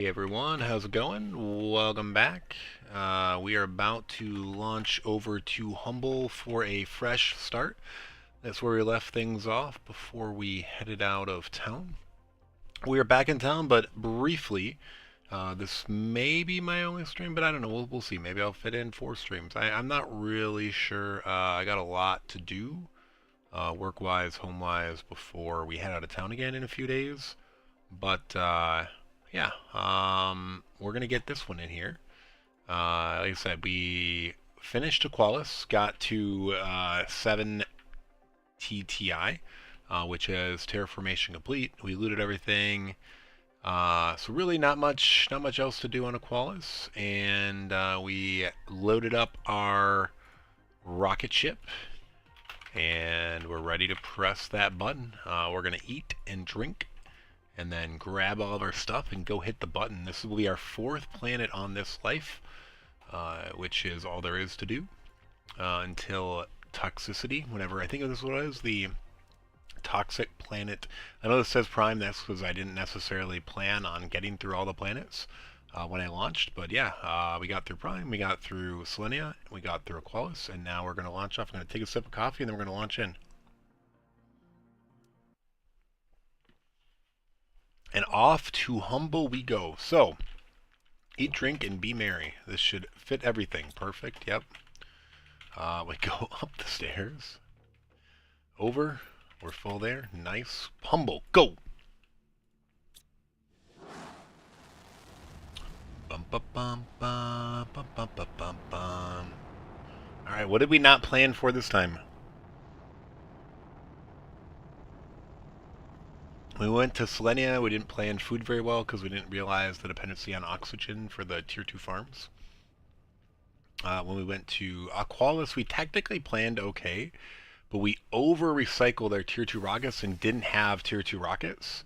Hey everyone, how's it going? Welcome back. We are about to launch over to Humble for a fresh start. That's where we left things off before we headed out of town. We are back in town, but briefly. This may be my only stream, but I don't know. We'll see. Maybe I'll fit in 4 streams. I'm not really sure. I got a lot to do, work-wise, home-wise, before we head out of town again in a few days. But yeah, we're gonna get this one in here. Like I said, we finished Aqualis, got to 7 TTI, which is terraformation complete. We looted everything. So really not much else to do on Aqualis, and we loaded up our rocket ship, and we're ready to press that button. We're gonna eat and drink and then grab all of our stuff and go hit the button. This will be our 4th planet on this life, which is all there is to do until toxicity, whenever I think this is what it is, the toxic planet. I know this says Prime, that's because I didn't necessarily plan on getting through all the planets when I launched, but yeah, we got through Prime, we got through Selenia, we got through Aqualis, and now we're going to launch off. I'm going to take a sip of coffee and then we're going to launch in. And off to Humble we go. So, eat, drink, and be merry. This should fit everything. Perfect, yep. We go up the stairs. Over. We're full there. Nice. Humble. Go! Bum bum bum bum bum bum bum bum bum. Alright, what did we not plan for this time? We went to Selenia. We didn't plan food very well because we didn't realize the dependency on oxygen for the tier 2 farms. When we went to Aqualis, we technically planned okay, but we over-recycled our tier 2 rockets and didn't have tier 2 rockets.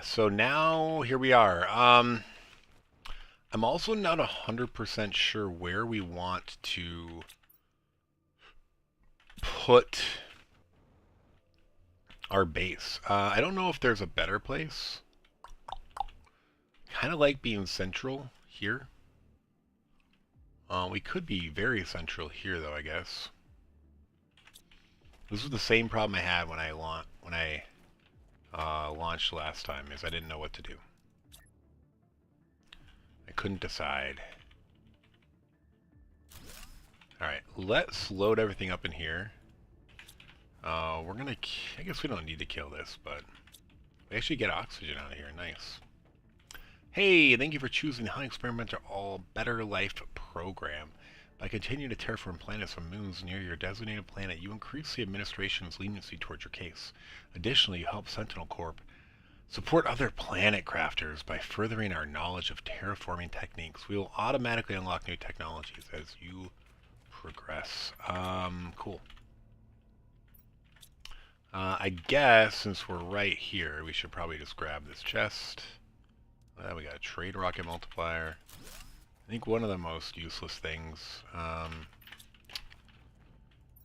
So now, here we are. I'm also not 100% sure where we want to put our base. I don't know if there's a better place. Kind of like being central here. We could be very central here, though, I guess. This was the same problem I had when I launched last time, is I didn't know what to do. I couldn't decide. Alright, let's load everything up in here. We're gonna... I guess we don't need to kill this, but... we actually get oxygen out of here. Nice. Hey, thank you for choosing the High Experimenter All Better Life program. By continuing to terraform planets from moons near your designated planet, you increase the administration's leniency towards your case. Additionally, you help Sentinel Corp support other planet crafters by furthering our knowledge of terraforming techniques. We will automatically unlock new technologies as you progress. Cool. I guess since we're right here, we should probably just grab this chest. We got a trade rocket multiplier. I think one of the most useless things.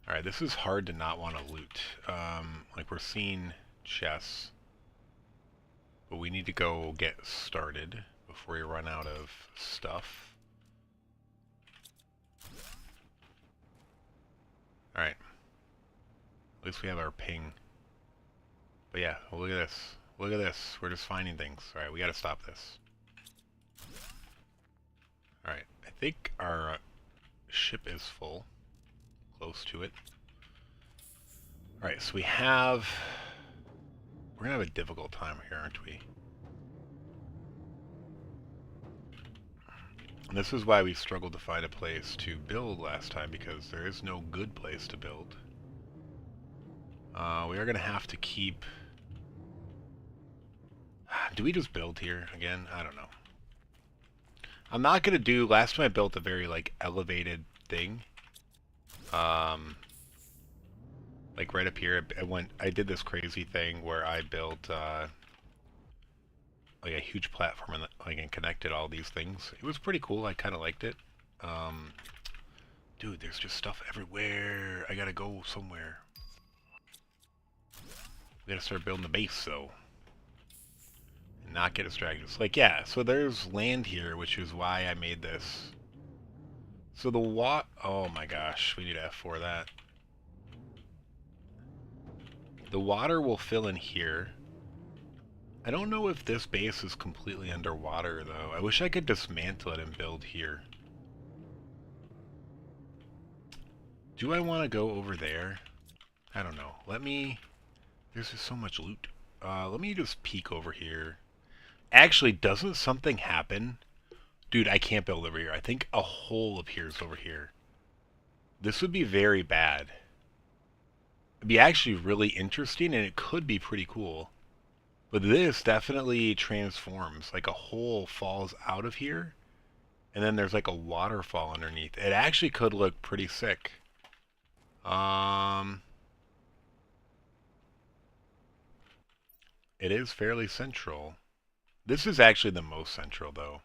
Alright, this is hard to not want to loot. Like we're seeing chests. But we need to go get started before we run out of stuff. Alright. At least we have our ping. But yeah, well, look at this. Look at this. We're just finding things. Alright, we gotta stop this. Alright, I think our ship is full. Close to it. Alright, so we have... we're gonna have a difficult time here, aren't we? And this is why we struggled to find a place to build last time, because there is no good place to build. We are gonna have to keep... do we just build here again? I don't know. I'm not gonna do... last time I built a very, like, elevated thing. Like, right up here, I did this crazy thing where I built, like, a huge platform and, like, and connected all these things. It was pretty cool. I kind of liked it. Dude, there's just stuff everywhere. I gotta go somewhere. We gotta start building the base, though. and not get distracted. It's like, yeah, so there's land here, which is why I made this. So the oh my gosh, we need F4 that. The water will fill in here. I don't know if this base is completely underwater, though. I wish I could dismantle it and build here. Do I want to go over there? I don't know. There's just so much loot. Let me just peek over here. Actually, doesn't something happen? Dude, I can't build over here. I think a hole appears over here. This would be very bad. It'd be actually really interesting, and it could be pretty cool. But this definitely transforms. Like a hole falls out of here, and then there's like a waterfall underneath. It actually could look pretty sick. It is fairly central. This is actually the most central, though.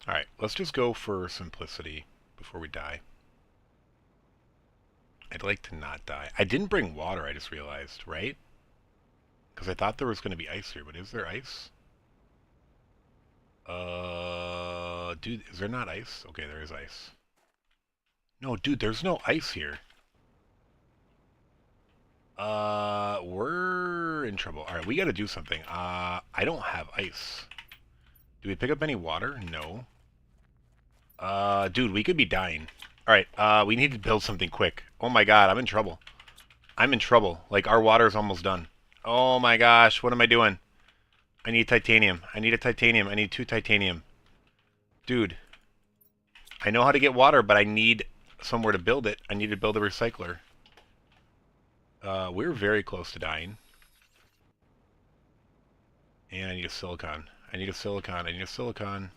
Alright, let's just go for simplicity before we die. I'd like to not die. I didn't bring water, I just realized, right? Because I thought there was going to be ice here, but is there ice? Dude, is there not ice? Okay, there is ice. No, dude, there's no ice here. We're in trouble. Alright, we gotta do something. I don't have ice. Do we pick up any water? No. Dude, we could be dying. Alright, we need to build something quick. Oh my god, I'm in trouble. I'm in trouble. Like, our water's almost done. Oh my gosh, what am I doing? I need titanium. I need a titanium. I need 2 titanium. Dude. I know how to get water, but I need somewhere to build it. I need to build a recycler. We're very close to dying. And I need a silicon. I need a silicon. I need a silicon.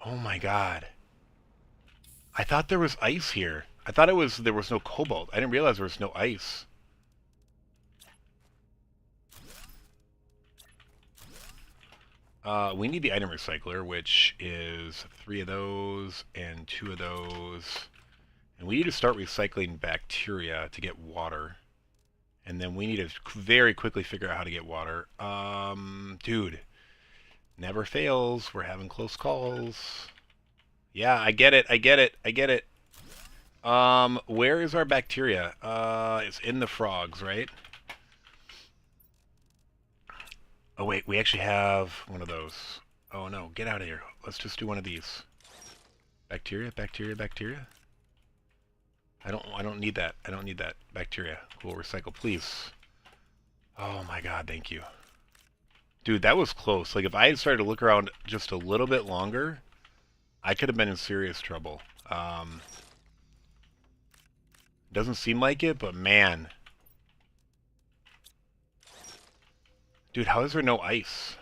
Oh my god. I thought there was ice here. I thought there was no cobalt. I didn't realize there was no ice. We need the item recycler, which is 3 of those and 2 of those. And we need to start recycling bacteria to get water. And then we need to very quickly figure out how to get water. Dude. Never fails. We're having close calls. Yeah, I get it. I get it. I get it. Where is our bacteria? It's in the frogs, right? Oh, wait. We actually have one of those. Oh, no. Get out of here. Let's just do one of these. Bacteria, bacteria, bacteria. I don't need that. I don't need that. Bacteria. Cool. Recycle, please. Oh my god, thank you. Dude, that was close. Like, if I had started to look around just a little bit longer, I could have been in serious trouble. Doesn't seem like it, but man. Dude, how is there no ice?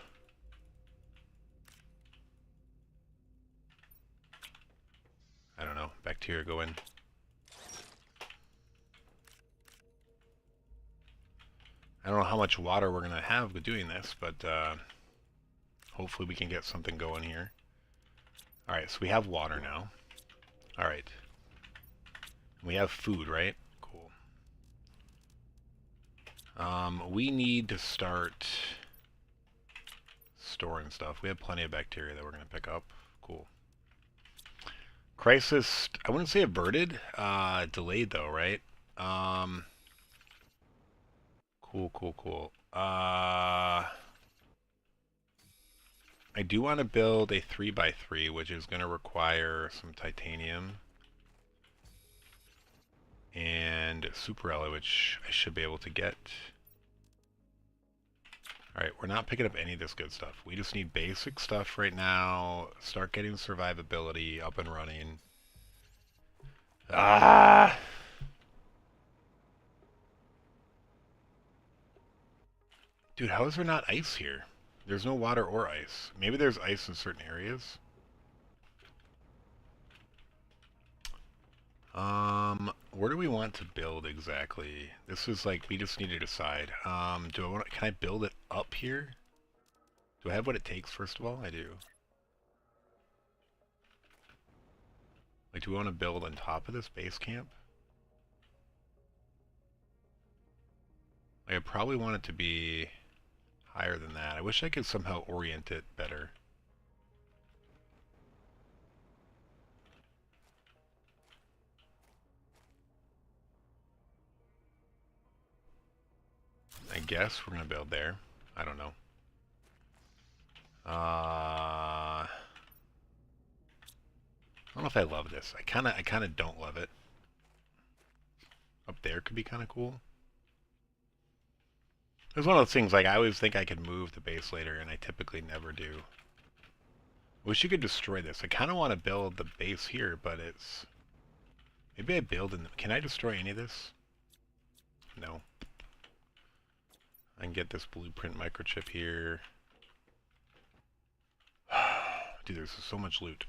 I don't know. Bacteria go in. I don't know how much water we're going to have with doing this, but hopefully we can get something going here. Alright, so we have water now. Alright. We have food, right? Cool. We need to start storing stuff. We have plenty of bacteria that we're going to pick up. Cool. Crisis, I wouldn't say averted. Delayed though, right? Cool, cool, cool. I do want to build a 3x3, which is going to require some titanium and super alloy, which I should be able to get. Alright, we're not picking up any of this good stuff. We just need basic stuff right now. Start getting survivability up and running. Ah! Dude, how is there not ice here? There's no water or ice. Maybe there's ice in certain areas. Where do we want to build exactly? This is like, we just need to decide. Can I build it up here? Do I have what it takes, first of all? I do. Like, do we want to build on top of this base camp? Like, I probably want it to be higher than that. I wish I could somehow orient it better. I guess we're gonna build there. I don't know. I don't know if I love this. I kinda don't love it. Up there could be kind of cool. It's one of those things, like, I always think I could move the base later, and I typically never do. Wish you could destroy this. I kind of want to build the base here, but it's... Maybe I build in... Can I destroy any of this? No. I can get this blueprint microchip here. Dude, there's so much loot.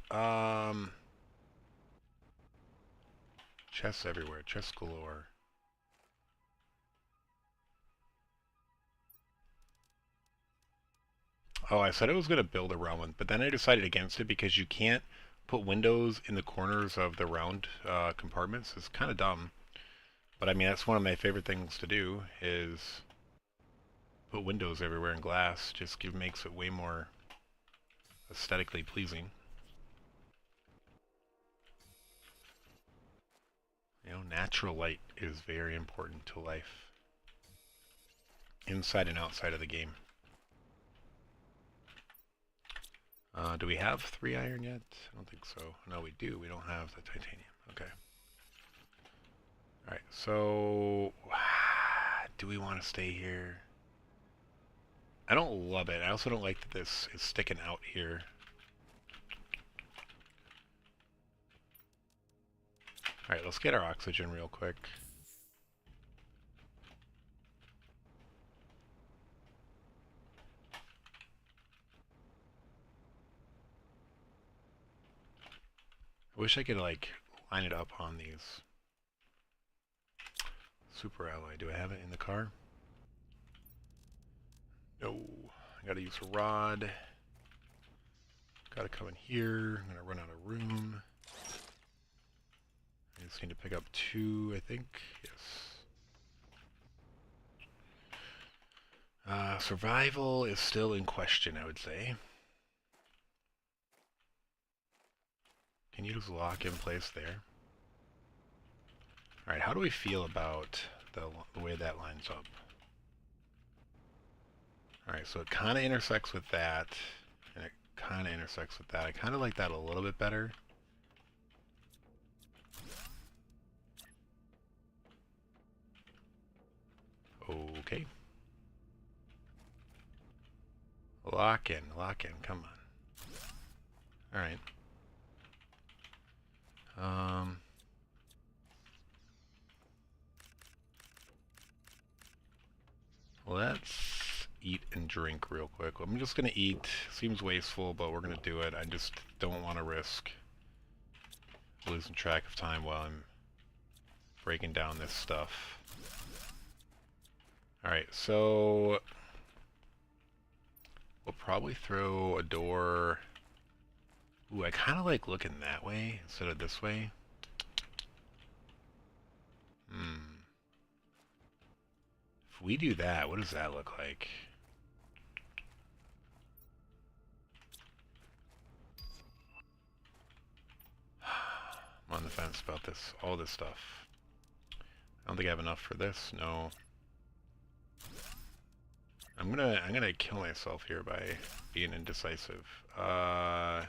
Chests everywhere. Chests galore. Oh, I said I was going to build a round one, but then I decided against it because you can't put windows in the corners of the round compartments. It's kind of dumb. But I mean, that's one of my favorite things to do, is put windows everywhere in glass. Just makes it way more aesthetically pleasing. You know, natural light is very important to life, inside and outside of the game. Do we have 3 iron yet? I don't think so. No, we do. We don't have the titanium. Okay. Alright, so... do we want to stay here? I don't love it. I also don't like that this is sticking out here. Alright, let's get our oxygen real quick. I wish I could, like, line it up on these. Super alloy. Do I have it in the car? No. I gotta use a rod. Gotta come in here. I'm gonna run out of room. I just need to pick up 2, I think. Yes. Survival is still in question, I would say. Can you just lock in place there? Alright, how do we feel about the way that lines up? Alright, so it kind of intersects with that, and it kind of intersects with that. I kind of like that a little bit better. Okay. Lock in, come on. Alright. Let's eat and drink real quick. I'm just gonna eat. Seems wasteful, but we're gonna do it. I just don't want to risk losing track of time while I'm breaking down this stuff. Alright, so we'll probably throw a door. Ooh, I kind of like looking that way instead of this way. If we do that, what does that look like? I'm on the fence about this, all this stuff. I don't think I have enough for this. No. I'm gonna kill myself here by being indecisive. I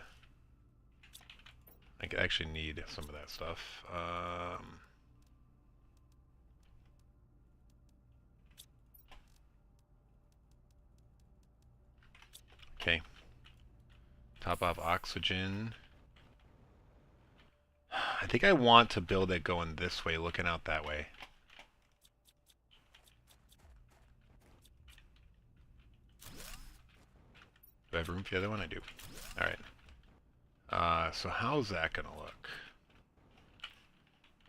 actually need some of that stuff. Okay. Top off oxygen. I think I want to build it going this way, looking out that way. Do I have room for the other one? I do. Alright. So how's that going to look?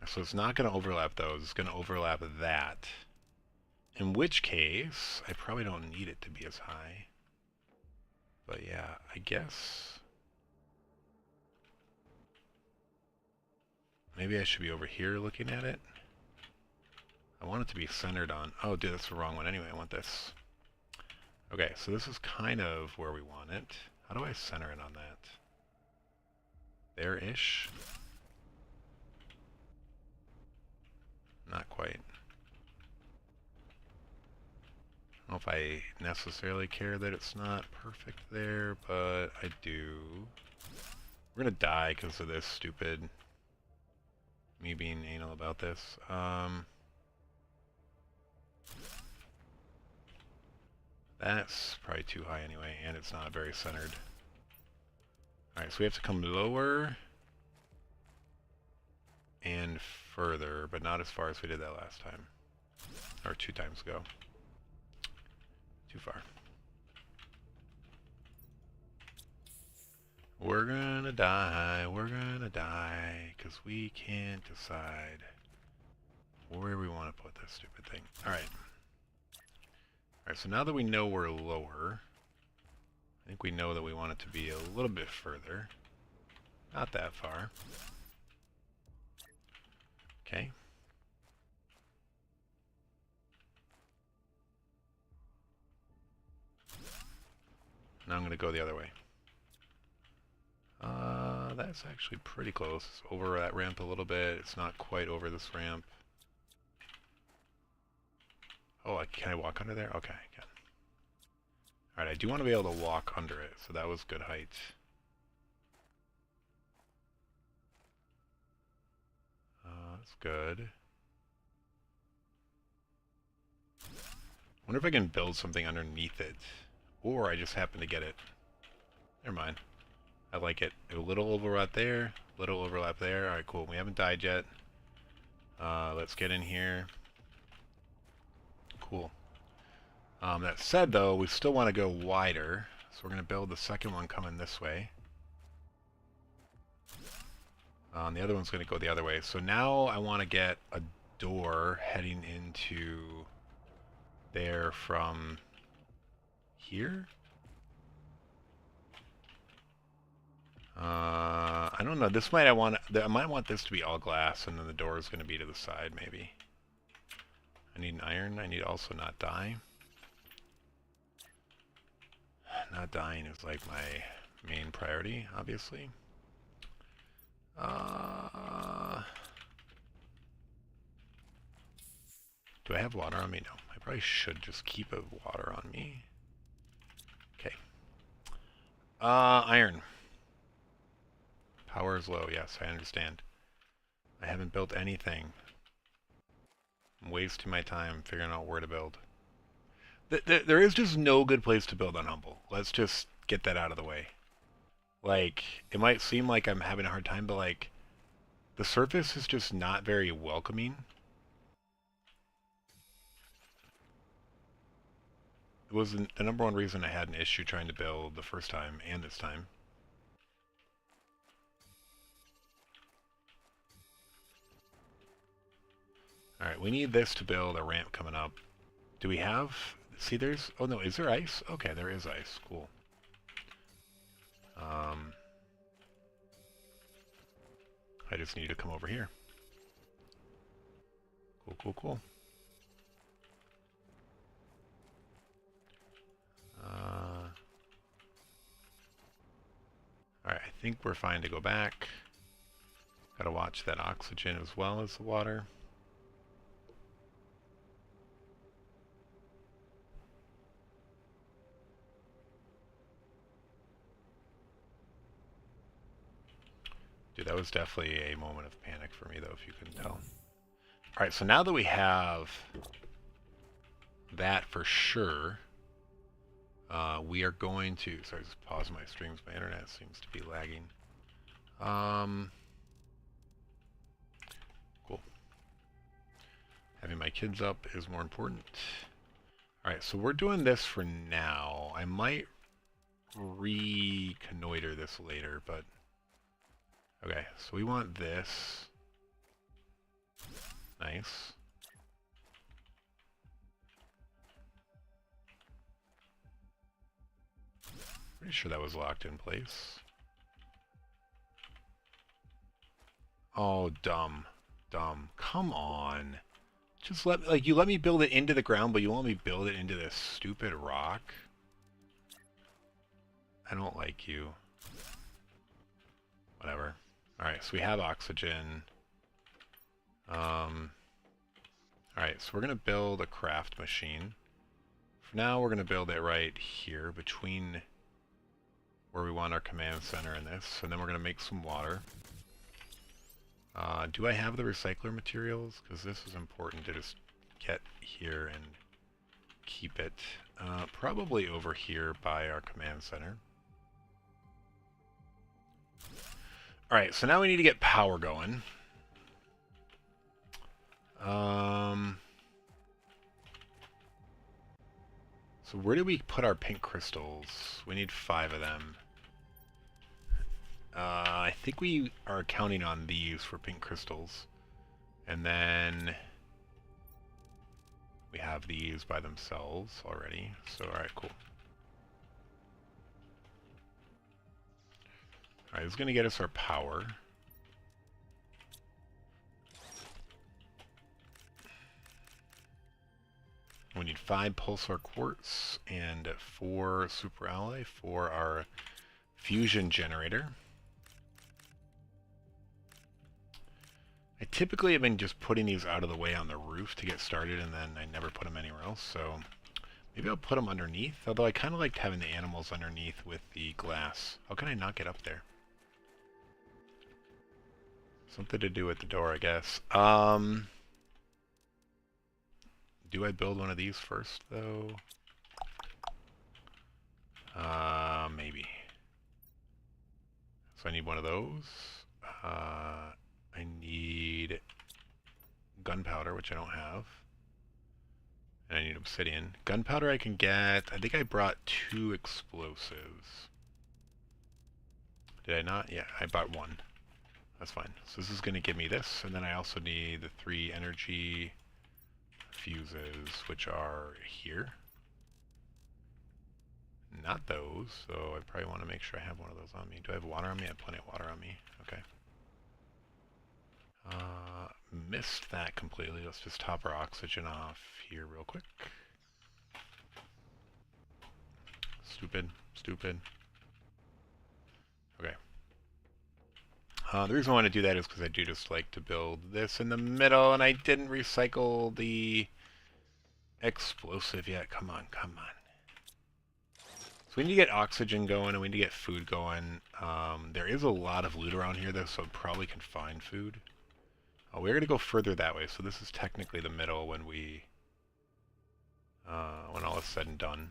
So it's not going to overlap those. It's going to overlap that. In which case, I probably don't need it to be as high. But yeah, I guess... maybe I should be over here looking at it. I want it to be centered on... Oh, dude, that's the wrong one. Anyway, I want this. Okay, so this is kind of where we want it. How do I center it on that? There-ish? Not quite. I don't know if I necessarily care that it's not perfect there, but I do. We're gonna die because of this stupid... me being anal about this. That's probably too high anyway, and it's not very centered. Alright, so we have to come lower and further, but not as far as we did that last time. Or 2 times ago. Too far. We're gonna die, because we can't decide where we want to put this stupid thing. Alright. Alright, so now that we know we're lower, I think we know that we want it to be a little bit further. Not that far. Okay. Now I'm going to go the other way. That's actually pretty close. It's over that ramp a little bit. It's not quite over this ramp. Oh, can I walk under there? Okay, I can. Alright, I do want to be able to walk under it, so that was good height. That's good. Wonder if I can build something underneath it. Or I just happen to get it. Never mind. I like it. A little overlap there, little overlap there. Alright, cool. We haven't died yet. Let's get in here. Cool. That said, though, we still want to go wider. So we're going to build the second one coming this way. The other one's going to go the other way. So now I want to get a door heading into there from here. I don't know. This might I might want this to be all glass, and then the door is going to be to the side, maybe. I need an iron. I need also not die. Not dying is like my main priority, obviously. Do I have water on me? No. I probably should just keep a water on me. Okay. Iron. Power is low. Yes, I understand. I haven't built anything. I'm wasting my time figuring out where to build. There is just no good place to build on Humble. Let's just get that out of the way. Like, it might seem like I'm having a hard time, but like, the surface is just not very welcoming. It was the number one reason I had an issue trying to build the first time and this time. Alright, we need this to build a ramp coming up. Do we have... See, there's... Oh, no, is there ice? Okay, there is ice. Cool. I just need to come over here. Cool, cool, cool. Alright, I think we're fine to go back. Gotta watch that oxygen as well as the water. Dude, that was definitely a moment of panic for me, though, if you couldn't tell. Alright, so now that we have that for sure, we are going to... Sorry, just pause my streams. My internet seems to be lagging. Cool. Having my kids up is more important. Alright, so we're doing this for now. I might reconnoiter this later, but... Okay, so we want this. Nice. Pretty sure that was locked in place. Oh, dumb. Dumb. Come on. Just you let me build it into the ground, but you want me build it into this stupid rock? I don't like you. Whatever. Alright, so we have oxygen. Alright, so we're going to build a craft machine. For now, we're going to build it right here between where we want our command center and this. And then we're going to make some water. Do I have the recycler materials? Because this is important to just get here and keep it. Probably over here by our command center. Alright, so now we need to get power going. So where do we put our pink crystals? We need 5 of them. I think we are counting on these for pink crystals. And then we have these by themselves already. So, alright, cool. Alright, this is going to get us our power. We need 5 pulsar quartz and 4 super alloy for our fusion generator. I typically have been just putting these out of the way on the roof to get started, and then I never put them anywhere else, so maybe I'll put them underneath, although I kind of liked having the animals underneath with the glass. How can I not get up there? Something to do with the door, I guess. Do I build one of these first, though? Maybe. So I need one of those. I need gunpowder, which I don't have. And I need obsidian. Gunpowder I can get... I think I brought 2 explosives. Did I not? Yeah, I bought 1. That's fine. So this is going to give me this, and then I also need the 3 energy fuses, which are here. Not those, so I probably want to make sure I have one of those on me. Do I have water on me? I have plenty of water on me. Okay. Missed that completely. Let's just top our oxygen off here real quick. Stupid. Stupid. Okay. The reason I want to do that is because I do just like to build this in the middle, and I didn't recycle the explosive yet. Come on, come on. So we need to get oxygen going, and we need to get food going. There is a lot of loot around here, though, so I probably can find food. Oh, we're going to go further that way, so this is technically the middle when we... when all is said and done.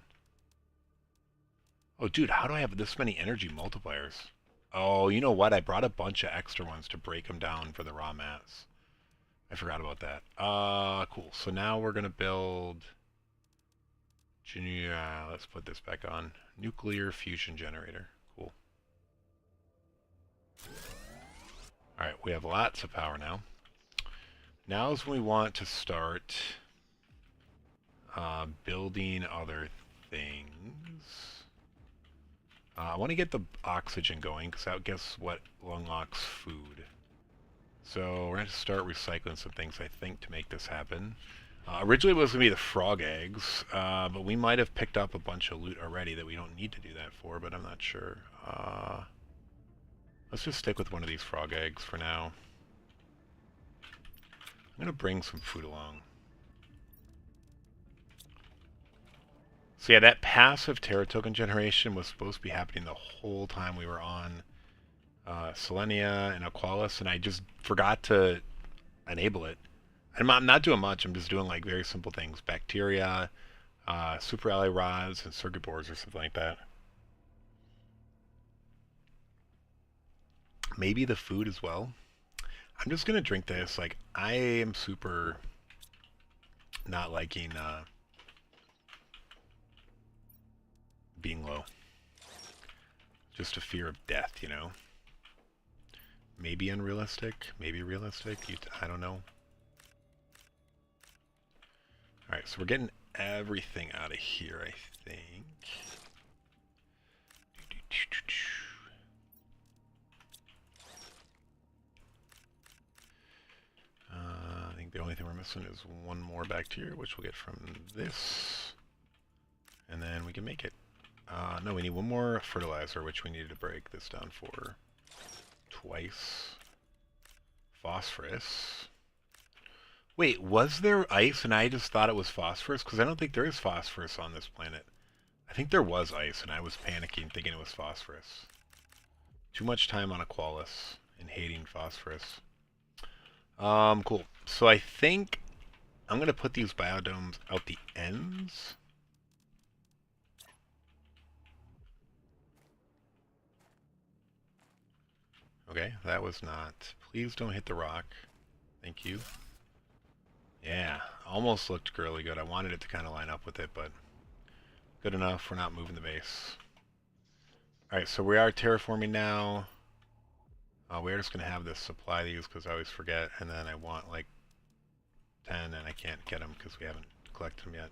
Oh, dude, how do I have this many energy multipliers? Oh, you know what? I brought a bunch of extra ones to break them down for the raw mats. I forgot about that. Cool. So now we're going to build... let's put this back on. Nuclear fusion generator. Cool. Alright, we have lots of power now. Now is when we want to start building other things. I want to get the oxygen going, because that guess what unlocks food. So we're going to start recycling some things, I think, to make this happen. Originally it was going to be the frog eggs, but we might have picked up a bunch of loot already that we don't need to do that for, but I'm not sure. Let's just stick with one of these frog eggs for now. I'm going to bring some food along. So yeah, that passive Terra token generation was supposed to be happening the whole time we were on Selenia and Aqualis, and I just forgot to enable it. I'm not doing much, I'm just doing like very simple things. Bacteria, super alloy rods, and circuit boards or something like that. Maybe the food as well. I'm just gonna drink this. Like, I am super not liking being low. Just a fear of death, you know? Maybe unrealistic, maybe realistic, I don't know. Alright, so we're getting everything out of here, I think. I think think the only thing we're missing is one more bacteria, which we'll get from this. And then we can make it. No, we need one more fertilizer, which we needed to break this down for twice. Phosphorus. Wait, was there ice and I just thought it was phosphorus? Because I don't think there is phosphorus on this planet. I think there was ice and I was panicking thinking it was phosphorus. Too much time on Aqualis and hating phosphorus. Cool. So I think I'm going to put these biodomes out the ends. Okay, that was not. Please don't hit the rock. Thank you. Yeah, almost looked really good. I wanted it to kind of line up with it, but good enough. We're not moving the base. Alright, so we are terraforming now. We're just going to have this supply these because I always forget, and then I want like 10 and I can't get them because we haven't collected them yet.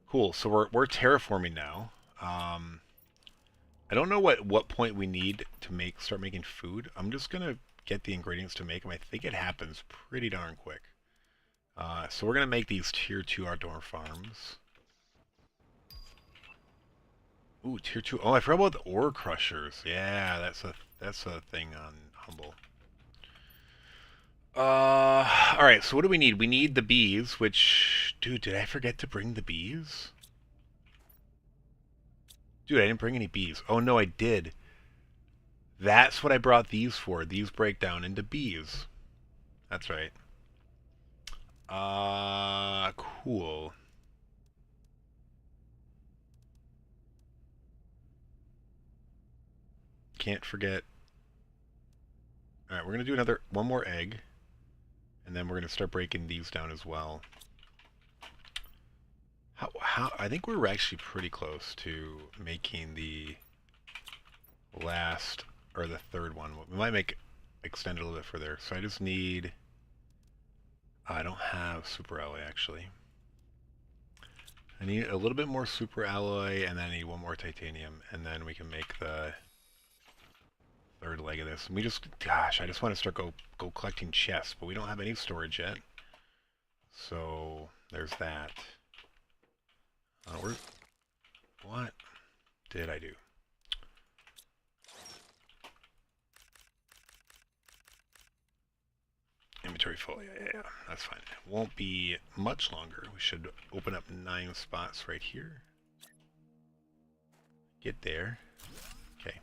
Cool, so we're terraforming now. I don't know what point we need to start making food. I'm just going to get the ingredients to make them. I think it happens pretty darn quick. So we're going to make these tier 2 outdoor farms. Ooh, tier 2. Oh, I forgot about the ore crushers. Yeah, that's a thing on Humble. Alright, so what do we need? We need the bees, which... Dude, did I forget to bring the bees? Dude, I didn't bring any bees. Oh, no, I did. That's what I brought these for. These break down into bees. That's right. Cool. Can't forget. Alright, we're going to do one more egg. And then we're going to start breaking these down as well. I think we're actually pretty close to making the last, or the third one. We might extend it a little bit further. So I just need, I don't have super alloy actually. I need a little bit more super alloy and then I need one more titanium and then we can make the third leg of this. And we just, gosh, I just want to start go collecting chests, but we don't have any storage yet. So there's that. What did I do? Inventory full, yeah, that's fine. It won't be much longer. We should open up 9 spots right here. Get there. Okay.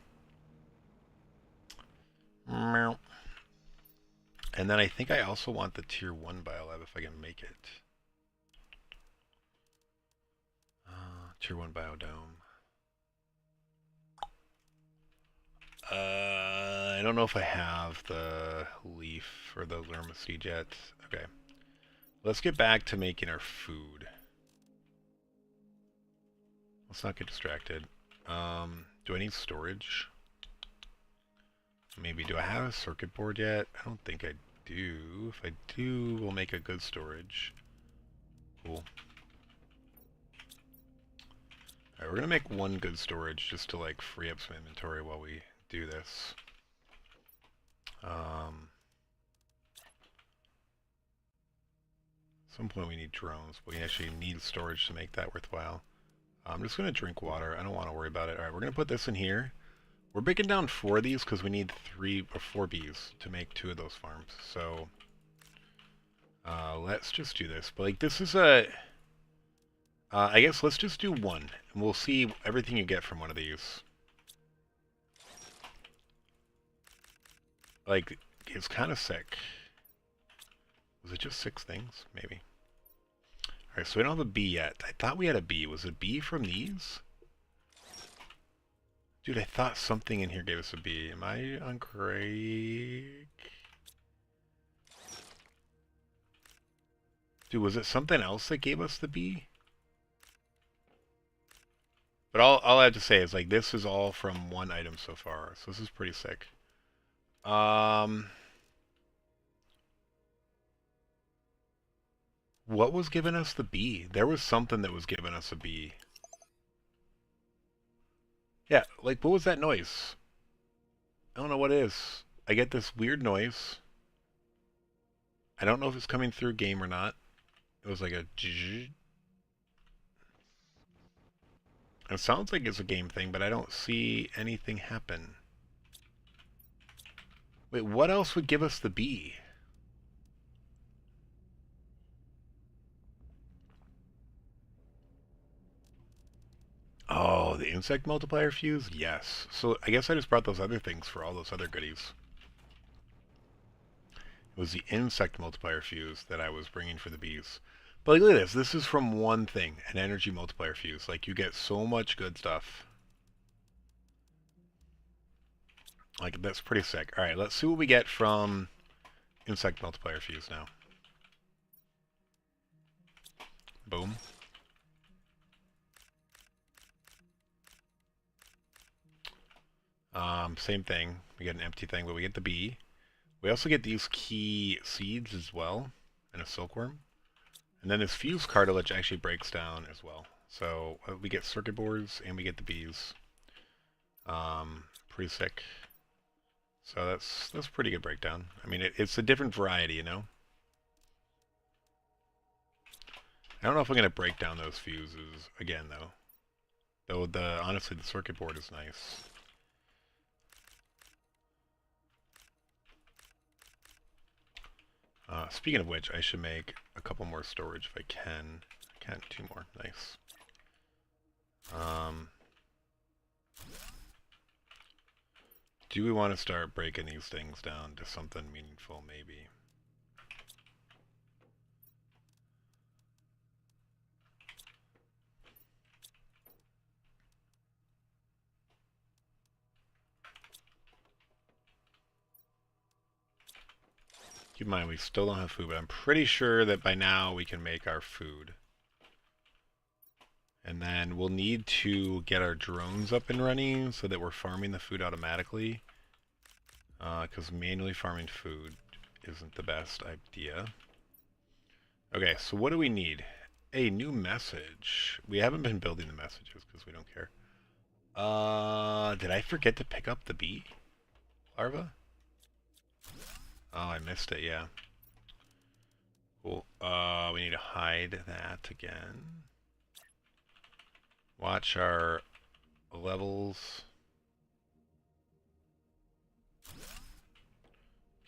And then I think I also want the tier 1 biolab if I can make it. Tier 1 biodome. I don't know if I have the leaf or the lerma seed yet. Okay. Let's get back to making our food. Let's not get distracted. Do I need storage? Maybe. Do I have a circuit board yet? I don't think I do. If I do, we'll make a good storage. Cool. Alright, we're gonna make one good storage just to like free up some inventory while we do this. At some point we need drones, but we actually need storage to make that worthwhile. I'm just gonna drink water. I don't want to worry about it. Alright, we're gonna put this in here. We're breaking down 4 of these because we need 3 or 4 bees to make 2 of those farms. So let's just do this. But like this is a I guess let's just do 1, and we'll see everything you get from one of these. Like, it's kind of sick. Was it just 6 things? Maybe. Alright, so we don't have a bee yet. I thought we had a bee. Was it a bee from these? Dude, I thought something in here gave us a bee. Am I on Craig? Dude, was it something else that gave us the bee? But all I have to say is, like, this is all from 1 item so far. So this is pretty sick. What was giving us the bee? There was something that was giving us a bee. Yeah, like, what was that noise? I don't know what it is. I get this weird noise. I don't know if it's coming through game or not. It was like a... It sounds like it's a game thing, but I don't see anything happen. Wait, what else would give us the bee? Oh, the insect multiplier fuse? Yes. So I guess I just brought those other things for all those other goodies. It was the insect multiplier fuse that I was bringing for the bees. But like, look at this. This is from one thing, an energy multiplier fuse. Like, you get so much good stuff. Like, that's pretty sick. Alright, let's see what we get from insect multiplier fuse now. Boom. Same thing. We get an empty thing, but we get the bee. We also get these key seeds as well, and a silkworm. And then this fuse cartilage actually breaks down as well. So we get circuit boards and we get the bees. Pretty sick. So that's pretty good breakdown. I mean, it's a different variety, you know? I don't know if I'm going to break down those fuses again, though. Though, honestly, the circuit board is nice. Speaking of which, I should make a couple more storage if I can. I can't, 2 more. Nice. Do we want to start breaking these things down to something meaningful, maybe? Keep in mind, we still don't have food, but I'm pretty sure that by now we can make our food. And then we'll need to get our drones up and running so that we're farming the food automatically. Because manually farming food isn't the best idea. Okay, so what do we need? A new message. We haven't been building the messages because we don't care. Did I forget to pick up the bee larva? Oh, I missed it, yeah. Cool. We need to hide that again. Watch our levels.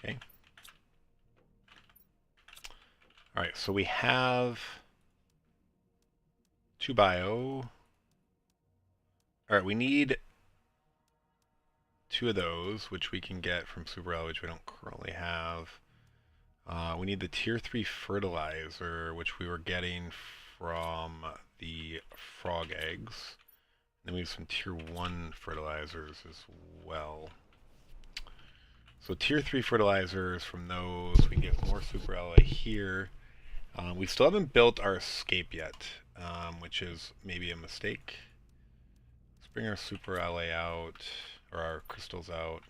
Okay. Alright, so we have 2 bio. Alright, we need 2 of those, which we can get from Superella, which we don't currently have. We need the tier 3 fertilizer, which we were getting from the frog eggs. Then we have some tier 1 fertilizers as well. So tier 3 fertilizers from those, we can get more Superella here. We still haven't built our escape yet, which is maybe a mistake. Let's bring our Superella out, or our crystals out.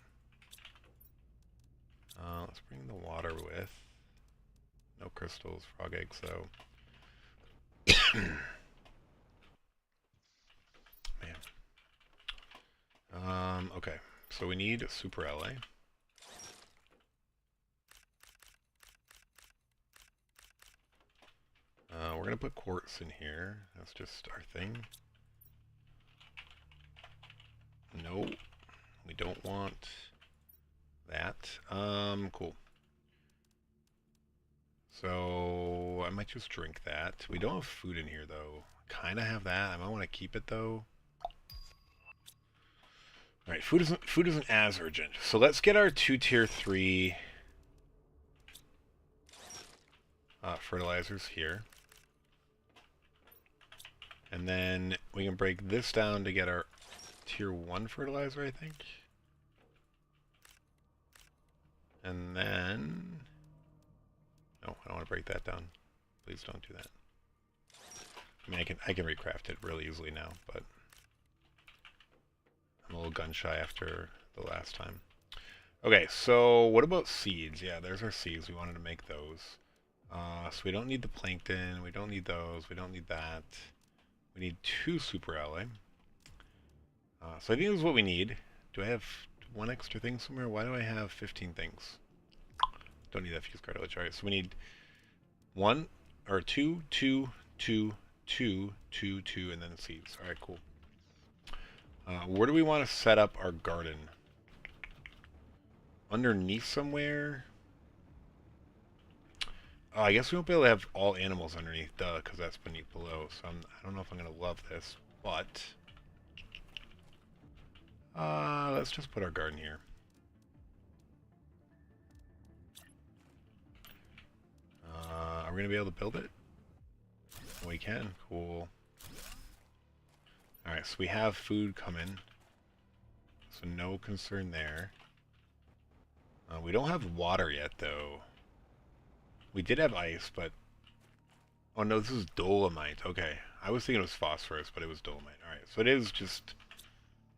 Let's bring the water with. No crystals, frog eggs though. Man. Okay, so we need Superella. We're gonna put quartz in here. That's just our thing. No, we don't want that. Cool. So I might just drink that. We don't have food in here though. Kind of have that. I might want to keep it though. All right, food isn't as urgent. So let's get our 2 tier 3 fertilizers here. And then we can break this down to get our tier 1 fertilizer, I think. And then... No, I don't want to break that down. Please don't do that. I mean, I can recraft it really easily now, but... I'm a little gun shy after the last time. Okay, so what about seeds? Yeah, there's our seeds. We wanted to make those. So we don't need the plankton. We don't need those. We don't need that. We need 2 Superella. So I think this is what we need. Do I have 1 extra thing somewhere? Why do I have 15 things? Don't need that fused cartilage. Alright, so we need one, or two, two, two, two, two, two, and then seeds. Alright, cool. Where do we want to set up our garden? Underneath somewhere? Oh, I guess we won't be able to have all animals underneath, duh, because that's beneath below. So I don't know if I'm going to love this, but let's just put our garden here. Are we going to be able to build it? We can. Cool. Alright, so we have food coming. So no concern there. We don't have water yet, though. We did have ice, but... Oh no, this is dolomite. Okay. I was thinking it was phosphorus, but it was dolomite. Alright, so it is just...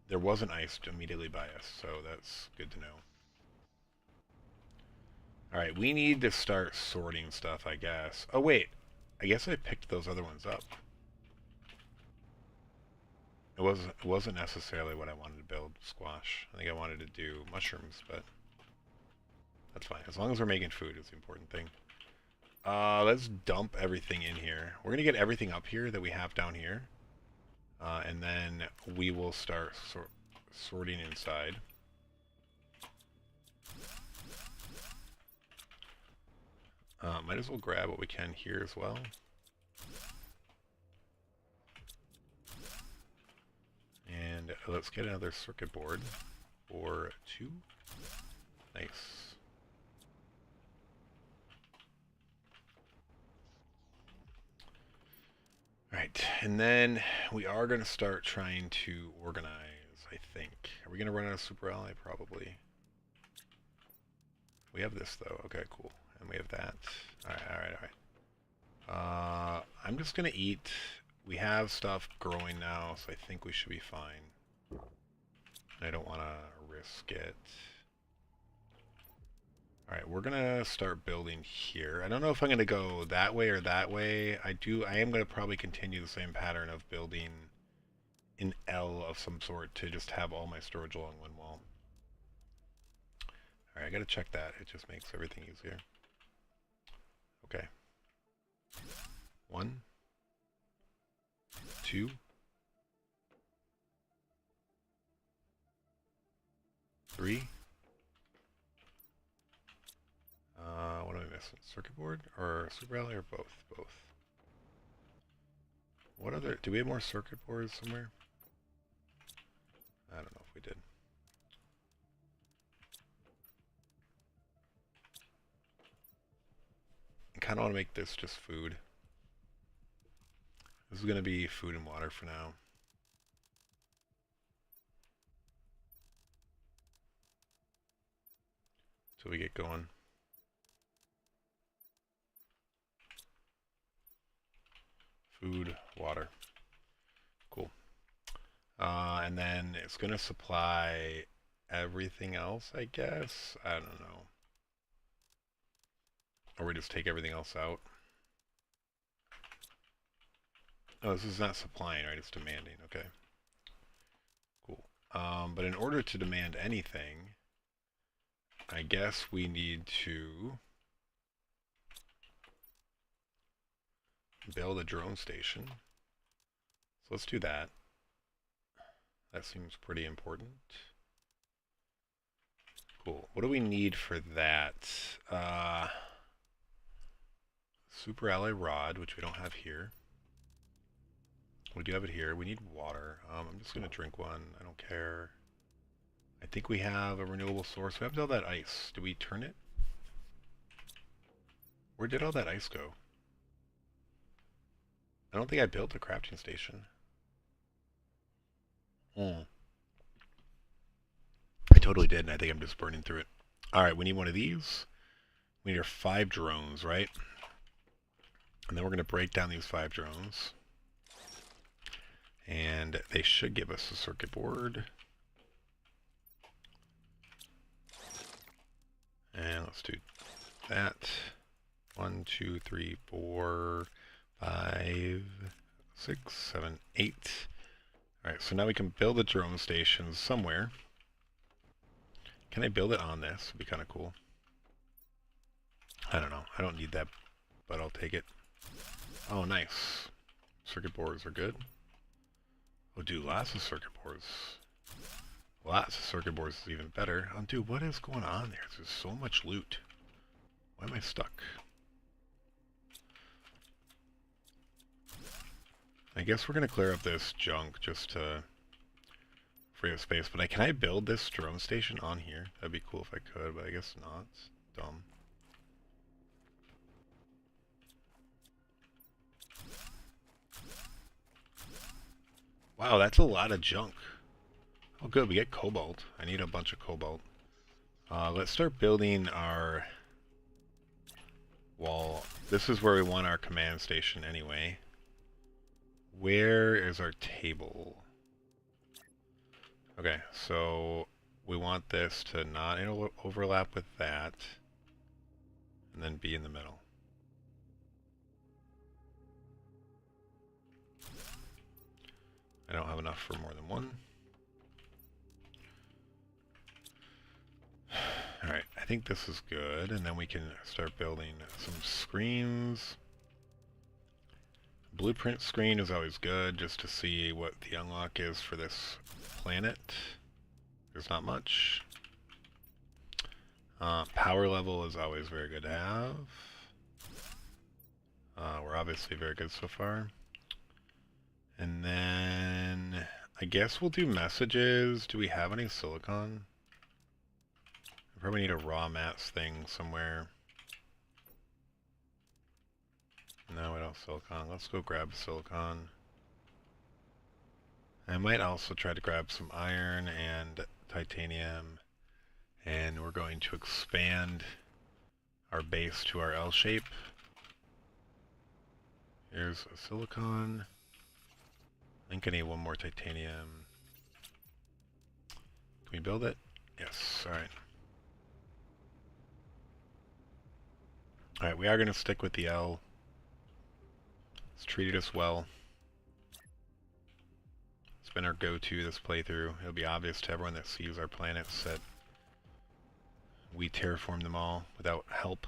There wasn't ice immediately by us, so that's good to know. Alright, we need to start sorting stuff, I guess. Oh wait, I guess I picked those other ones up. It wasn't necessarily what I wanted to build, squash. I think I wanted to do mushrooms, but that's fine. As long as we're making food is the important thing. Let's dump everything in here. We're gonna get everything up here that we have down here. And then we will start sorting inside. Might as well grab what we can here as well. And let's get another circuit board or two. Nice. Alright, and then we are going to start trying to organize, I think. Are we going to run out of Super Ally? Probably. We have this, though. Okay, cool. And we have that. Alright. I'm just going to eat. We have stuff growing now, so I think we should be fine. I don't want to risk it. Alright, we're going to start building here. I don't know if I'm going to go that way or that way. I am going to probably continue the same pattern of building an L of some sort to just have all my storage along one wall. Alright, I got to check that. It just makes everything easier. Okay. 1, 2, 3. What am I missing? Circuit board or Super Ally or both? Both. What other? Do we have more circuit boards somewhere? I don't know if we did. I kind of want to make this just food. This is going to be food and water for now. So we get going. Food, water. Cool. And then it's going to supply everything else, I guess. I don't know. Or we just take everything else out. Oh, this is not supplying, right? It's demanding. Okay. Cool. But in order to demand anything, I guess we need to build a drone station. So let's do that. That seems pretty important. Cool. What do we need for that? Super Ally Rod, which we don't have here. We do have it here. We need water. I'm just going to drink one. I don't care. I think we have a renewable source. We have all that ice. Do we turn it? Where did all that ice go? I don't think I built a crafting station. I totally did, and I think I'm just burning through it. Alright, we need one of these. We need our 5 drones, right? And then we're going to break down these 5 drones. And they should give us a circuit board. And let's do that. 1, 2, 3, 4, 5, 6, 7, 8. Alright, so now we can build a drone station somewhere. Can I build it on this? Would be kind of cool. I don't know. I don't need that, but I'll take it. Oh, nice. Circuit boards are good. Oh, dude, lots of circuit boards. Lots of circuit boards is even better. Oh, dude, what is going on there? There's so much loot. Why am I stuck? I guess we're going to clear up this junk just to free up space. But can I build this drone station on here? That'd be cool if I could, but I guess not. It's dumb. Wow, that's a lot of junk. Oh good, we get cobalt. I need a bunch of cobalt. Let's start building our wall. This is where we want our command station anyway. Where is our table? Okay, so we want this to not overlap with that, and then be in the middle. I don't have enough for more than one. Alright, I think this is good, and then we can start building some screens. Blueprint screen is always good, just to see what the unlock is for this planet. There's not much. Power level is always very good to have. We're obviously very good so far. And then I guess we'll do messages. Do we have any silicon? I probably need a raw mats thing somewhere. No, we don't have silicon. Let's go grab silicon. I might also try to grab some iron and titanium. And we're going to expand our base to our L shape. Here's a silicon. I think I need one more titanium. Can we build it? Yes, alright. Alright, we are going to stick with the L. It's treated us well. It's been our go-to this playthrough. It'll be obvious to everyone that sees our planets that we terraform them all without help.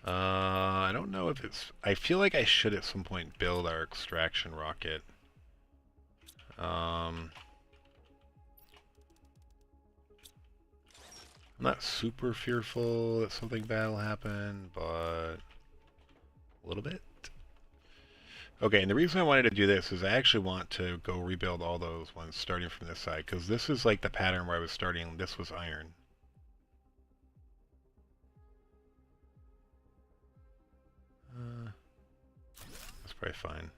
I don't know if it's... I feel like I should at some point build our extraction rocket. I'm not super fearful that something bad will happen, but a little bit. Okay, and the reason I wanted to do this is I actually want to go rebuild all those ones starting from this side, because this is like the pattern where I was starting. This was iron. That's probably fine.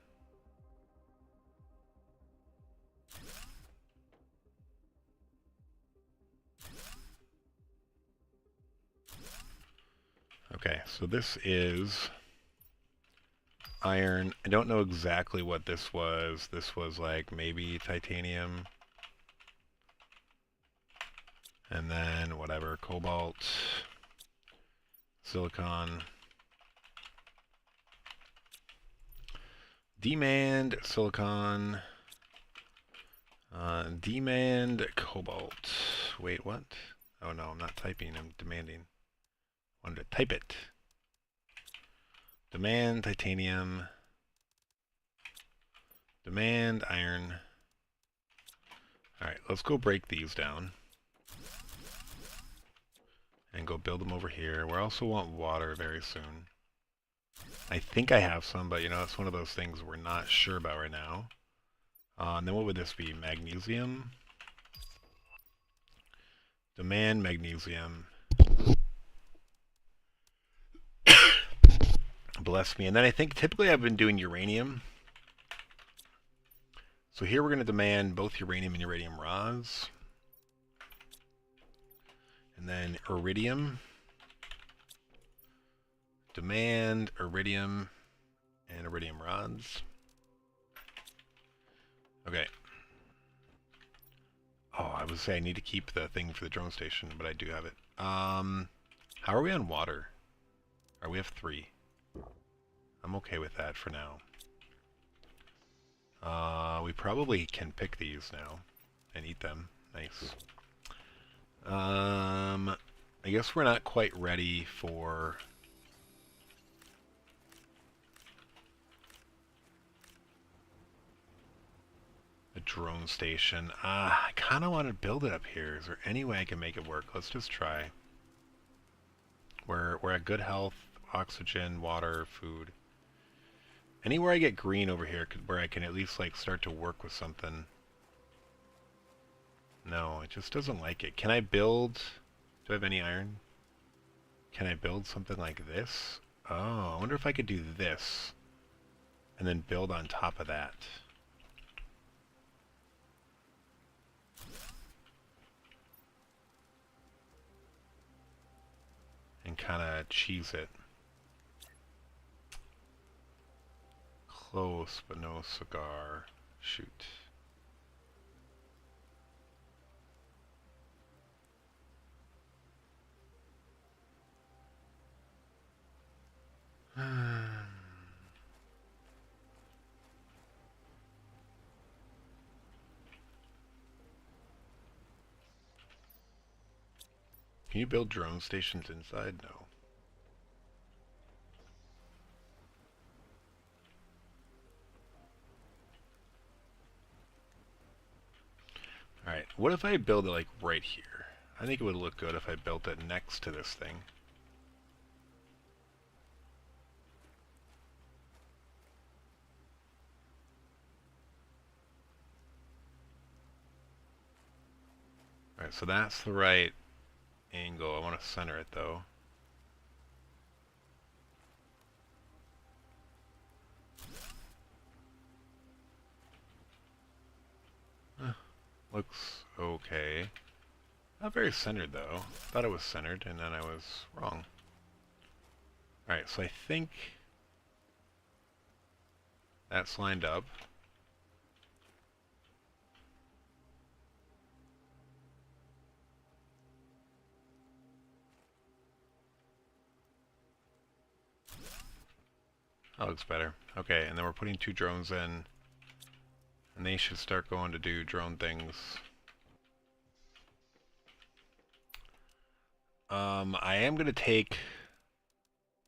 Okay, so this is iron. I don't know exactly what this was. This was like maybe titanium. And then whatever, cobalt, silicon. Demand silicon. Demand cobalt. Wait, what? Oh no, I'm not typing, I'm demanding. I wanted to type it. Demand titanium. Demand iron. Alright, let's go break these down. And go build them over here. We also want water very soon. I think I have some, but you know, it's one of those things we're not sure about right now. And then what would this be? Magnesium. Demand magnesium. Bless me. And then I think typically I've been doing uranium. So here we're going to demand both uranium and uranium rods. And then iridium. Demand iridium and iridium rods. Okay. Oh, I would say I need to keep the thing for the drone station, but I do have it. How are we on water? We have 3. I'm okay with that for now. We probably can pick these now and eat them. Nice. I guess we're not quite ready for a drone station. I kind of want to build it up here. Is there any way I can make it work? Let's just try. We're at good health, oxygen, water, food. Anywhere I get green over here where I can at least like start to work with something. No, it just doesn't like it. Can I build... Do I have any iron? Can I build something like this? Oh, I wonder if I could do this. And then build on top of that. And kind of cheese it. Close, but no cigar. Shoot. Can you build drone stations inside? No. Alright, what if I build it like right here? I think it would look good if I built it next to this thing. Alright, so that's the right angle. I want to center it though. Looks okay. Not very centered though. Thought it was centered and then I was wrong. Alright, so I think that's lined up. That looks better. Okay, and then we're putting 2 drones in. And they should start going to do drone things. I am going to take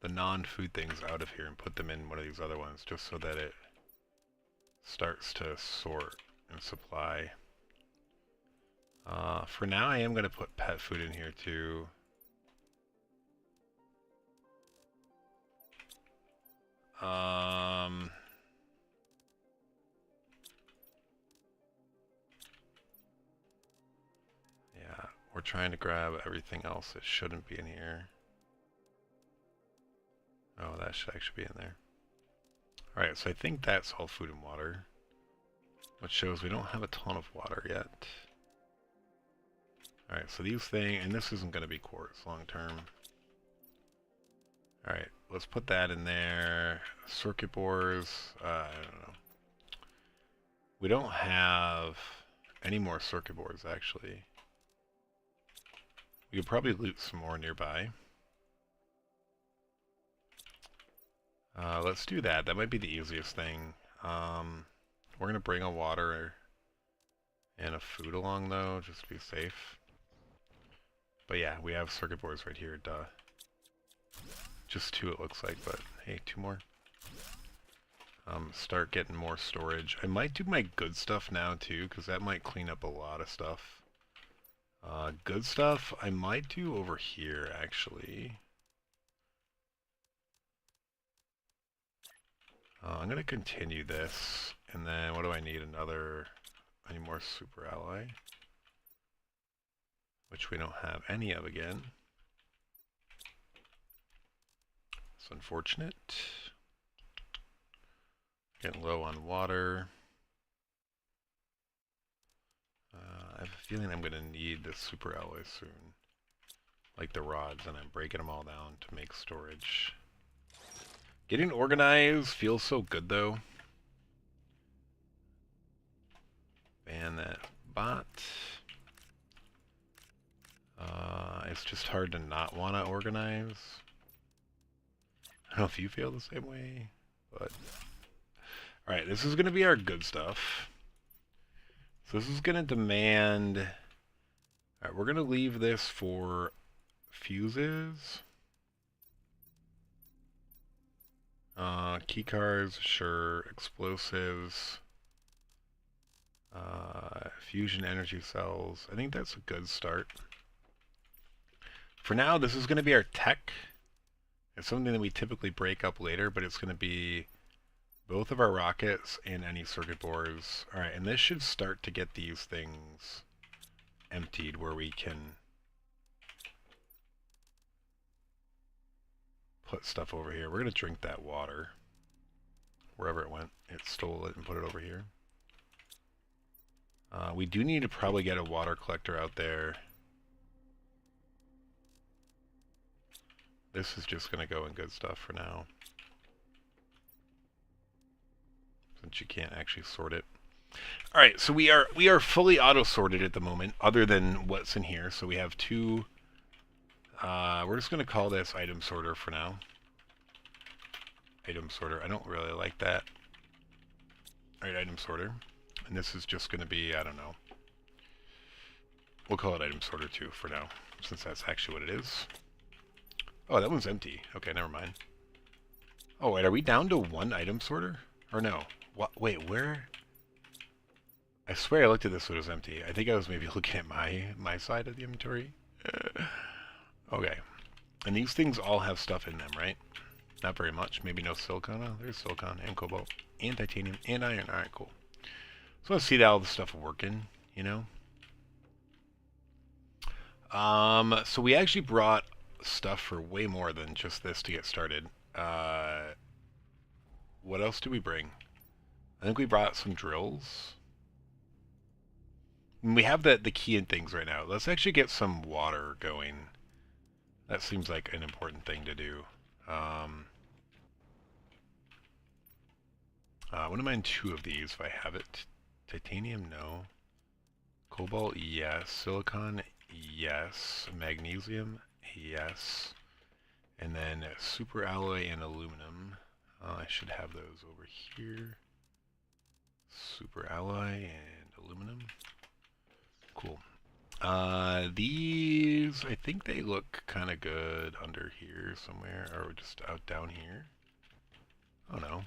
the non-food things out of here and put them in one of these other ones just so that it starts to sort and supply. For now I am going to put pet food in here too. Yeah, we're trying to grab everything else that shouldn't be in here. Oh, that should actually be in there. Alright, so I think that's all food and water, which shows we don't have a ton of water yet. Alright, so these things, and this isn't going to be quartz long term. Alright, let's put that in there. Circuit boards, I don't know. We don't have any more circuit boards actually. We could probably loot some more nearby. Let's do that. That might be the easiest thing. We're going to bring a water and a food along though, just to be safe. But yeah, we have circuit boards right here, duh. Just 2 it looks like, but hey, 2 more. Start getting more storage. I might do my good stuff now too, because that might clean up a lot of stuff. Good stuff I might do over here actually. I'm going to continue this, and then what do I need? Any more super alloy? Which we don't have any of again. It's unfortunate. Getting low on water. I have a feeling I'm going to need the super alloy soon. Like the rods, and I'm breaking them all down to make storage. Getting organized feels so good though. Ban that bot. It's just hard to not want to organize. I don't know if you feel the same way, but... Alright, this is going to be our good stuff. So this is going to demand Alright, we're going to leave this for fuses. Key cards, sure. Explosives. Fusion energy cells. I think that's a good start. For now, this is going to be our tech. It's something that we typically break up later, but it's going to be both of our rockets and any circuit boards. Alright, and this should start to get these things emptied where we can put stuff over here. We're going to drink that water. Wherever it went, it stole it and put it over here. We do need to probably get a water collector out there. This is just going to go in good stuff for now, since you can't actually sort it. All right, so we are fully auto sorted at the moment, other than what's in here. So we have two. We're just going to call this item sorter for now. Item sorter. I don't really like that. All right, item sorter. And this is just going to be, I don't know. We'll call it item sorter 2 for now, since that's actually what it is. Oh, that one's empty. Okay, never mind. Oh, wait, are we down to one item sorter? Or no? What? Wait, where? I swear I looked at this when it was empty. I think I was maybe looking at my side of the inventory. Okay. And these things all have stuff in them, right? Not very much. Maybe no silicon. Oh, there's silicon and cobalt and titanium and iron. Alright, cool. So let's see that all the stuff working, you know? So we actually brought stuff for way more than just this to get started. What else did we bring? I think we brought some drills. And we have the key and things right now. Let's actually get some water going. That seems like an important thing to do. Wouldn't mind 2 of these if I have it. Titanium, no. Cobalt, yes. Silicon, yes. Magnesium, yes. And then super alloy and aluminum. I should have those over here. Super alloy and aluminum. Cool. These, I think they look kind of good under here somewhere, or just out down here. Oh no.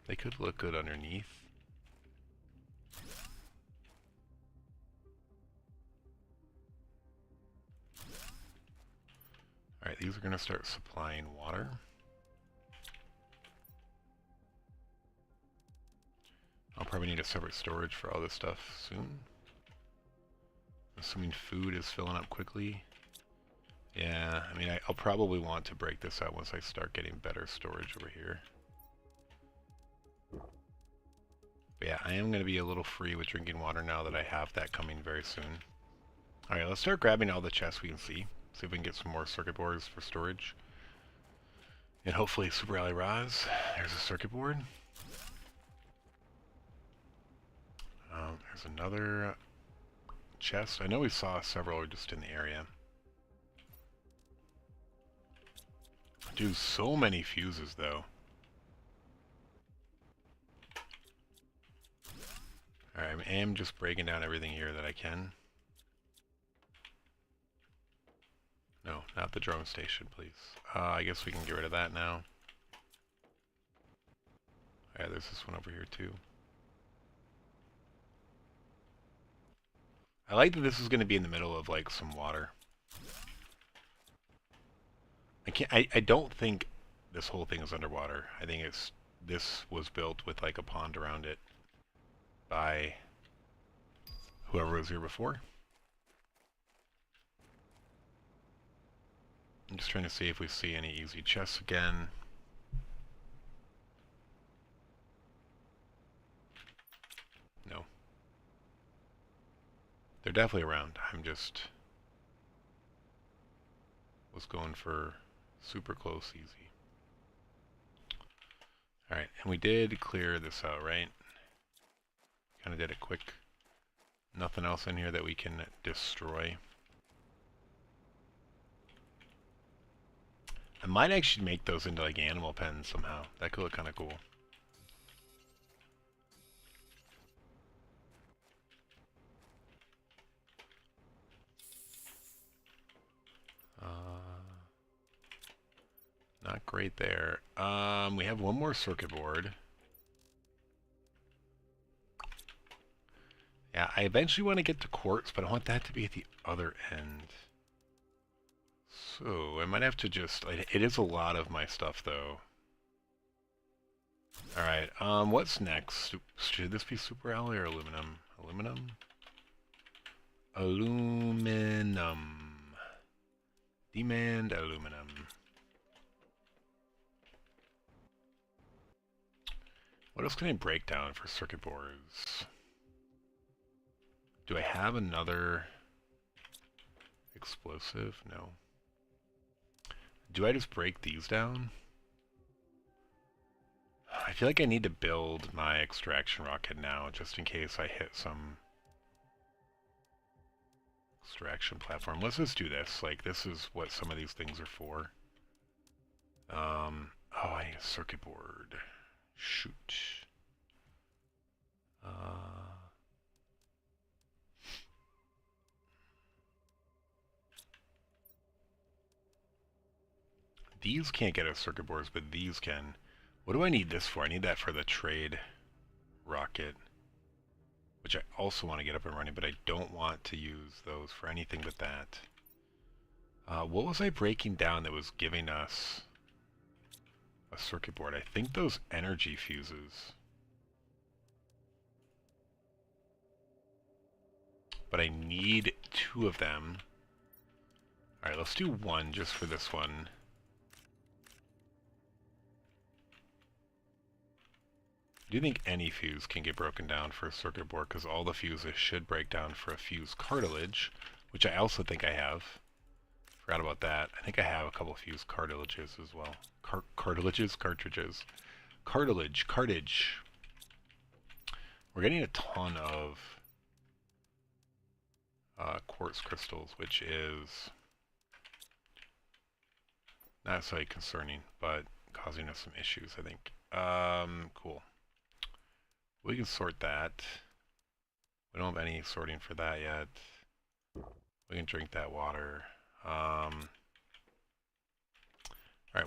They could look good underneath. Alright, these are going to start supplying water. I'll probably need a separate storage for all this stuff soon. Assuming food is filling up quickly. Yeah, I mean, I'll probably want to break this out once I start getting better storage over here. But yeah, I am going to be a little free with drinking water now that I have that coming very soon. Alright, let's start grabbing all the chests we can see. See if we can get some more circuit boards for storage. And hopefully super alloy rods. There's a circuit board. There's another chest. I know we saw several just in the area. Dude, so many fuses though. Alright, I am just breaking down everything here that I can. No, not the drone station, please. I guess we can get rid of that now. Alright, there's this one over here too. I like that this is going to be in the middle of like some water. I don't think this whole thing is underwater. I think this was built with like a pond around it by whoever was here before. I'm just trying to see if we see any easy chests again. No. They're definitely around. I'm just was going for super close easy. Alright, and we did clear this out, right? Kind of did it quick. Nothing else in here that we can destroy. I might actually make those into like animal pens somehow. That could look kind of cool. Not great there. We have one more circuit board. Yeah, I eventually want to get to quartz, but I want that to be at the other end. So, I might have to just... It is a lot of my stuff, though. Alright, what's next? Should this be super alloy or aluminum? Aluminum? Aluminum. Demand aluminum. What else can I break down for circuit boards? Do I have another explosive? No. Do I just break these down? I feel like I need to build my extraction rocket now, just in case I hit some extraction platform. Let's just do this. Like, this is what some of these things are for. Oh, I need a circuit board. Shoot. These can't get us circuit boards, but these can. What do I need this for? I need that for the trade rocket, which I also want to get up and running, but I don't want to use those for anything but that. What was I breaking down that was giving us a circuit board? I think those energy fuses. But I need 2 of them. Alright, let's do 1 just for this one. Do you think any fuse can get broken down for a circuit board? Because all the fuses should break down for a fuse cartilage, which I also think I have. Forgot about that. I think I have a couple of fuse cartilages as well. Cartilages? Cartridges. Cartilage. We're getting a ton of quartz crystals, which is not necessarily concerning, but causing us some issues, I think. Cool. We can sort that. We don't have any sorting for that yet. We can drink that water. Alright,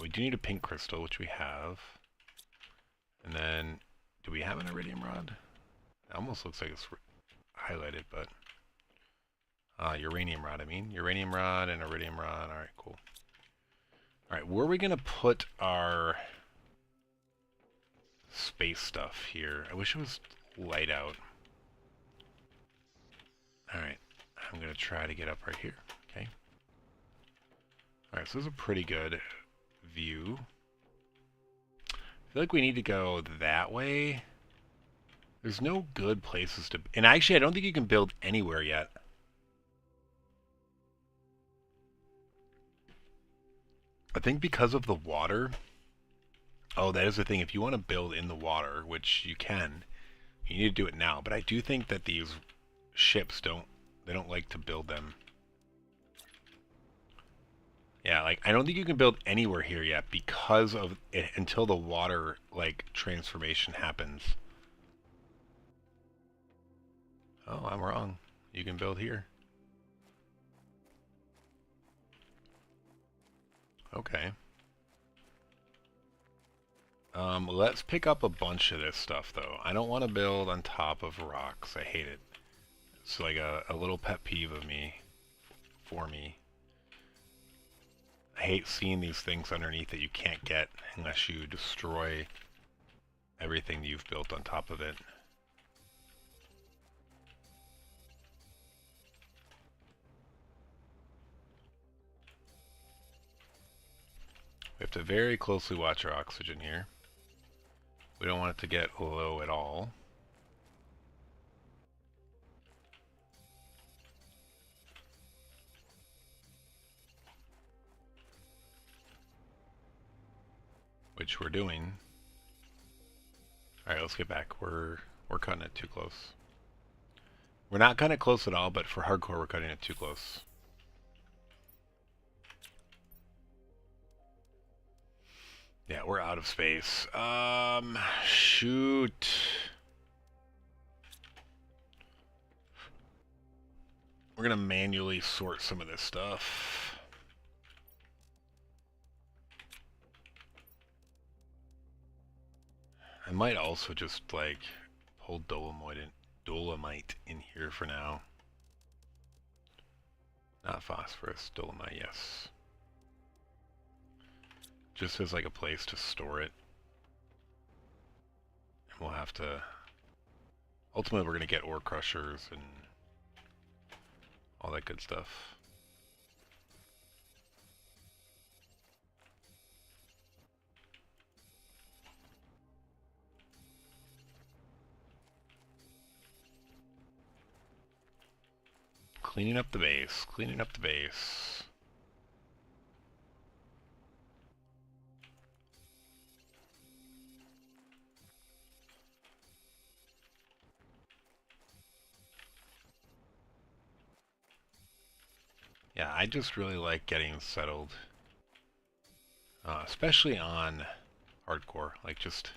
we do need a pink crystal, which we have. And then, do we have an iridium rod? It almost looks like it's highlighted, but... uranium rod, I mean. Uranium rod and iridium rod. Alright, cool. Alright, where are we going to put our space stuff here? I wish it was light out. Alright, I'm going to try to get up right here. Okay. Alright, so this is a pretty good view. I feel like we need to go that way. There's no good places to... And actually, I don't think you can build anywhere yet. I think because of the water... Oh, that is the thing. If you want to build in the water, which you can, you need to do it now. But I do think that these ships don't like to build them. Yeah, like, I don't think you can build anywhere here yet because of it until the water, like, transformation happens. Oh, I'm wrong. You can build here. Okay. Let's pick up a bunch of this stuff, though. I don't want to build on top of rocks. I hate it. It's like a little pet peeve of me, for me. I hate seeing these things underneath that you can't get unless you destroy everything you've built on top of it. We have to very closely watch our oxygen here. We don't want it to get low at all. Which we're doing. Alright, let's get back. We're cutting it too close. We're not cutting it close at all, but for hardcore we're cutting it too close. Yeah, we're out of space. Shoot. We're gonna manually sort some of this stuff. I might also just like pull dolomite in here for now. Not phosphorus, dolomite, yes. Just as like a place to store it. And we'll have to... Ultimately we're going to get ore crushers and all that good stuff. Cleaning up the base, cleaning up the base. Yeah, I just really like getting settled. Especially on hardcore, like just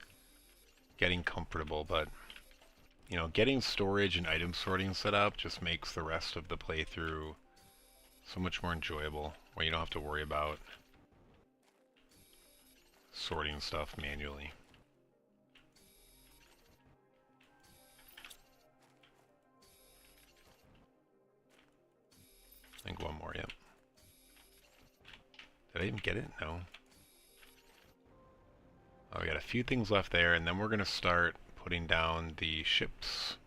getting comfortable, but you know, getting storage and item sorting set up just makes the rest of the playthrough so much more enjoyable, where you don't have to worry about sorting stuff manually. I think one more, yep. Did I even get it? No. Oh, we got a few things left there, and then we're going to start putting down the ships.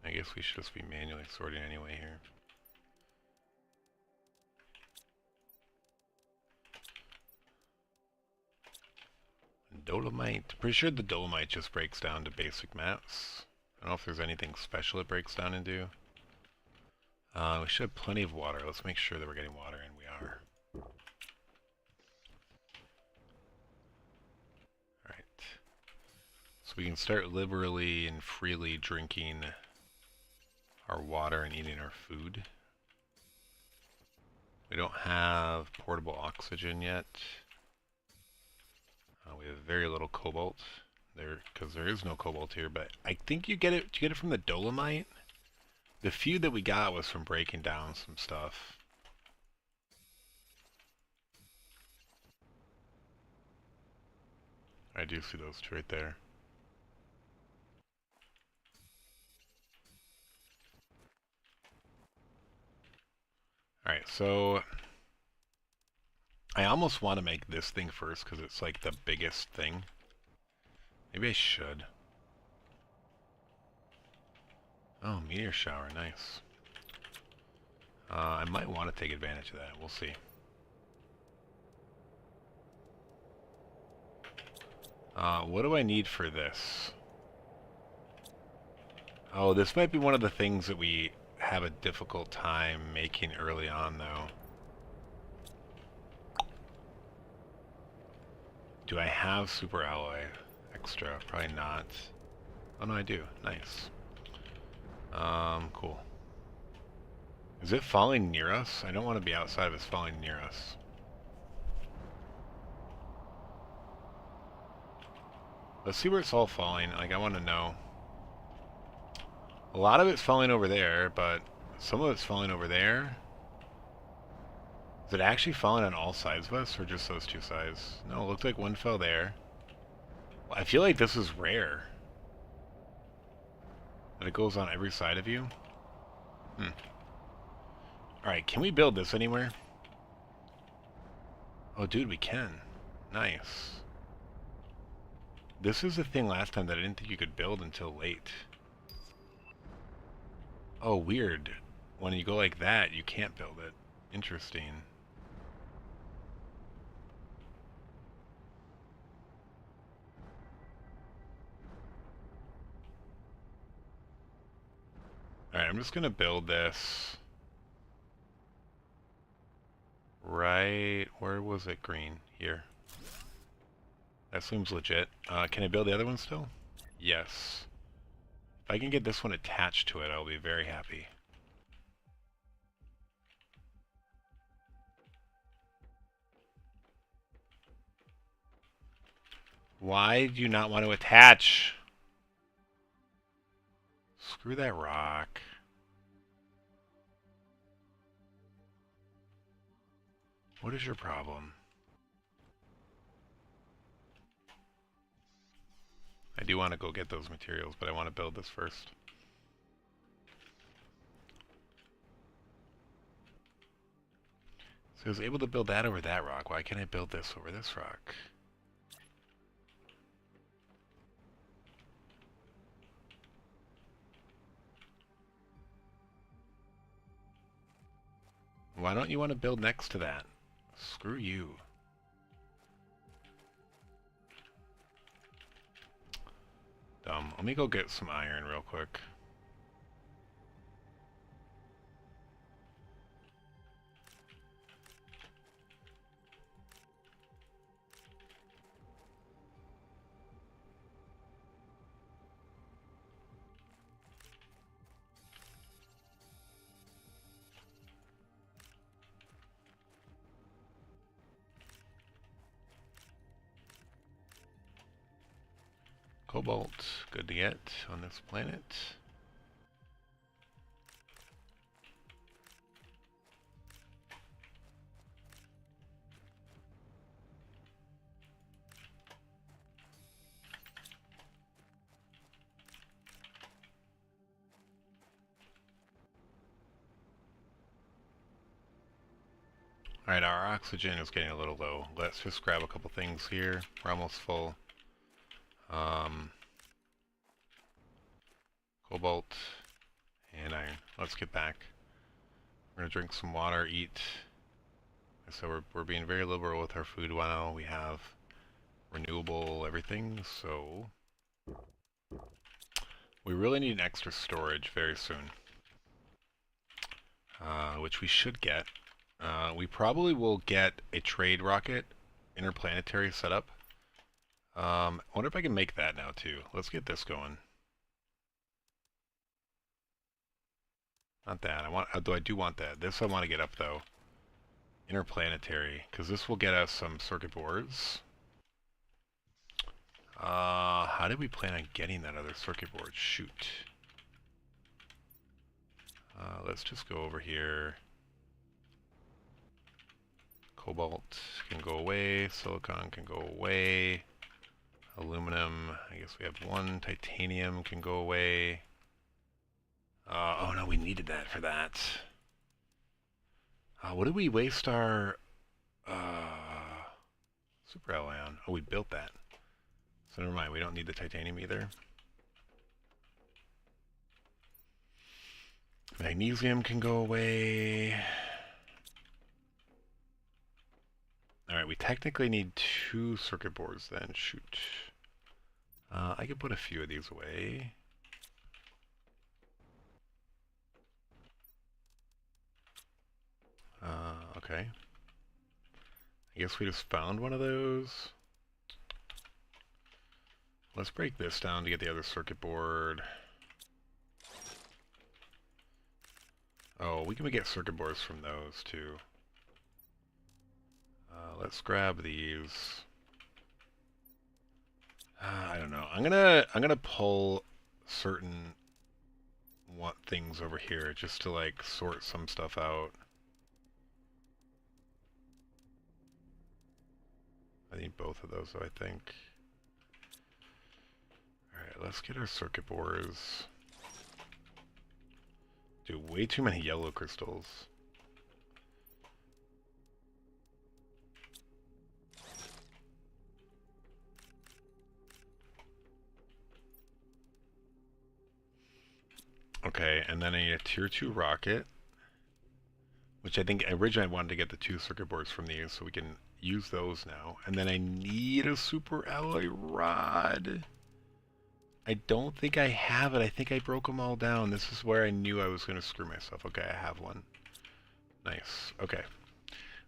I guess we should just be manually sorting anyway here. Dolomite. Pretty sure the dolomite just breaks down to basic maps. I don't know if there's anything special it breaks down into. We should have plenty of water. Let's make sure that we're getting water, and we are. Alright. So we can start liberally and freely drinking our water and eating our food. We don't have portable oxygen yet. We have very little cobalt there, because there is no cobalt here, but I think you get it. Did you get it from the dolomite? The few that we got was from breaking down some stuff. I do see those two right there. Alright, so I almost want to make this thing first because it's like the biggest thing. Maybe I should. Oh, meteor shower, nice. I might want to take advantage of that. We'll see. What do I need for this? Oh, this might be one of the things that we have a difficult time making early on, though. Do I have super alloy extra? Probably not. Oh no, I do. Nice. Cool. Is it falling near us? I don't want to be outside if it's falling near us. Let's see where it's all falling. Like, I want to know. A lot of it's falling over there, but some of it's falling over there. Is it actually falling on all sides of us, or just those two sides? No, it looked like one fell there. Well, I feel like this is rare. That it goes on every side of you. Alright, can we build this anywhere? Oh, dude, we can. Nice. This is the thing last time that I didn't think you could build until late. Oh, weird. When you go like that, you can't build it. Interesting. Alright, I'm just gonna build this. Right, where was it green? Here. That seems legit. Can I build the other one still? Yes. If I can get this one attached to it, I'll be very happy. Why do you not want to attach? Screw that rock. What is your problem? I do want to go get those materials, but I want to build this first. So I was able to build that over that rock. Why can't I build this over this rock? Why don't you want to build next to that? Screw you. Dumb. Let me go get some iron real quick. Cobalt, good to get on this planet. Alright, our oxygen is getting a little low. Let's just grab a couple things here. We're almost full. Cobalt and iron. Let's get back. We're gonna drink some water, eat. So we're being very liberal with our food while we have renewable everything, so we really need extra storage very soon. Which we should get. We probably will get a trade rocket interplanetary setup. I wonder if I can make that now too. Let's get this going. Not that. Though I do want that. This I want to get up though. Interplanetary, because this will get us some circuit boards. How did we plan on getting that other circuit board? Shoot. Let's just go over here. Cobalt can go away. Silicon can go away. Aluminum, I guess we have one. Titanium can go away. Oh no, we needed that for that. What did we waste our super alloy on? Oh, we built that. So never mind, we don't need the titanium either. Magnesium can go away. Alright, we technically need 2 circuit boards then. Shoot. I could put a few of these away. Okay. I guess we just found one of those. Let's break this down to get the other circuit board. Oh, we can get circuit boards from those too. Let's grab these. I don't know. I'm gonna pull certain things over here just to like sort some stuff out. I need both of those, I think. Alright, let's get our circuit boards. Dude, way too many yellow crystals. Okay, and then I need a tier 2 rocket. Which I think originally I wanted to get the 2 circuit boards from these so we can use those now. And then I need a super alloy rod. I don't think I have it. I think I broke them all down. This is where I knew I was going to screw myself. Okay, I have one. Nice. Okay.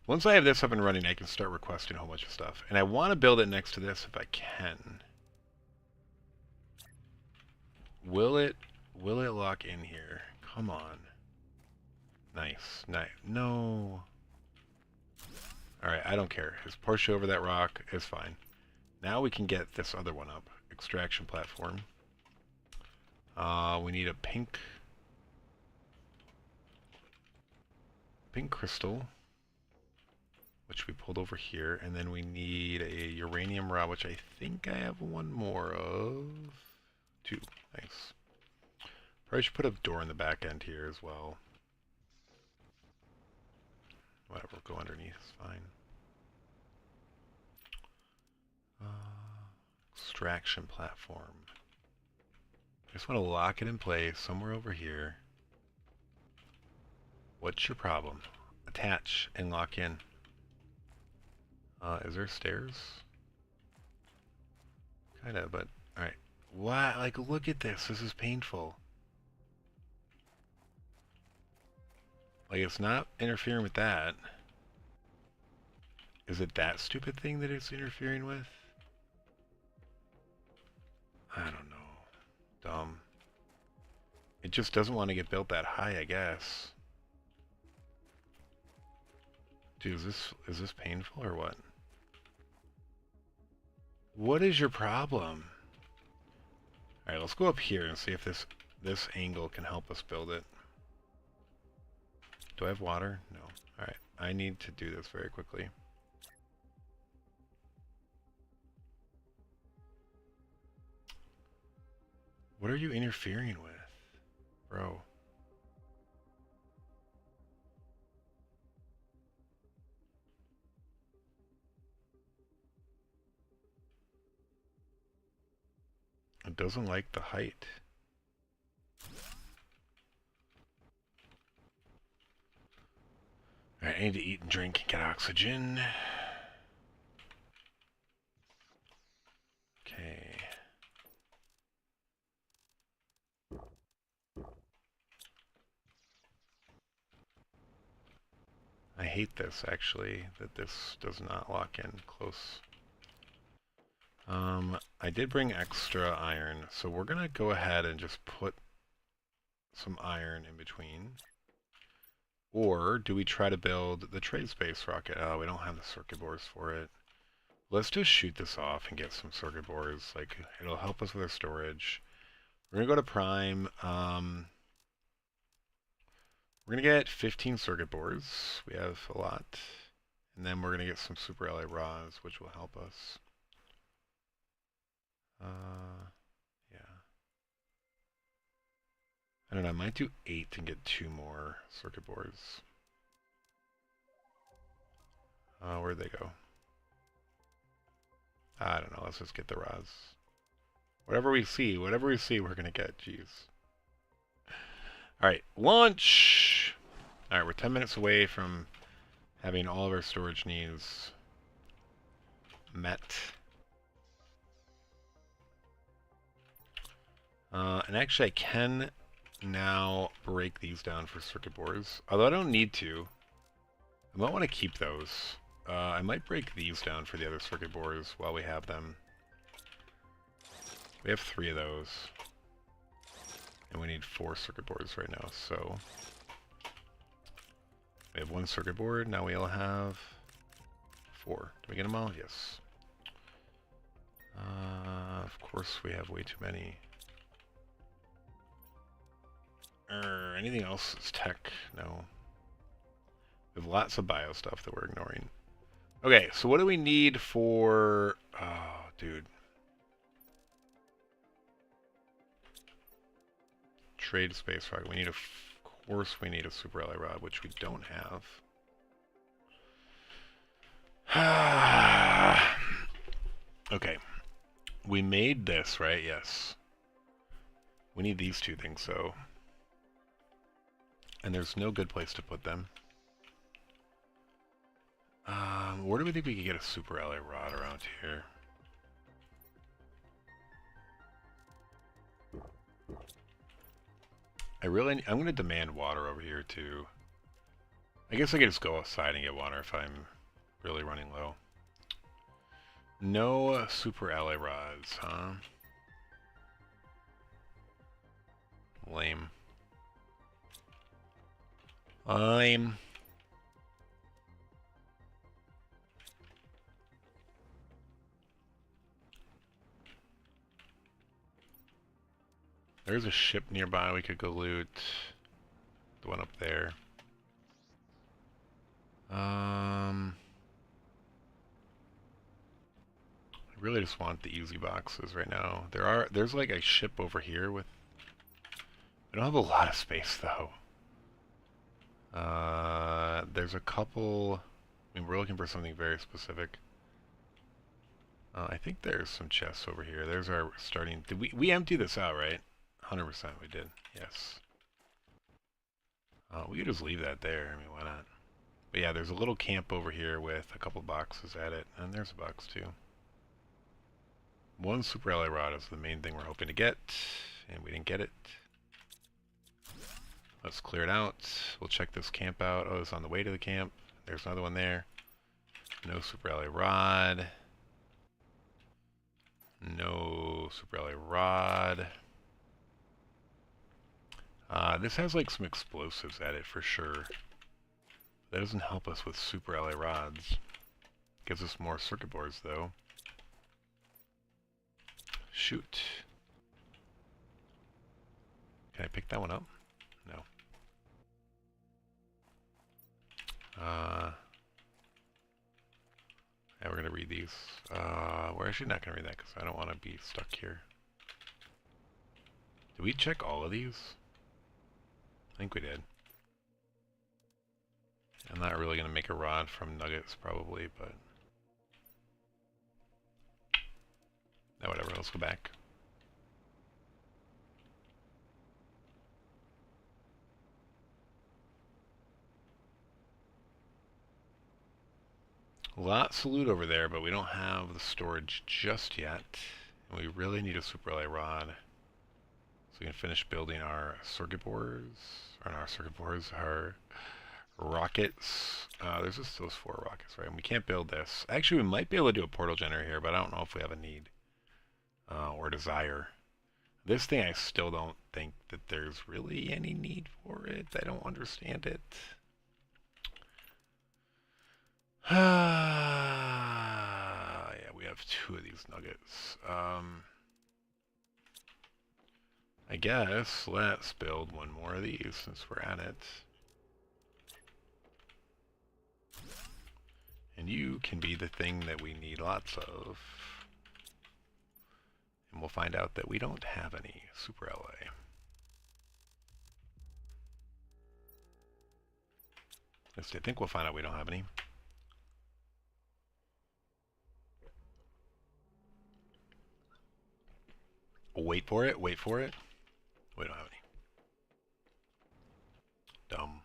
Once I have this up and running, I can start requesting a whole bunch of stuff. And I want to build it next to this if I can. Will it lock in here? Come on. Nice. Nice. No. Alright, I don't care. His Porsche over that rock is fine. Now we can get this other one up. Extraction platform. We need a pink crystal. which we pulled over here, and then we need a uranium rod, which I think I have one more of. 2. Nice. Probably should put a door in the back end here as well. Whatever, go underneath, it's fine. Extraction platform. I just want to lock it in place somewhere over here. What's your problem? Attach and lock in. Is there stairs? Kinda, but alright. Wow, like look at this. This is painful. Like it's not interfering with that. Is it that stupid thing that it's interfering with? I don't know. Dumb. It just doesn't want to get built that high, I guess. Dude, is this painful or what? What is your problem? Alright, let's go up here and see if this angle can help us build it. Do I have water? No. Alright, I need to do this very quickly. What are you interfering with, bro? It doesn't like the height. Alright, I need to eat and drink and get oxygen. Okay. I hate this, actually, that this does not lock in close. I did bring extra iron, so we're gonna go ahead and just put some iron in between. Or do we try to build the trade space rocket? Oh, we don't have the circuit boards for it. Let's just shoot this off and get some circuit boards. Like, it'll help us with our storage. We're gonna go to Prime. We're gonna get 15 circuit boards. We have a lot. And then we're gonna get some super LA rods, which will help us. Yeah. I don't know, I might do 8 and get 2 more circuit boards. Where'd they go? I don't know, let's just get the rods. Whatever we see, we're gonna get, jeez. Alright, launch! Alright, we're 10 minutes away from having all of our storage needs met. And actually I can now break these down for circuit boards. Although I don't need to. I might want to keep those. I might break these down for the other circuit boards while we have them. We have 3 of those. And we need 4 circuit boards right now, so... We have 1 circuit board, now we'll have 4. Do we get them all? Yes. Of course we have way too many. Anything else is tech? No. We have lots of bio stuff that we're ignoring. Okay, so what do we need for... Oh, dude. Trade space rocket. We need of course we need a super LA rod, which we don't have. Okay. We made this, right? Yes. We need these 2 things, though. And there's no good place to put them. Where do we think we could get a super LA rod around here? I'm gonna demand water over here too. I guess I could just go outside and get water if I'm really running low. No super LA rods, huh? Lame. Lame. There's a ship nearby we could go loot. The one up there. I really just want the easy boxes right now. There's like a ship over here with... I don't have a lot of space though. There's a couple... I mean, we're looking for something very specific. I think there's some chests over here. There's our starting... Did we empty this out, right? 100% we did. Yes. We could just leave that there. I mean, why not? But yeah, there's a little camp over here with a couple boxes at it. And there's a box too. One super ally rod is the main thing we're hoping to get. And we didn't get it. Let's clear it out. We'll check this camp out. Oh, it's on the way to the camp. There's another one there. No super ally rod. No super ally rod. This has like some explosives at it for sure. That doesn't help us with super ally rods. Gives us more circuit boards though. Shoot. Can I pick that one up? No. Yeah, we're gonna read these. We're actually not gonna read that because I don't want to be stuck here. Did we check all of these? I think we did. I'm not really gonna make a rod from nuggets probably, but... No, whatever, let's go back. Lots of loot over there, but we don't have the storage just yet. And we really need a super ally rod. So we can finish building our circuit boards. Or not our circuit boards, our rockets. There's just those 4 rockets, right? And we can't build this. Actually, we might be able to do a portal generator here, but I don't know if we have a need. Or desire. This thing, I still don't think that there's really any need for it. I don't understand it. Yeah, we have 2 of these nuggets. I guess let's build 1 more of these since we're at it. And you can be the thing that we need lots of. And we'll find out that we don't have any super ally. I think we'll find out we don't have any. Wait for it, wait for it. We don't have any. Dumb.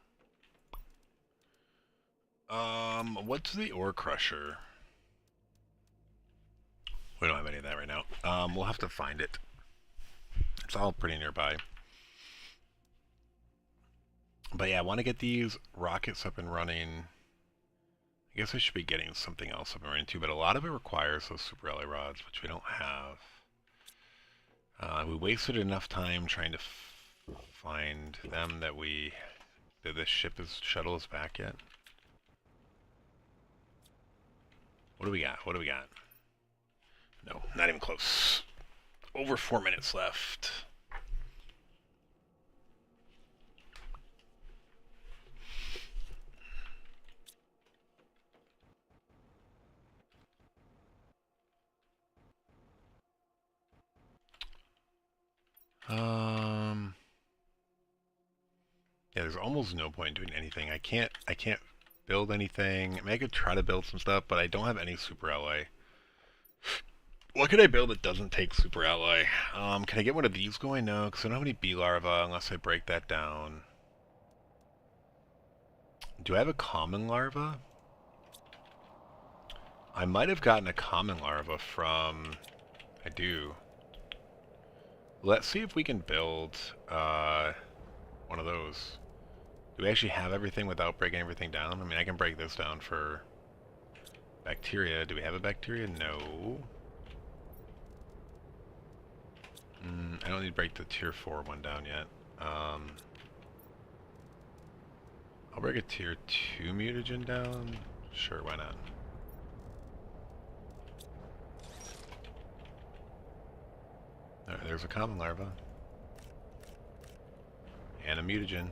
What's the ore crusher? We don't have any of that right now. We'll have to find it. It's all pretty nearby. But yeah, I want to get these rockets up and running. I guess I should be getting something else up and running too, but a lot of it requires those super ally rods, which we don't have. We wasted enough time trying to find them that this shuttle is back yet. What do we got? What do we got? No, not even close. Over 4 minutes left. Yeah, there's almost no point in doing anything. I can't build anything. I mean, I could try to build some stuff, but I don't have any super ally. What could I build that doesn't take super ally? Can I get one of these going? No, because I don't have any bee larvae unless I break that down. Do I have a common larva? I might have gotten a common larva from... I do. Let's see if we can build one of those. Do we actually have everything without breaking everything down? I mean, I can break this down for bacteria. Do we have a bacteria? No. I don't need to break the tier 4 one down yet. I'll break a tier 2 mutagen down. Sure, why not? Alright, there's a common larva. And a mutagen.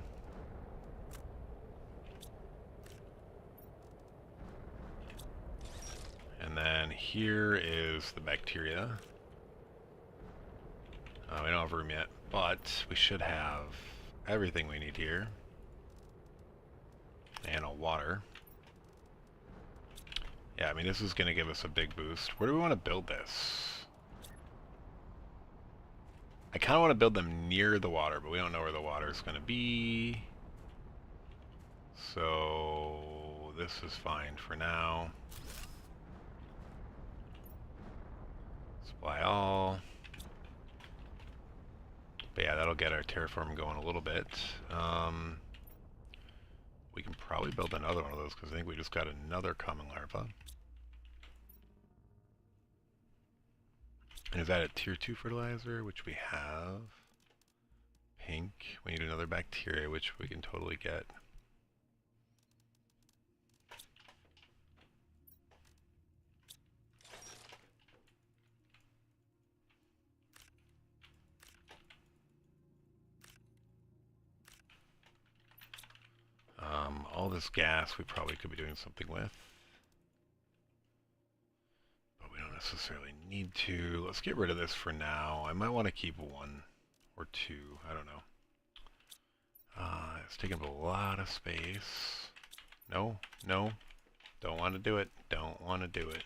And then here is the bacteria. We don't have room yet, but we should have everything we need here. And a water. Yeah, I mean, this is going to give us a big boost. Where do we want to build this? I kind of want to build them near the water, but we don't know where the water is going to be. So this is fine for now. Supply all. But yeah, that'll get our terraform going a little bit. We can probably build another one of those because I think we just got another common larva. And is that a tier 2 fertilizer, which we have? Pink. We need another bacteria, which we can totally get. All this gas we probably could be doing something with. But we don't necessarily need to. Let's get rid of this for now. I might want to keep one or two. I don't know. It's taking up a lot of space. No, no. Don't want to do it. Don't want to do it.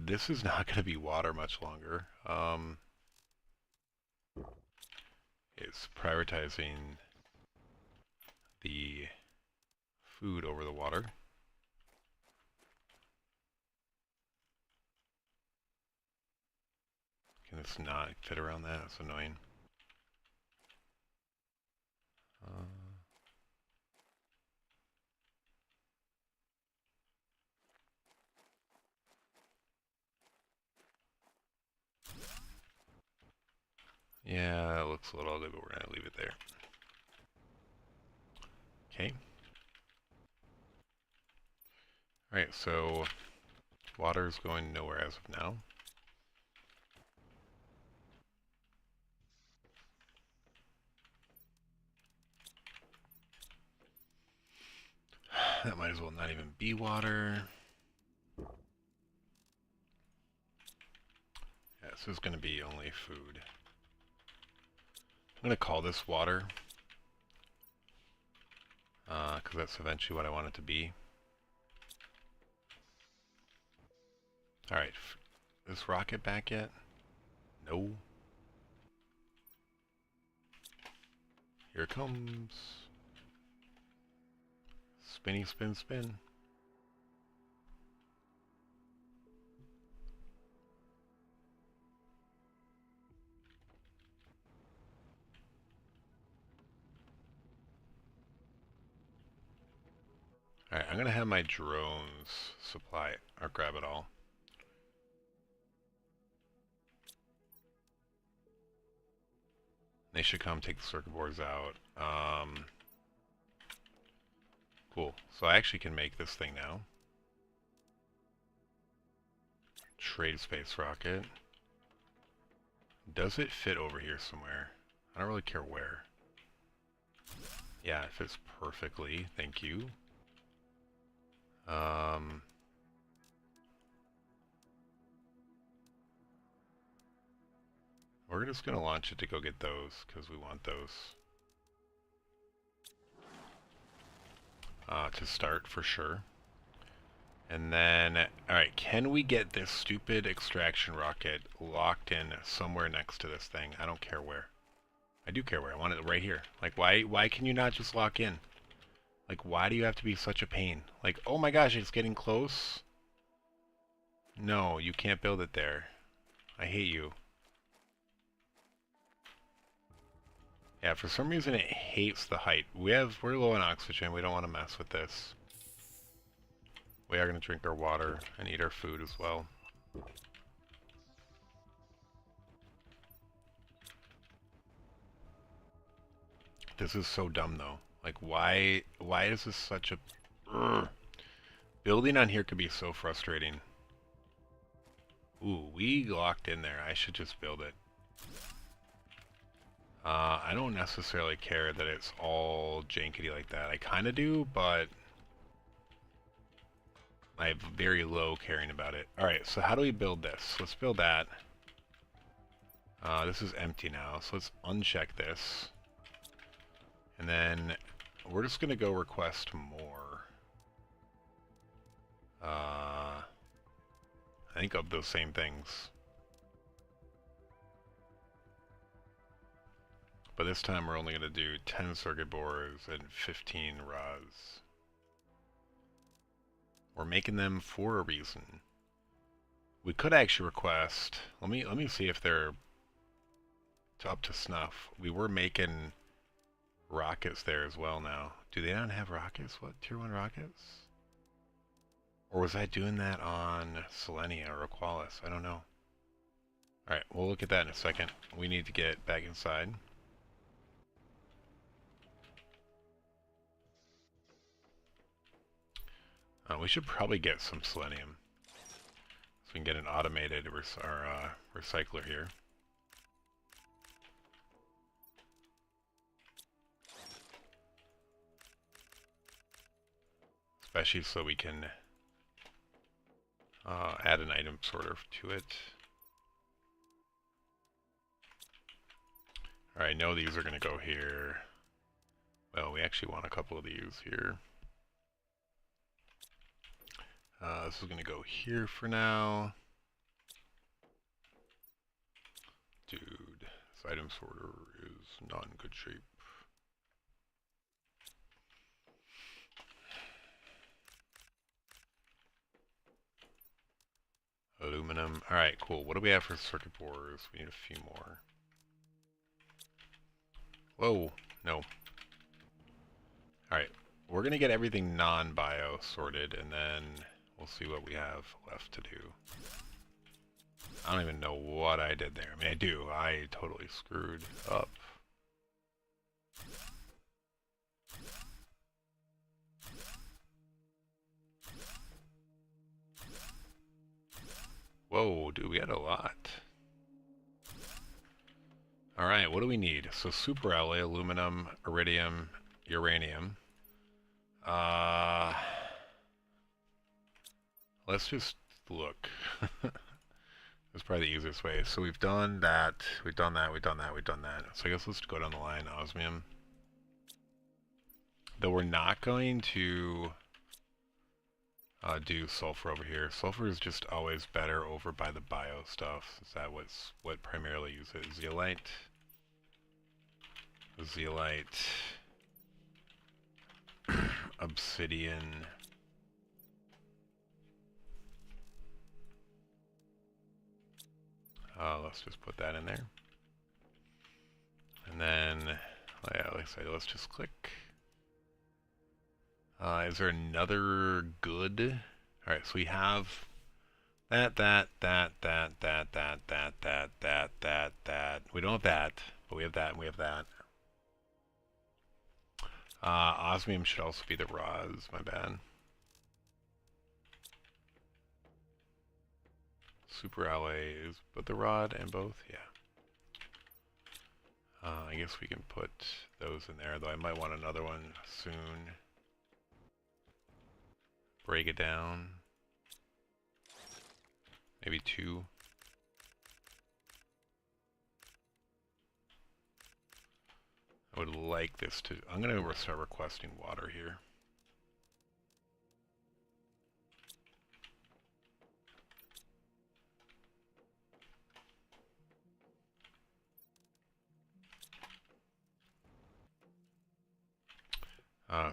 This is not going to be water much longer. It's prioritizing the food over the water. Can this not fit around that? That's annoying. Yeah, it looks a little ugly, but we're going to leave it there. Okay. Alright, so water's going nowhere as of now. That might as well not even be water. Yeah, this is going to be only food. I'm going to call this water. Because that's eventually what I want it to be. Alright, this rocket back yet? No. Here it comes. Spinny, spin, spin. Alright, I'm going to have my drones supply it, or grab it all. They should come take the circuit boards out. Cool. So I actually can make this thing now. Trade space rocket. Does it fit over here somewhere? I don't really care where. Yeah, it fits perfectly. Thank you. We're just going to launch it to go get those, because we want those. To start, for sure. And then, alright, can we get this stupid extraction rocket locked in somewhere next to this thing? I don't care where. I do care where. I want it right here. Like, why can you not just lock in? Like, why do you have to be such a pain? Like, oh my gosh, it's getting close. No, you can't build it there. I hate you. Yeah, for some reason it hates the height. We're low on oxygen. We don't want to mess with this. We are going to drink our water and eat our food as well. This is so dumb though. Like, why is this such a... Ugh. Building on here could be so frustrating. Ooh, we locked in there. I should just build it. I don't necessarily care that it's all jankety like that. I kind of do, but... I have very low caring about it. Alright, so how do we build this? Let's build that. This is empty now, so let's uncheck this. And then we're just going to go request more. I think of those same things. But this time we're only going to do 10 circuit boards and 15 rods. We're making them for a reason. We could actually request, let me see if they're up to snuff. We were making rockets there as well now. Do they not have rockets? What, tier 1 rockets? Or was I doing that on Selenia or Aqualis? I don't know. Alright, we'll look at that in a second. We need to get back inside. We should probably get some selenium. So we can get an automated recycler here. Especially so we can add an item sorter to it. Alright, I know these are going to go here. Well, we actually want a couple of these here. This is going to go here for now. Dude, this item sorter is not in good shape. Aluminum. Alright, cool. What do we have for circuit boards? We need a few more. Whoa, no. Alright, we're going to get everything non-bio sorted, and then we'll see what we have left to do. I don't even know what I did there. I mean, I do. I totally screwed up. Whoa, dude, we had a lot. Alright, what do we need? So super alloy, aluminum, iridium, uranium. Let's just look. That's probably the easiest way. So we've done that, we've done that, we've done that, we've done that. So I guess let's go down the line, osmium. Though we're not going to do sulfur over here. Sulfur is just always better over by the bio stuff. Is that what primarily uses zeolite? Zeolite, obsidian. Let's just put that in there. And then, yeah, like I said, let's just click. Is there another good? Alright, so we have that. We don't have that, but we have that and we have that. Osmium should also be the rods, my bad. Super alloy is both the rod and both, yeah. I guess we can put those in there, though I might want another one soon. Break it down. Maybe two. I would like this to... I'm going to start requesting water here.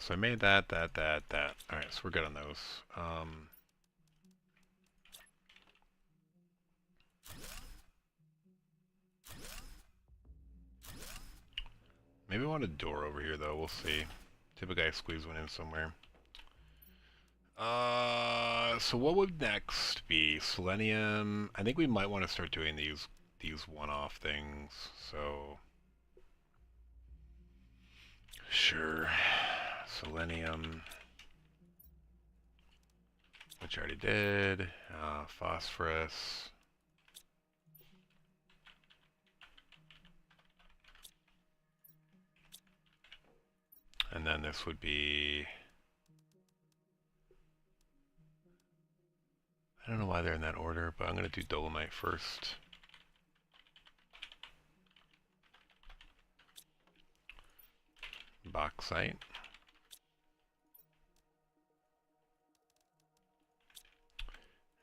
So I made that. Alright, so we're good on those. Maybe I want a door over here, though. We'll see. Typically I squeeze one in somewhere. So what would next be? Selenium. I think we might want to start doing these one-off things. So sure. Selenium, which I already did. Phosphorus. And then this would be I don't know why they're in that order, but I'm going to do dolomite first. Bauxite.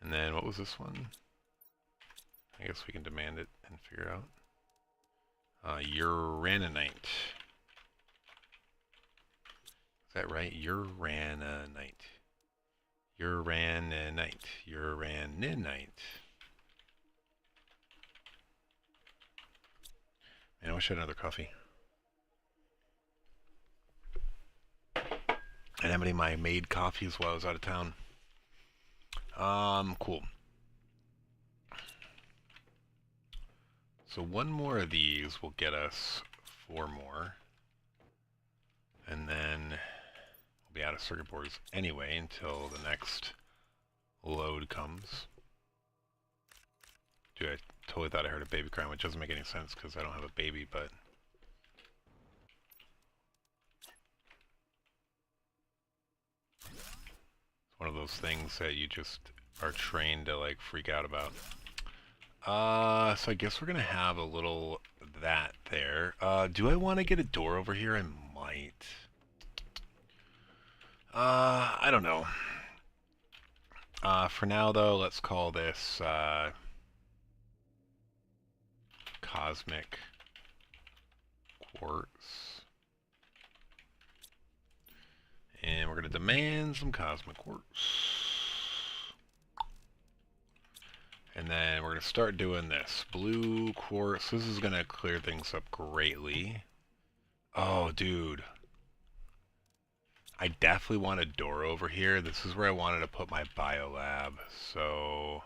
And then what was this one? I guess we can demand it and figure out. Uraninite. Is that right? Uraninite. Uraninite. Uraninite. Man, I wish I had another coffee. And how many of my made coffees while I was out of town. Cool. So one more of these will get us 4 more. And then we'll be out of circuit boards anyway until the next load comes. Dude, I totally thought I heard a baby crying, which doesn't make any sense because I don't have a baby, but... It's one of those things that you just are trained to, like, freak out about. So I guess we're gonna have a little that there. Do I want to get a door over here? I might. I don't know. For now, though, let's call this, Cosmic Quartz. And we're gonna demand some Cosmic Quartz. And then we're going to start doing this. Blue quartz. This is going to clear things up greatly. Oh, dude. I definitely want a door over here. This is where I wanted to put my biolab. So...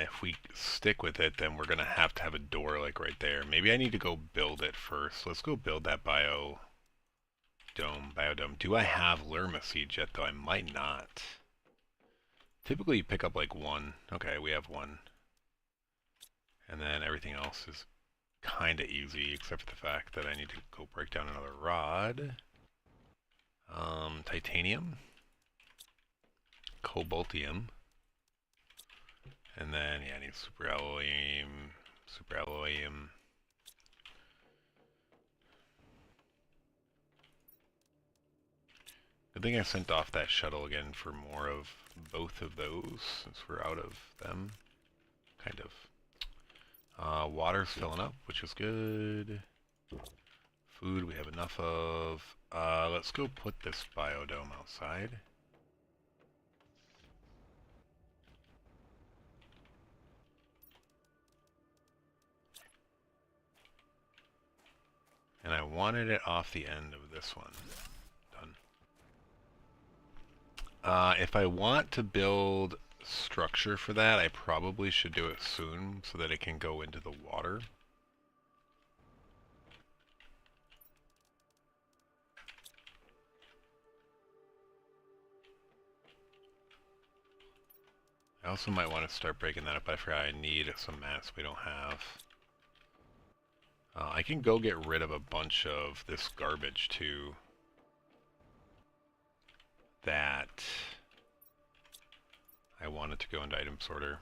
if we stick with it, then we're going to have a door like right there. Maybe I need to go build it first. Let's go build that biodome. Do I have Lerma seeds yet, though? I might not. Typically you pick up like 1. Okay, we have 1. And then everything else is kind of easy, except for the fact that I need to go break down another rod. Titanium. Cobaltium. And then, yeah, I need super alloyum. Good thing I sent off that shuttle again for more of both of those, since we're out of them. Kind of. Water's filling up, which is good. Food we have enough of. Let's go put this biodome outside. And I wanted it off the end of this one. Done. If I want to build structure for that, I probably should do it soon so that it can go into the water. I also might want to start breaking that up. I forgot I need some mats we don't have. I can go get rid of a bunch of this garbage too. That I want it to go into item sorter.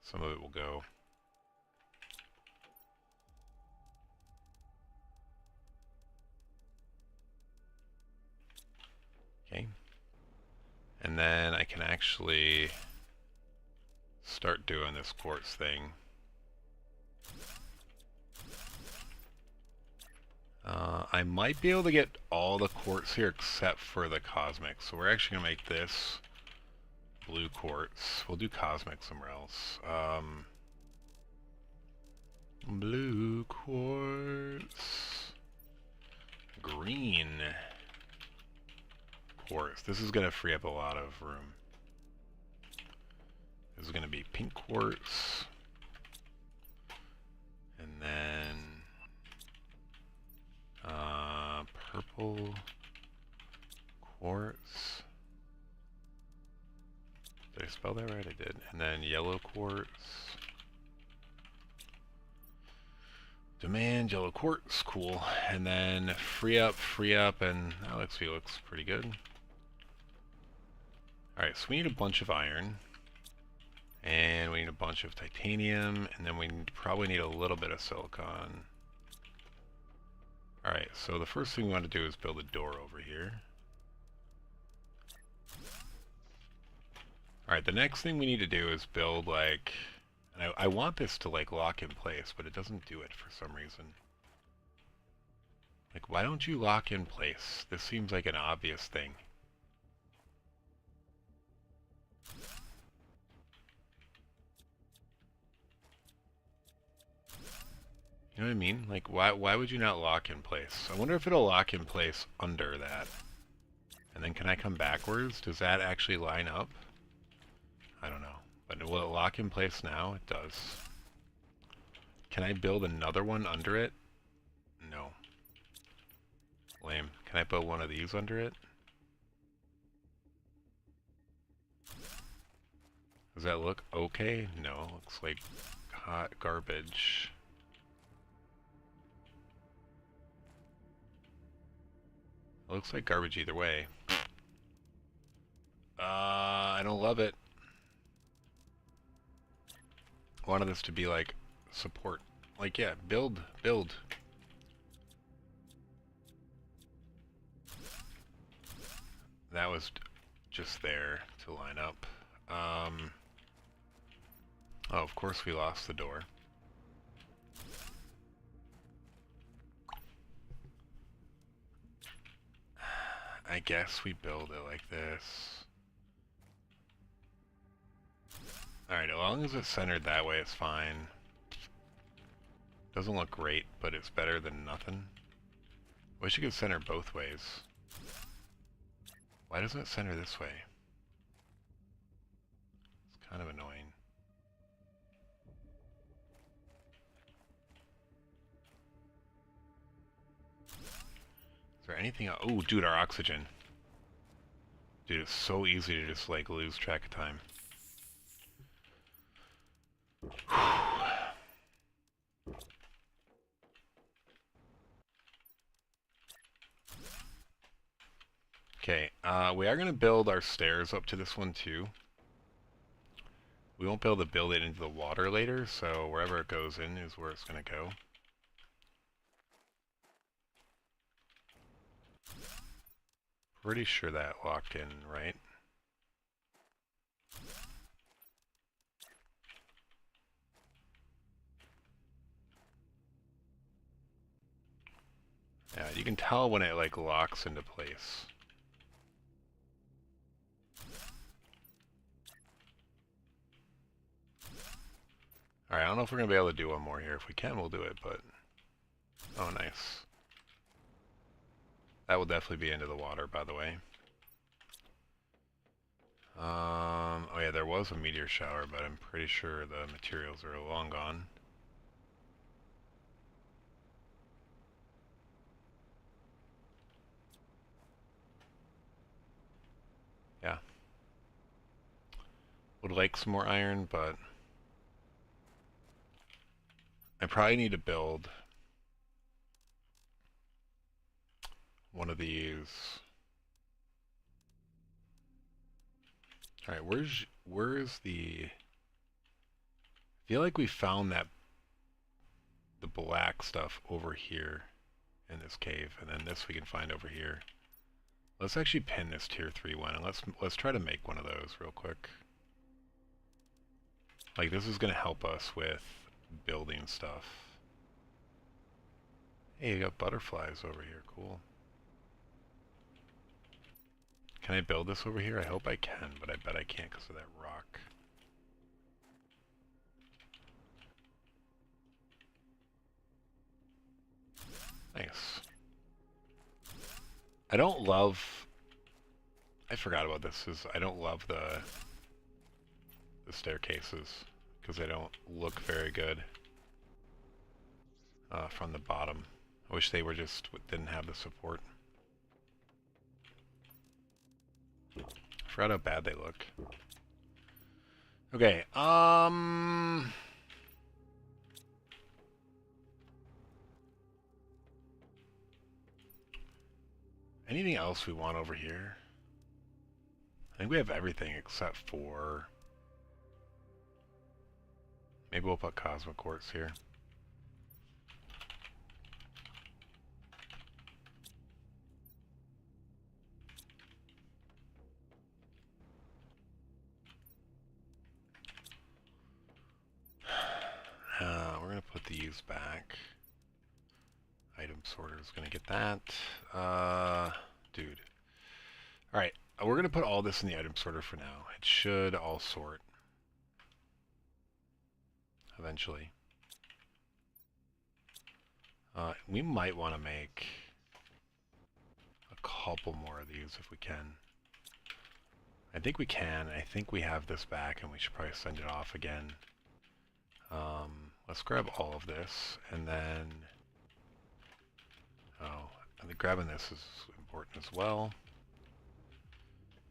Some of it will go. Okay. And then I can actually start doing this quartz thing. I might be able to get all the quartz here except for the cosmic. So we're actually going to make this blue quartz. We'll do cosmic somewhere else. Blue quartz. Green quartz. This is going to free up a lot of room. This is going to be pink quartz. And then purple quartz. spell that right? I did. And then yellow quartz. Demand yellow quartz, cool. And then free up, and that looks pretty good. Alright, so we need a bunch of iron. And we need a bunch of titanium, and then we probably need a little bit of silicon. Alright, so the first thing we want to do is build a door over here. Alright, the next thing we need to do is build, like... And I want this to, like, lock in place, but it doesn't do it for some reason. Like, why don't you lock in place? This seems like an obvious thing. You know what I mean? Like, why would you not lock in place? I wonder if it'll lock in place under that. And then can I come backwards? Does that actually line up? I don't know. But will it lock in place now? It does. Can I build another one under it? No. Lame. Can I build one of these under it? Does that look okay? No. Looks like hot garbage. It looks like garbage either way. I don't love it. I wanted this to be like support. Like, yeah, build. That was just there to line up. Oh, of course we lost the door. I guess we build it like this. Alright, as long as it's centered that way, it's fine. Doesn't look great, but it's better than nothing. Wish it could center both ways. Why doesn't it center this way? It's kind of annoying. Is there anything else? Oh, dude, our oxygen. Dude, it's so easy to just, like, lose track of time. Okay, we are going to build our stairs up to this one too. We won't be able to build it into the water later, so wherever it goes in is where it's going to go. Pretty sure that locked in, right? Yeah, you can tell when it like locks into place. Alright, I don't know if we're going to be able to do one more here. If we can, we'll do it, but... Oh, nice. That will definitely be into the water, by the way. Oh yeah, there was a meteor shower, but I'm pretty sure the materials are long gone. Yeah. Would like some more iron, but... I probably need to build one of these. Alright, where's the... I feel like we found the black stuff over here in this cave, and then this we can find over here. Let's actually pin this tier 3 one, and let's try to make one of those real quick. Like, this is gonna help us with building stuff. Hey, you got butterflies over here, cool. Can I build this over here? I hope I can, but I bet I can't because of that rock. Nice. I don't love... I forgot about this. I don't love the staircases because they don't look very good from the bottom. I wish they were just didn't have the support. I forgot how bad they look. Okay, anything else we want over here? I think we have everything except for... Maybe we'll put Cosmic Quartz here. We're going to put these back. Item sorter is going to get that. Dude. Alright, we're going to put all this in the item sorter for now. It should all sort. Eventually. We might want to make a couple more of these if we can. I think we can. I think we have this back and we should probably send it off again. Let's grab all of this and then... Oh, I think grabbing this is important as well.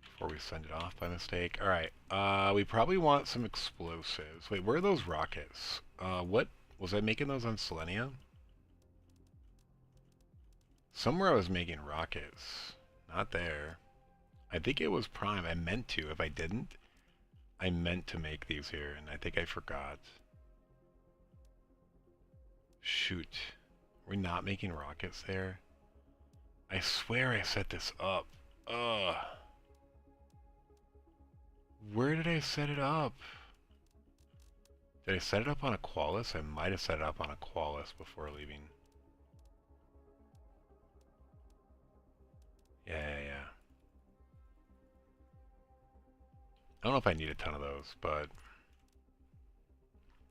Before we send it off by mistake. Alright, we probably want some explosives. Wait, where are those rockets? What? Was I making those on Selenia? Somewhere I was making rockets. Not there. I think it was Prime. I meant to. If I didn't, I meant to make these here, and I think I forgot. Shoot. We're not making rockets there? I swear I set this up. Ugh. Where did I set it up? Did I set it up on Aqualis? I might have set it up on Aqualis before leaving. Yeah. I don't know if I need a ton of those, but...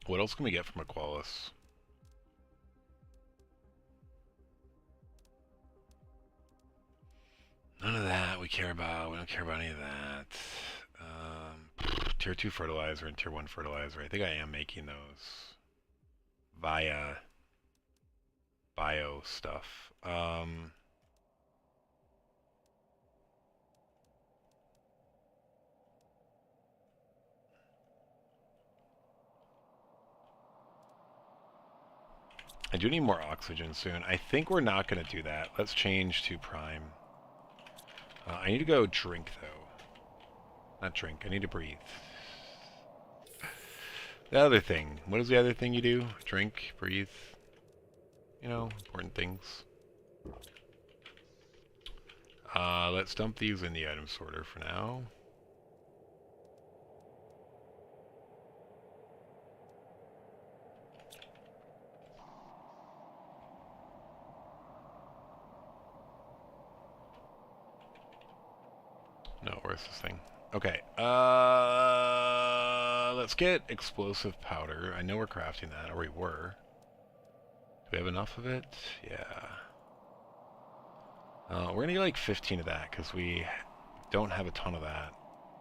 What else can we get from Aqualis? None of that we care about. We don't care about any of that. Tier 2 fertilizer and Tier 1 fertilizer. I think I am making those via bio stuff. I do need more oxygen soon. I think we're not going to do that. Let's change to Prime. I need to go drink, though. Not drink. I need to breathe. The other thing. What is the other thing you do? Drink, breathe. You know, important things. Let's dump these in the item sorter for now. No, where's this thing? Okay, let's get explosive powder. I know we're crafting that, or we were. Do we have enough of it? Yeah. We're gonna get like 15 of that, because we don't have a ton of that.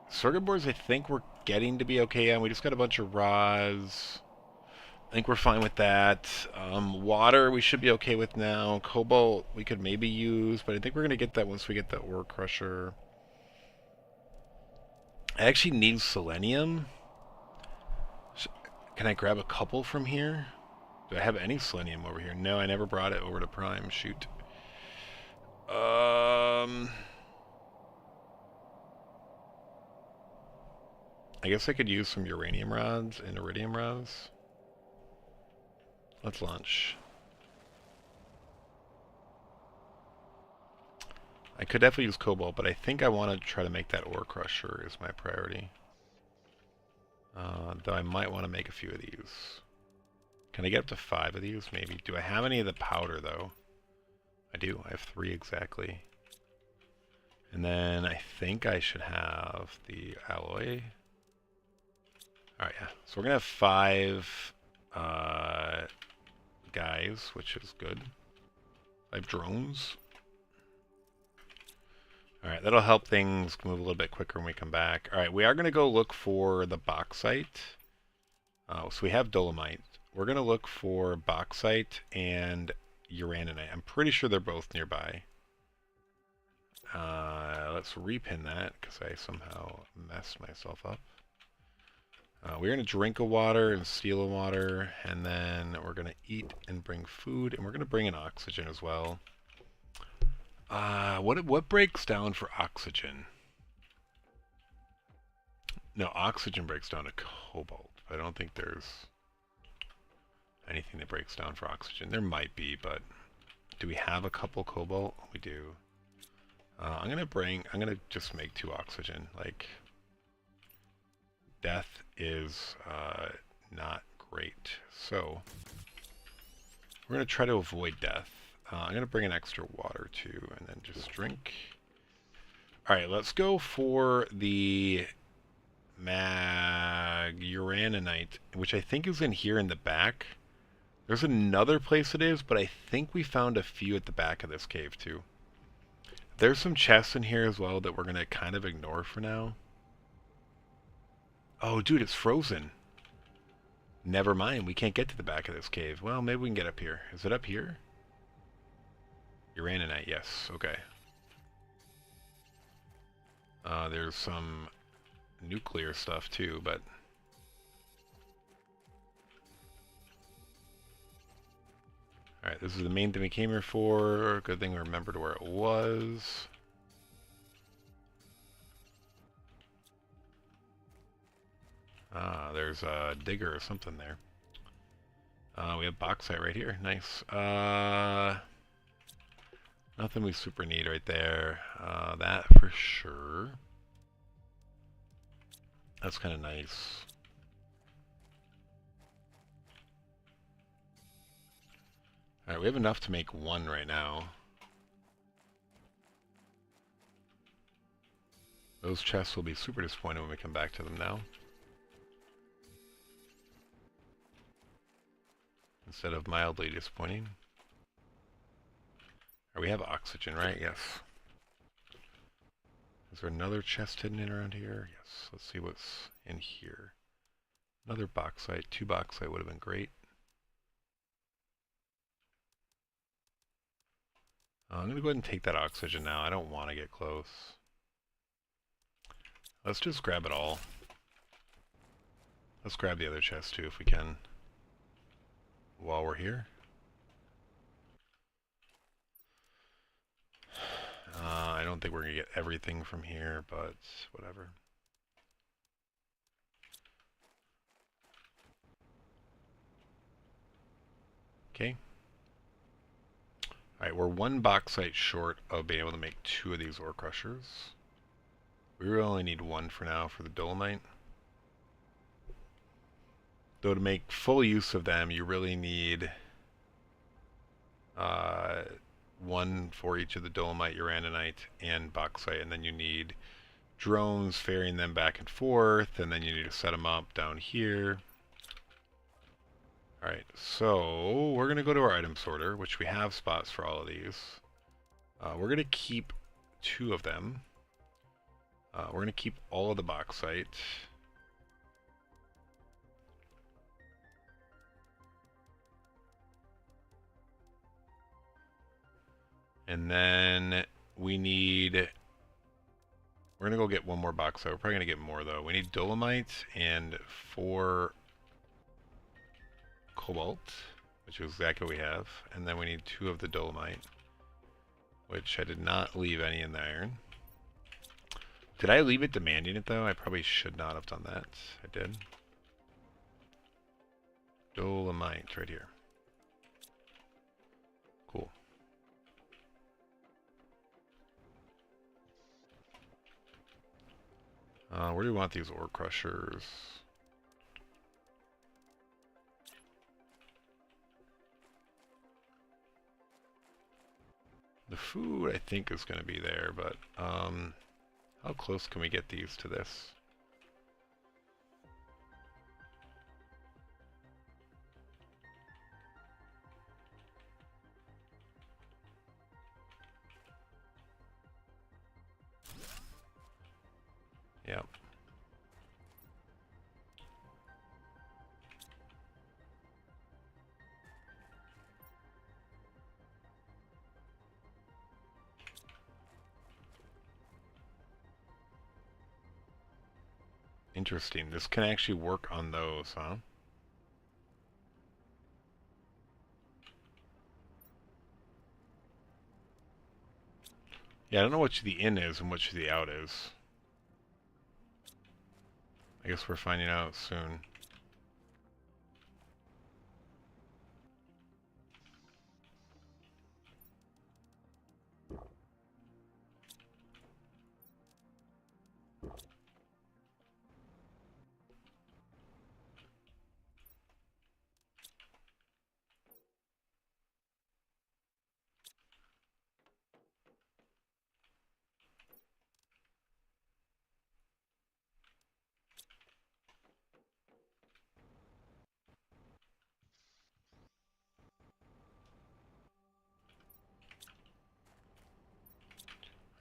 Circuit boards, I think we're getting to be okay on. We just got a bunch of rods. I think we're fine with that. Water, we should be okay with now. Cobalt, we could maybe use, but I think we're gonna get that once we get the ore crusher. I actually need selenium. Can I grab a couple from here? Do I have any selenium over here? No, I never brought it over to Prime. Shoot. I guess I could use some uranium rods and iridium rods. Let's launch. I could definitely use cobalt, but I think I want to try to make that ore crusher is my priority. Though I might want to make a few of these. Can I get up to 5 of these, maybe? Do I have any of the powder, though? I do. I have 3 exactly. And then I think I should have the alloy. Alright, yeah. So we're going to have 5 guys, which is good. 5 drones. Alright, that'll help things move a little bit quicker when we come back. Alright, we are going to go look for the bauxite. So we have dolomite. We're going to look for bauxite and uraninite. I'm pretty sure they're both nearby. Let's repin that because I somehow messed myself up. We're going to drink a water and steal a water, and then we're going to eat and bring food, and we're going to bring in oxygen as well. What breaks down for oxygen? No, oxygen breaks down to cobalt. I don't think there's anything that breaks down for oxygen. There might be, but do we have a couple cobalt? We do. I'm gonna just make 2 oxygen. Like, death is not great. So we're gonna try to avoid death. I'm gonna bring in extra water too, and then just drink. All right, let's go for the uraninite, which I think is in here in the back. There's another place it is, but I think we found a few at the back of this cave too. There's some chests in here as well that we're going to kind of ignore for now. Oh, dude, it's frozen. Never mind, we can't get to the back of this cave. Well, maybe we can get up here. Is it up here? Uraninite, yes. Okay. There's some nuclear stuff too, but... Alright, this is the main thing we came here for. Good thing we remembered where it was. There's a digger or something there. We have bauxite right here. Nice. Nothing we super need right there. That for sure. That's kind of nice. Alright, we have enough to make 1 right now. Those chests will be super disappointed when we come back to them now. Instead of mildly disappointing. We have oxygen, right? Yes. Is there another chest hidden in around here? Yes. Let's see what's in here. Another bauxite. 2 bauxite would have been great. I'm going to go ahead and take that oxygen now. I don't want to get close. Let's just grab it all. Let's grab the other chest too if we can. While we're here. I don't think we're going to get everything from here, but whatever. Okay. Alright, we're 1 bauxite short of being able to make 2 of these ore crushers. We really only need 1 for now for the dolomite. Though to make full use of them, you really need 1 for each of the dolomite, uraninite, and bauxite, and then you need drones ferrying them back and forth, and then you need to set them up down here. Alright, so we're going to go to our item sorter, which we have spots for all of these. We're going to keep 2 of them. We're going to keep all of the bauxite. And then we need... We're going to go get 1 more bauxite. We're probably going to get more, though. We need dolomite and 4 cobalt, which is exactly what we have. And then we need 2 of the dolomite, which I did not leave any in the iron. Did I leave it demanding it, though? I probably should not have done that. I did. Dolomite right here. Cool. Where do we want these ore crushers? The food, I think, is going to be there, but how close can we get these to this? Yep. Interesting. This can actually work on those, huh? Yeah, I don't know which the in is and which the out is. I guess we're finding out soon.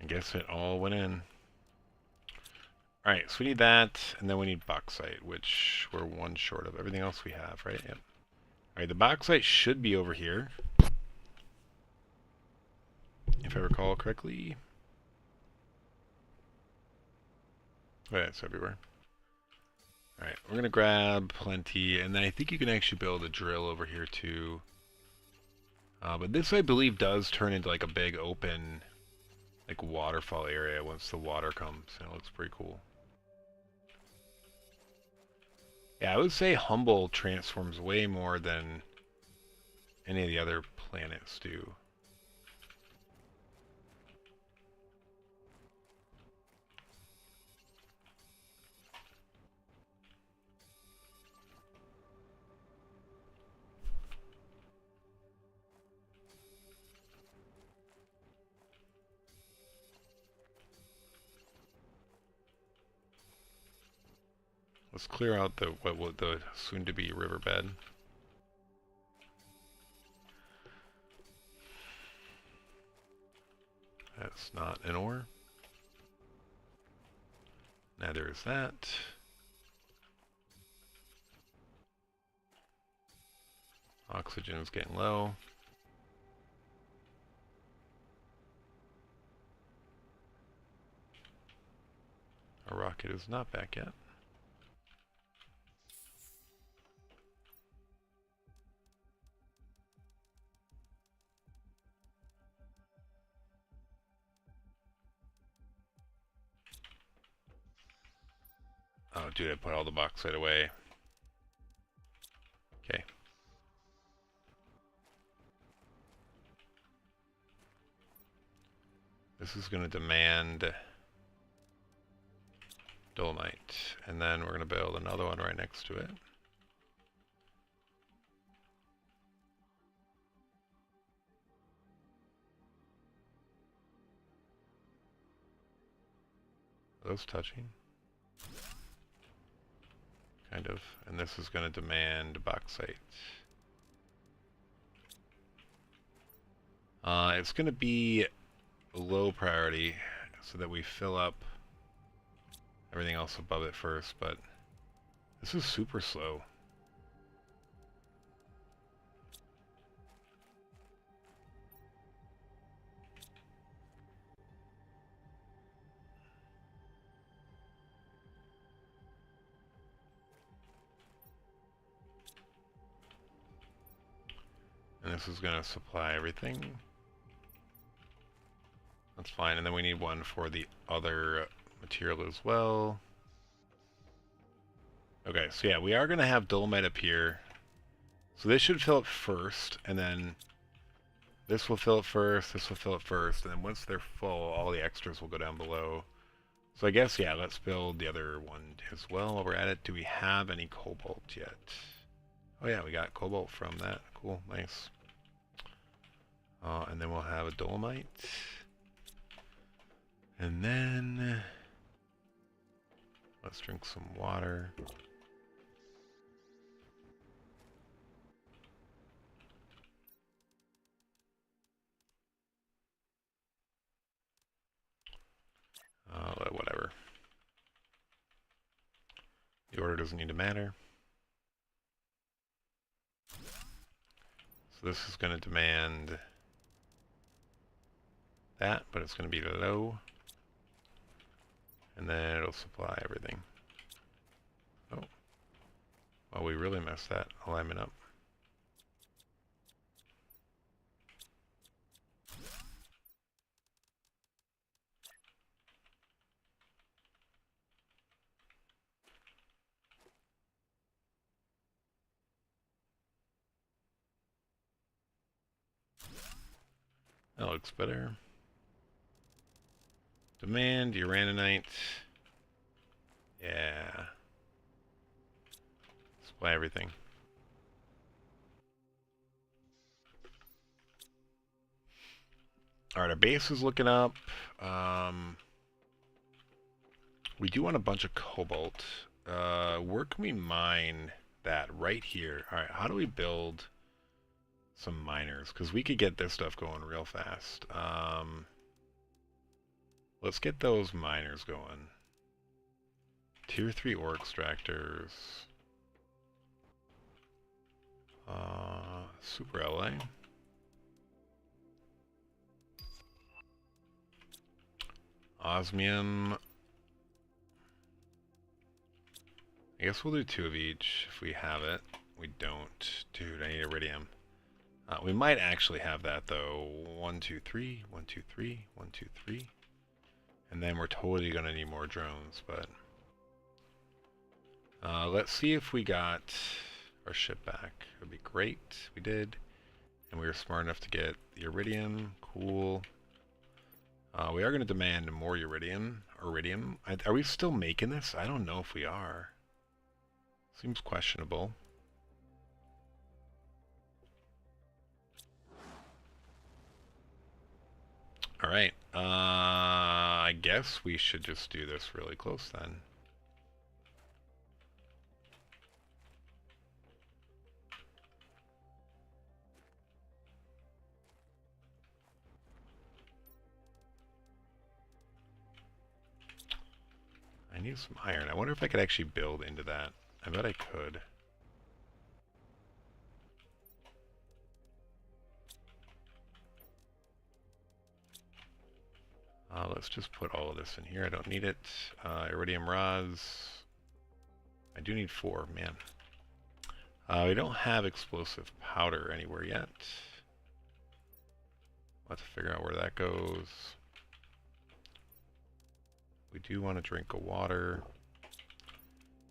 I guess it all went in. Alright, so we need that, and then we need bauxite, which we're one short of. Everything else we have, right? Yep. Alright, the bauxite should be over here, if I recall correctly. Oh yeah, it's everywhere. Alright, we're gonna grab plenty, and then I think you can actually build a drill over here too. But this, I believe, does turn into like a big open, like waterfall area once the water comes, and it looks pretty cool. Yeah, I would say Humble transforms way more than any of the other planets do. Let's clear out the the soon-to-be riverbed. That's not an ore. Neither is that. Oxygen is getting low. Our rocket is not back yet. Oh, dude, I put all the bauxite away. Okay. This is going to demand dolomite, and then we're going to build another one right next to it. Are those touching? Kind of. And this is going to demand bauxite. It's going to be low priority so that we fill up everything else above it first, but this is super slow. And this is going to supply everything. That's fine, and then we need one for the other material as well. Okay, so yeah, we are going to have dolomite up here. So this should fill up first, and then this will fill up first, this will fill up first, and then once they're full, all the extras will go down below. So I guess, yeah, let's build the other one as well while we're at it. Do we have any cobalt yet? Oh yeah, we got cobalt from that. Cool, nice. And then we'll have a dolomite. And then let's drink some water. Whatever. The order doesn't need to matter. So this is going to demand that, but it's going to be low. And then it'll supply everything. Well, we really messed that alignment up. That looks better. Demand, uraninite. Yeah. Supply everything. Alright, our base is looking up. We do want a bunch of cobalt. Where can we mine that? Right here. Alright, how do we build some miners? Because we could get this stuff going real fast. Let's get those miners going. Tier 3 ore extractors. Super LA. Osmium. I guess we'll do 2 of each if we have it. We don't. Dude, I need iridium. We might actually have that though. 1, 2, 3, 1, 2, 3, 1, 2, 3. And then we're totally gonna need more drones, but let's see if we got our ship back. It'd be great. We did. And we were smart enough to get the iridium. Cool. We are going to demand more iridium. Are we still making this? I don't know if we are. Seems questionable. Alright. I guess we should just do this really close then. I need some iron. I wonder if I could actually build into that. I bet I could. Let's just put all of this in here. I don't need it. Iridium rods. I do need 4, man. We don't have explosive powder anywhere yet. Let's figure out where that goes. We do want to drink a water.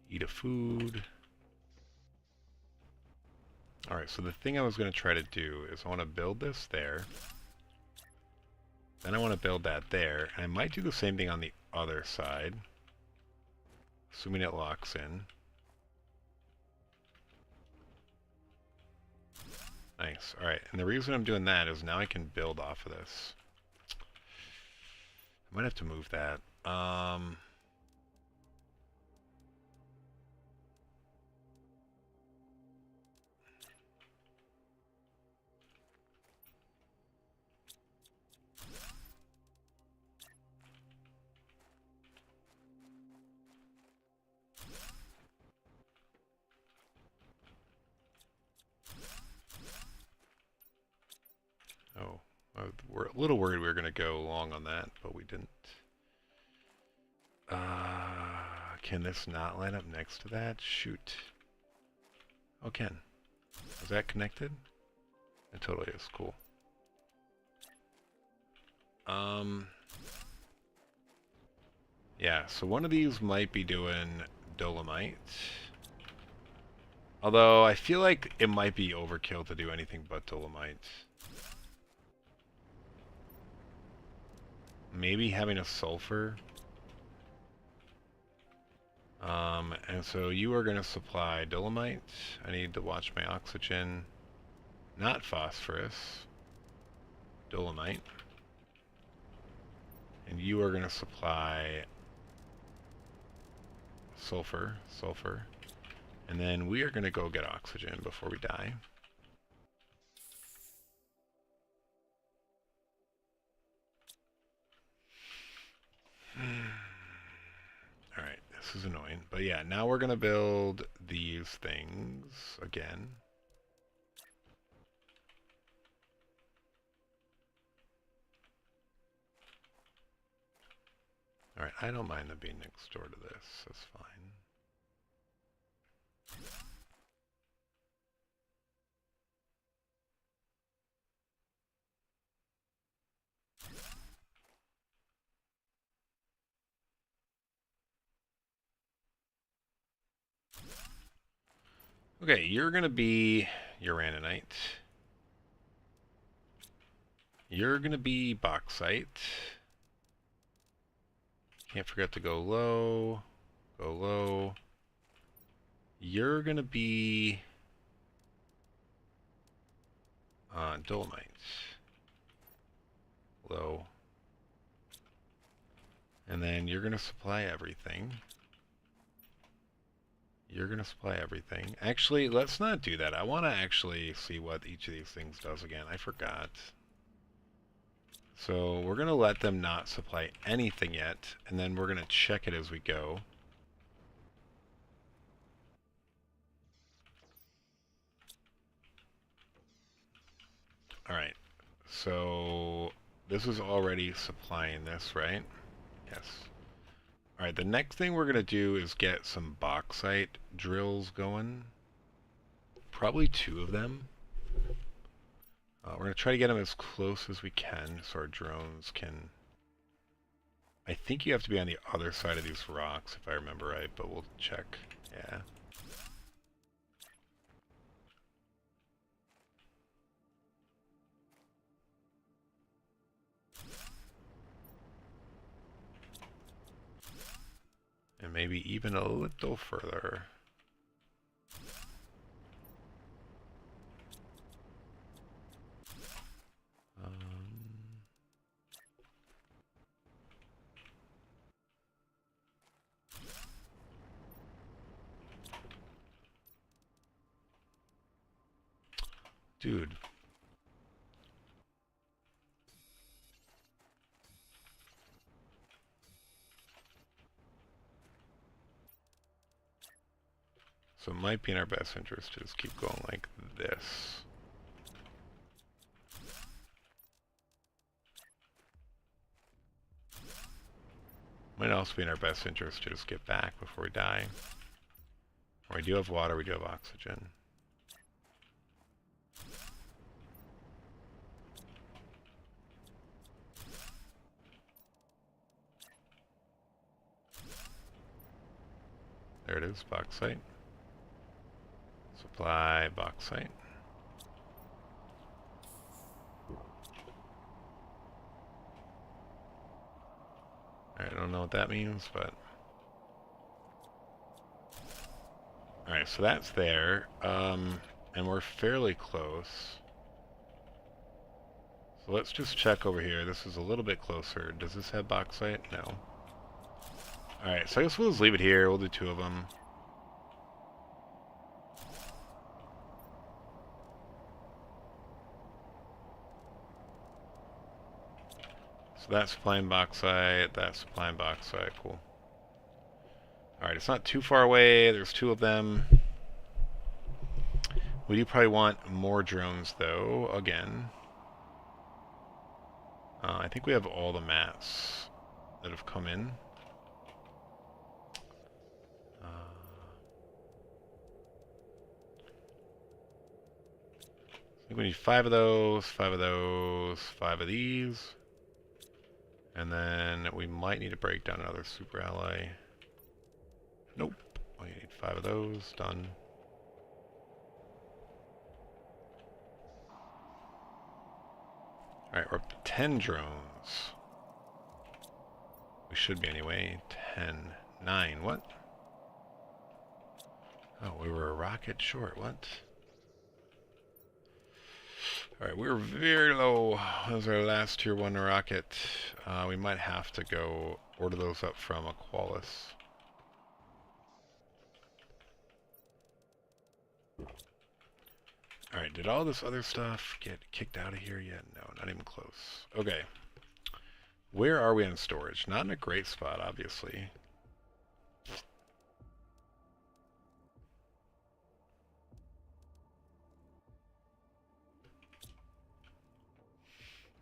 Eat a food. Alright, so the thing I was going to try to do is I want to build this there. Then I want to build that there. And I might do the same thing on the other side. Assuming it locks in. Nice. Alright, and the reason I'm doing that is now I can build off of this. I might have to move that. Oh, we're a little worried we were going to go long on that, but we didn't. Can this not line up next to that? Shoot. Oh, can. Is that connected? It totally is. Cool. Yeah, so one of these might be doing dolomite. Although, I feel like it might be overkill to do anything but dolomite. Maybe having a sulfur. And so you are going to supply dolomite. I need to watch my oxygen. Not phosphorus. Dolomite. And you are going to supply sulfur. And then we are going to go get oxygen before we die. Alright, this is annoying. But yeah, now we're going to build these things again. Alright, I don't mind them being next door to this. That's fine. Okay, you're gonna be uraninite. You're gonna be bauxite. Can't forget to go low. Go low. You're gonna be dolomite. Low. And then you're gonna supply everything. You're gonna supply everything. Actually, let's not do that. I want to actually see what each of these things does again. I forgot. So we're gonna let them not supply anything yet, and then we're gonna check it as we go. Alright, so this is already supplying this, right? Yes. Alright, the next thing we're going to do is get some bauxite drills going. Probably 2 of them. We're going to try to get them as close as we can so our drones can... I think you have to be on the other side of these rocks if I remember right, but we'll check. Yeah. And maybe even a little further. Dude. So it might be in our best interest to just keep going like this. Might also be in our best interest to just get back before we die. Or we do have water, we do have oxygen. There it is, bauxite. Supply bauxite. I don't know what that means, but... Alright, so that's there. And we're fairly close. So let's just check over here. This is a little bit closer. Does this have bauxite? No. Alright, so I guess we'll just leave it here. We'll do 2 of them. So that's supplying bauxite, that's supplying bauxite, cool. Alright, it's not too far away, there's 2 of them. We do probably want more drones though, again. I think we have all the mats that have come in. I think we need 5 of those, 5 of those, 5 of these. And then we might need to break down another super ally. Nope. We need 5 of those. Done. Alright, we're up to 10 drones. We should be anyway. 10. 9. What? Oh, we were a rocket short. What? Alright, we're very low. That was our last tier 1 rocket. We might have to go order those up from Aqualis. Alright, did all this other stuff get kicked out of here yet? No, not even close. Okay. Where are we in storage? Not in a great spot, obviously.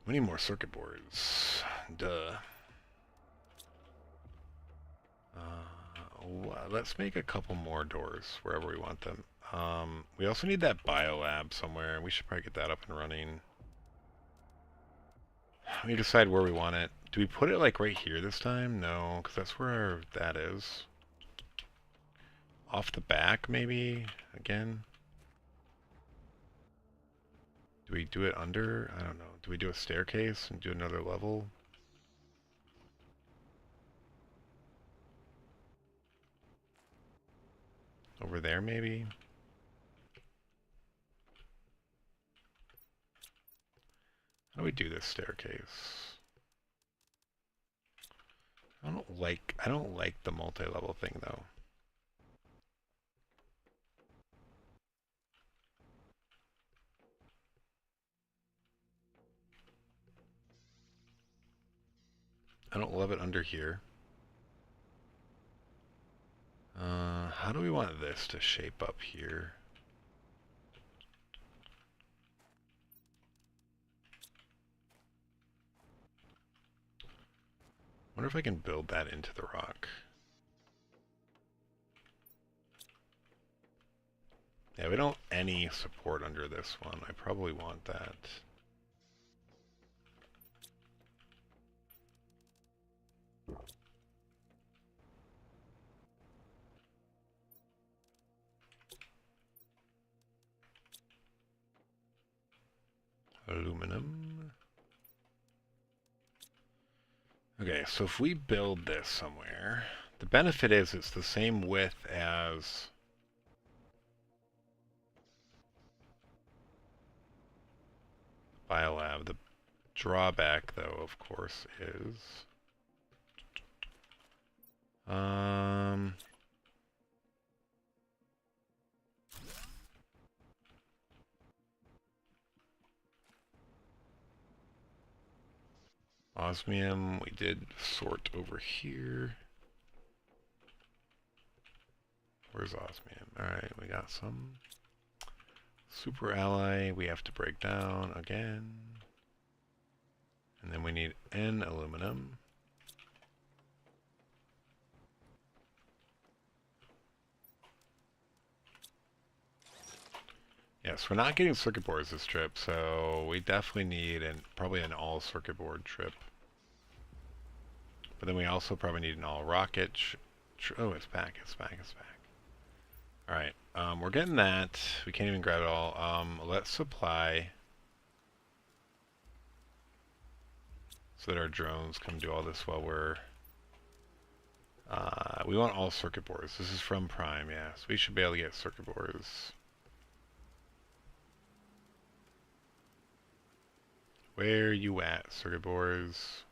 We need more circuit boards. Duh. Let's make a couple more doors wherever we want them. We also need that biolab somewhere. We should probably get that up and running. Let me decide where we want it. Do we put it like right here this time? No, because that's where that is. Off the back, maybe? Again? Do we do it under? I don't know. Do we do a staircase and do another level? Over there, maybe? How do we do this staircase? I don't like the multi-level thing though. I don't love it under here. How do we want this to shape up here? Wonder if I can build that into the rock. Yeah, we don't any support under this one. I probably want that. Aluminum. Okay, so if we build this somewhere, the benefit is it's the same width as Biolab. The drawback, though, of course, is osmium. We did sort over here. Where's osmium? Alright, we got some. Super alloy we have to break down again. And then we need N aluminum. Yes, we're not getting circuit boards this trip, so we definitely need probably an all circuit board trip. But then we also probably need an all rocket. Oh, it's back, it's back, it's back. Alright, we're getting that. We can't even grab it all. Let's supply so that our drones come do all this while we're... we want all circuit boards. This is from Prime, yeah. So we should be able to get circuit boards. Where you at, circuit boards?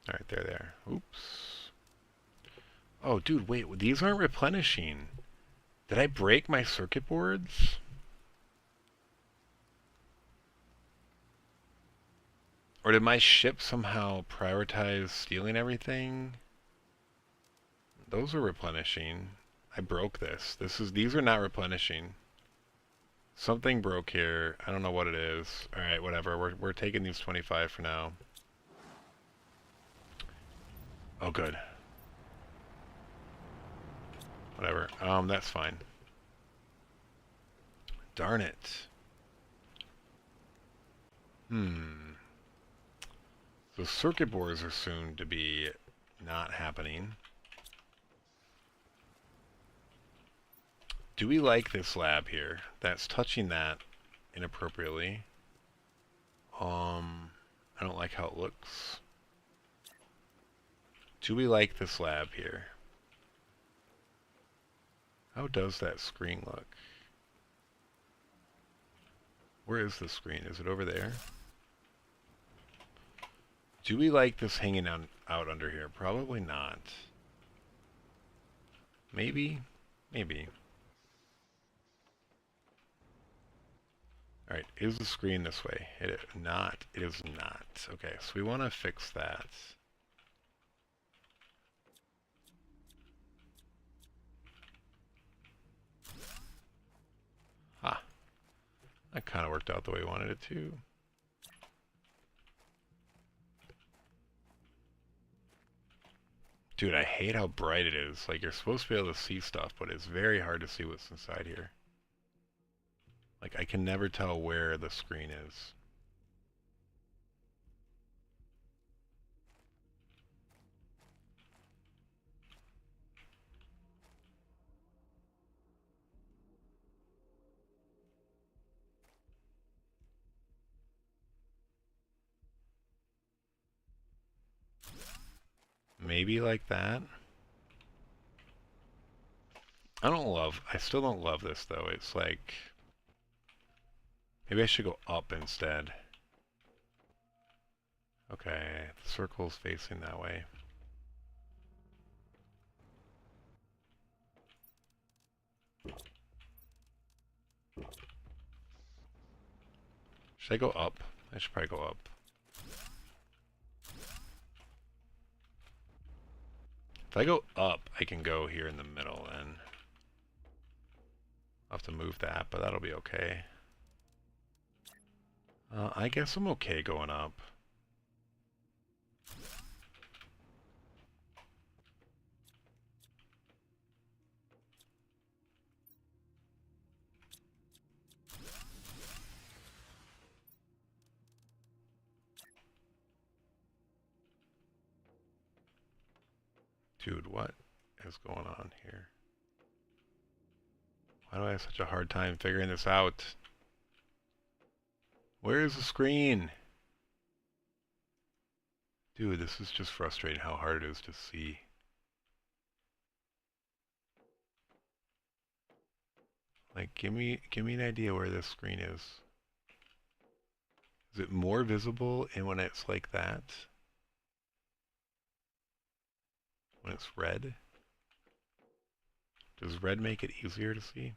Alright, there. Oops. Oh, dude, wait. These aren't replenishing. Did I break my circuit boards? Or did my ship somehow prioritize stealing everything? Those are replenishing. I broke this. These are not replenishing. Something broke here. I don't know what it is. Alright, whatever. We're taking these 25 for now. Oh, good. Whatever. That's fine. Darn it. So circuit boards are soon to be not happening. Do we like this lab here? That's touching that inappropriately. I don't like how it looks. Do we like this lab here? How does that screen look? Where is the screen? Is it over there? Do we like this hanging out under here? Probably not. Maybe? Maybe. Alright, is the screen this way? It is not. It is not. Okay, so we want to fix that. Ah. That kind of worked out the way we wanted it to. Dude, I hate how bright it is. Like, you're supposed to be able to see stuff, but it's very hard to see what's inside here. Like, I can never tell where the screen is. maybe like that. I still don't love this though. It's like, maybe I should go up instead. Okay, the circle's facing that way. Should I go up? I should probably go up. If I go up, I can go here in the middle then. I'll have to move that, but that'll be okay. I guess I'm okay going up. Dude, what is going on here? Why do I have such a hard time figuring this out? Where is the screen? Dude, this is just frustrating how hard it is to see. Like, give me an idea where this screen is. Is it more visible in when it's like that? When it's red? Does red make it easier to see?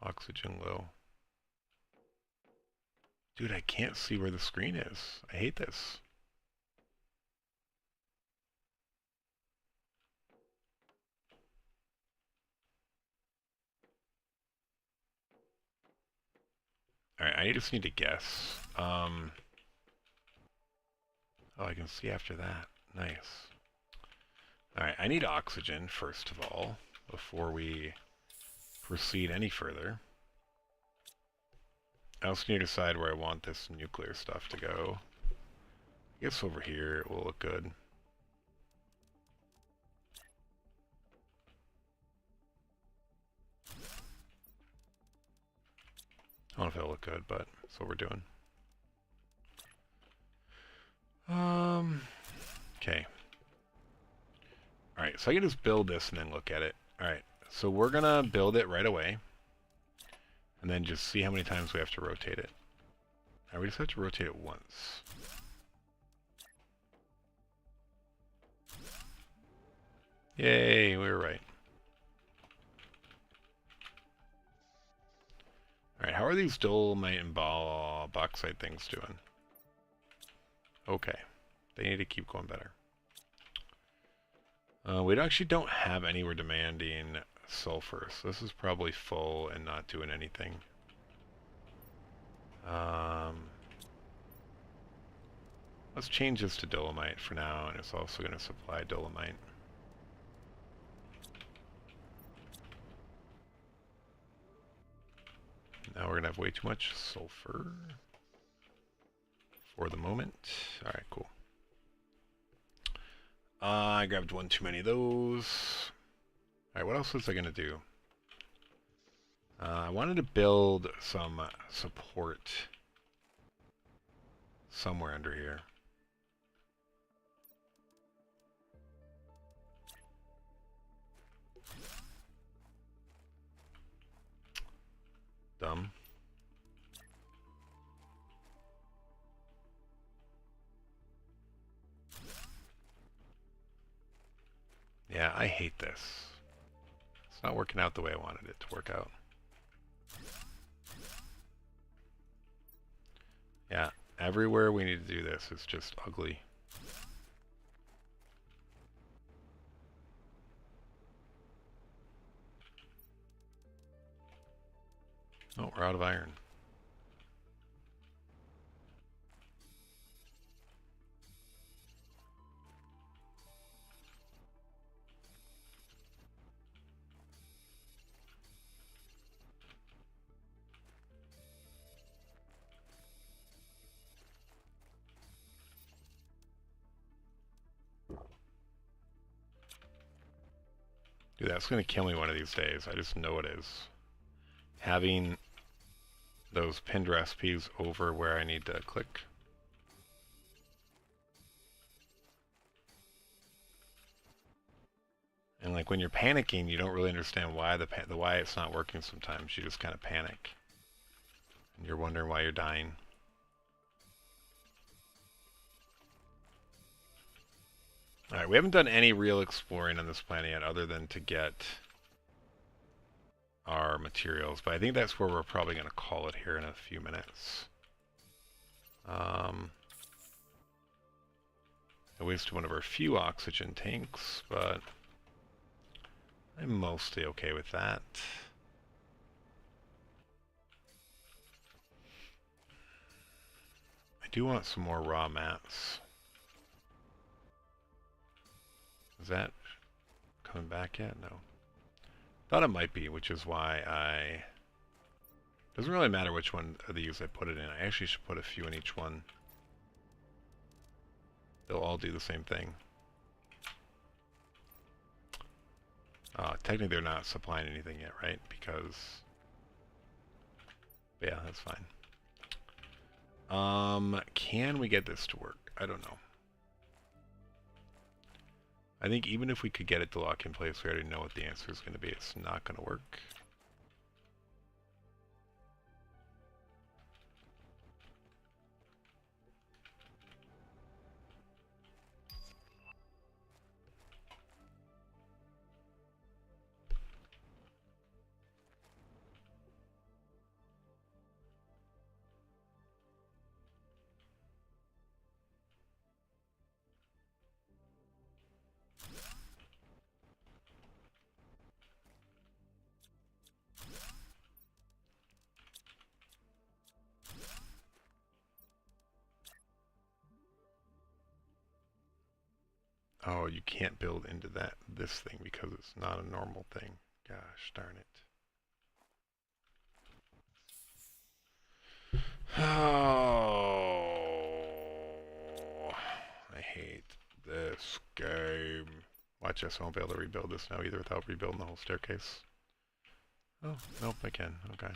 Oxygen low. Dude, I can't see where the screen is. I hate this. Alright, I just need to guess. Oh, I can see after that. Nice. Alright, I need oxygen, first of all, before we proceed any further. I also need to decide where I want this nuclear stuff to go. I guess over here it will look good. I don't know if it'll look good, but that's what we're doing. Okay. Alright, so I can just build this and then look at it. Alright, so we're gonna build it right away. And then just see how many times we have to rotate it. Alright, we just have to rotate it once. Yay, we were right. Alright, how are these dolomite and bauxite things doing? Okay, they need to keep going better. We actually don't have anywhere demanding sulfur, so this is probably full and not doing anything. Let's change this to dolomite for now, and it's also going to supply dolomite. Now we're going to have way too much sulfur for the moment. Alright, cool. I grabbed one too many of those. Alright, what else was I going to do? I wanted to build some support somewhere under here. Dumb. Yeah, I hate this. It's not working out the way I wanted it to work out. Yeah, everywhere we need to do this is just ugly. Oh, we're out of iron. Dude, Dude, that's going to kill me one of these days. I just know it is. Having those pinned recipes over where I need to click. And like when you're panicking, you don't really understand why why it's not working sometimes. You just kind of panic. And you're wondering why you're dying. Alright, we haven't done any real exploring on this planet yet other than to get our materials, but I think that's where we're probably going to call it here in a few minutes. I wasted one of our few oxygen tanks, but I'm mostly okay with that. I do want some more raw mats. Is that coming back yet? No. Thought it might be, which is why I... Doesn't really matter which one of these I put it in. I actually should put a few in each one. They'll all do the same thing. Technically they're not supplying anything yet, right? Because... Yeah, that's fine. Can we get this to work? I don't know. I think even if we could get it to lock in place, we already know what the answer is going to be. It's not going to work. Oh, you can't build into this thing because it's not a normal thing. Gosh darn it. Oh, I hate this game. Watch this, I won't be able to rebuild this now either without rebuilding the whole staircase. Oh, nope, I can. Okay.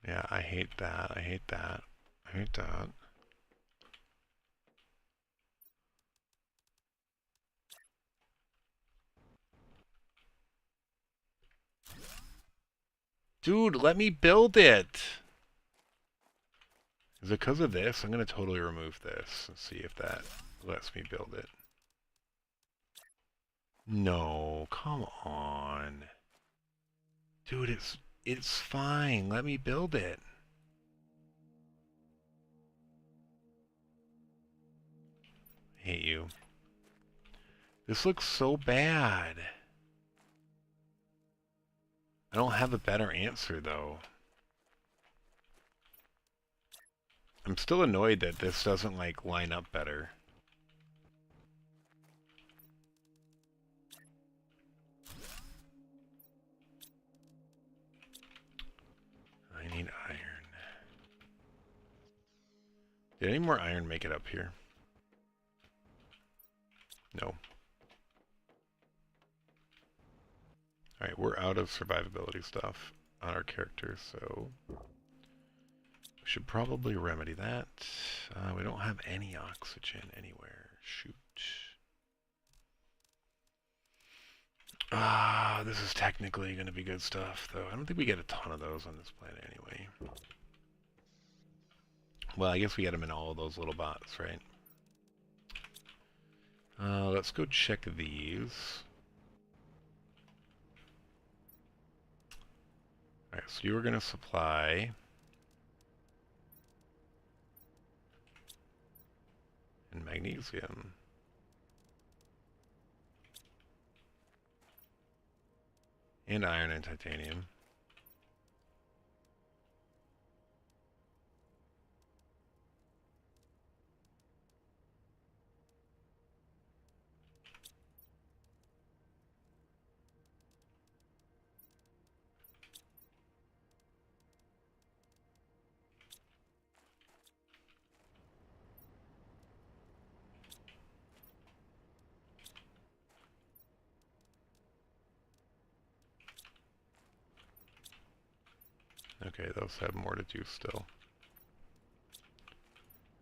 Yeah, I hate that. I hate that. I hate that. Dude, let me build it! Is it because of this? I'm going to totally remove this and see if that lets me build it. No, come on. Dude, it's fine. Let me build it. I hate you. This looks so bad. I don't have a better answer, though. I'm still annoyed that this doesn't, like, line up better. I need iron. Did any more iron make it up here? No. Alright, we're out of survivability stuff on our characters, so we should probably remedy that. We don't have any oxygen anywhere. Shoot. This is technically going to be good stuff, though. I don't think we get a ton of those on this planet anyway. Well, I guess we get them in all of those little bots, right? Let's go check these. Alright, so you were going to supply... and magnesium. And iron and titanium. Okay, those have more to do still.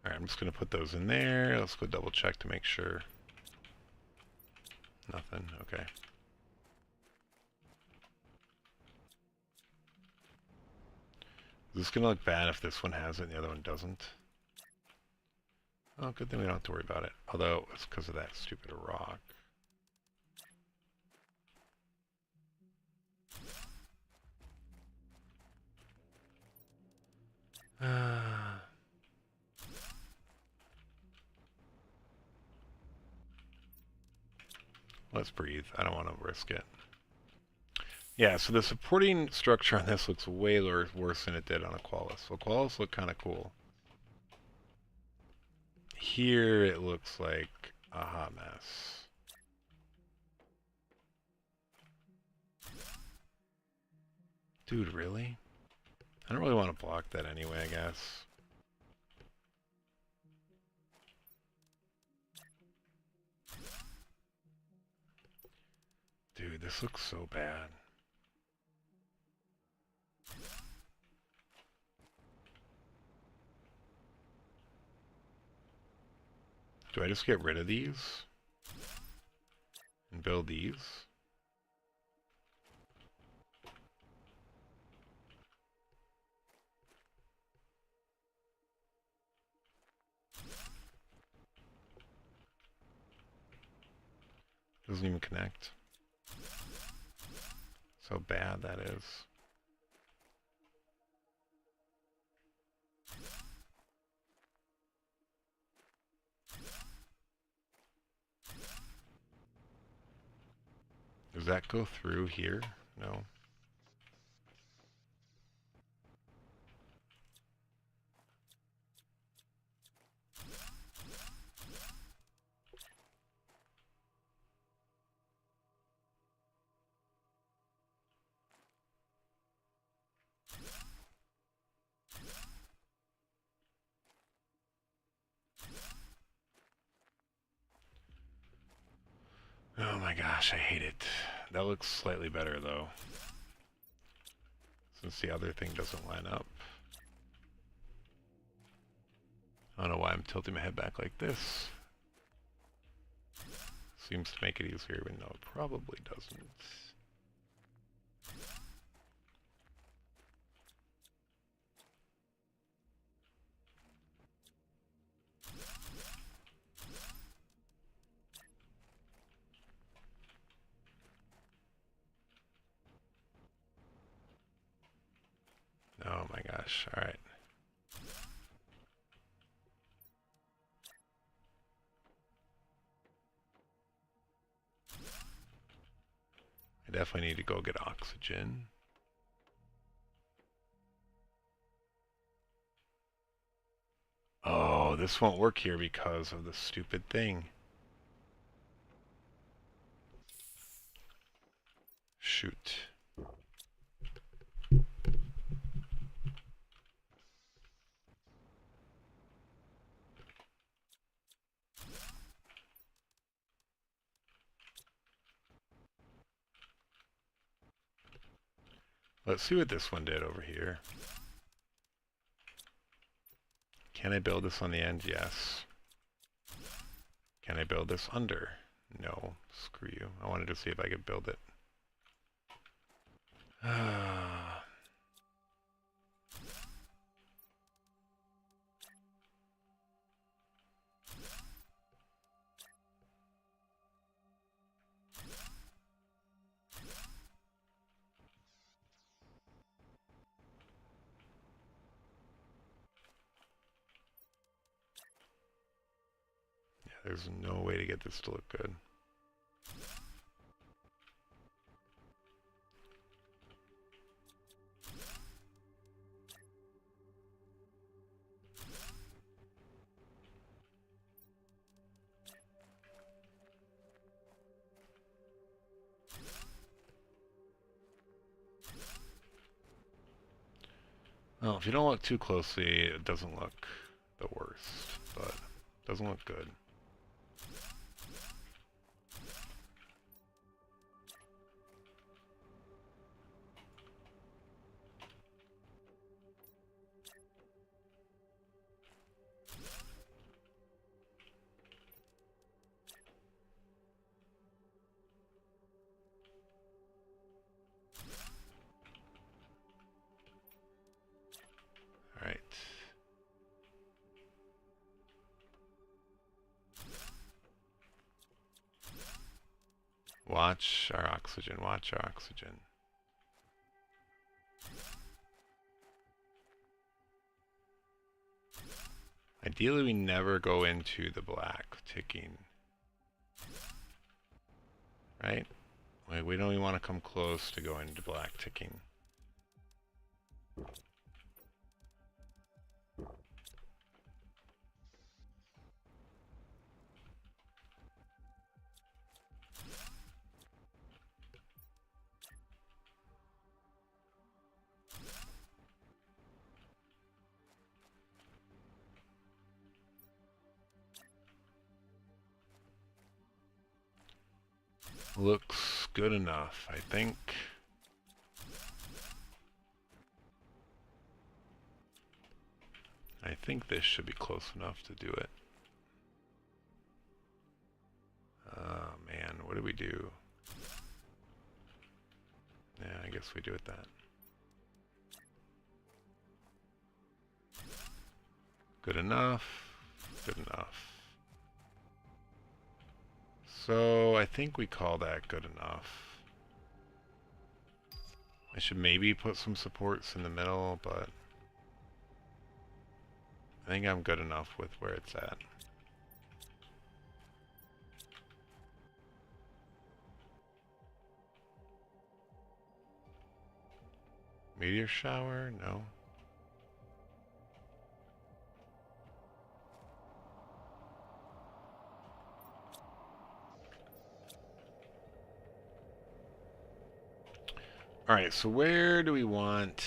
Alright, I'm just going to put those in there. Let's go double check to make sure. Nothing. Okay. Is this going to look bad if this one has it and the other one doesn't? Oh, good thing we don't have to worry about it. Although, it's because of that stupid rock. Let's breathe. I don't want to risk it. Yeah, so the supporting structure on this looks way worse than it did on Aqualis. So Aqualis look kind of cool. Here it looks like a hot mess. Dude, really? I don't really want to block that anyway, I guess. Dude, this looks so bad. Do I just get rid of these? And build these? Doesn't even connect. So bad that is. Does that go through here? No. Oh my gosh, I hate it. That looks slightly better though, since the other thing doesn't line up. I don't know why I'm tilting my head back like this. Seems to make it easier, even though it probably doesn't. Oh my gosh, alright. I definitely need to go get oxygen. Oh, this won't work here because of the stupid thing. Shoot. Let's see what this one did over here. Can I build this on the end? Yes. Can I build this under? No. Screw you. I wanted to see if I could build it. There's no way to get this to look good. Well, if you don't look too closely, it doesn't look the worst, but it doesn't look good. Watch our oxygen, watch our oxygen. Ideally, we never go into the black ticking. Right? Like, we don't even want to come close to going into black ticking. Looks good enough, I think. I think this should be close enough to do it. Oh man, what do we do? Yeah, I guess we do it that. Good enough. Good enough. So I think we call that good enough. I should maybe put some supports in the middle, but I think I'm good enough with where it's at. Meteor shower? No. Alright, so where do we want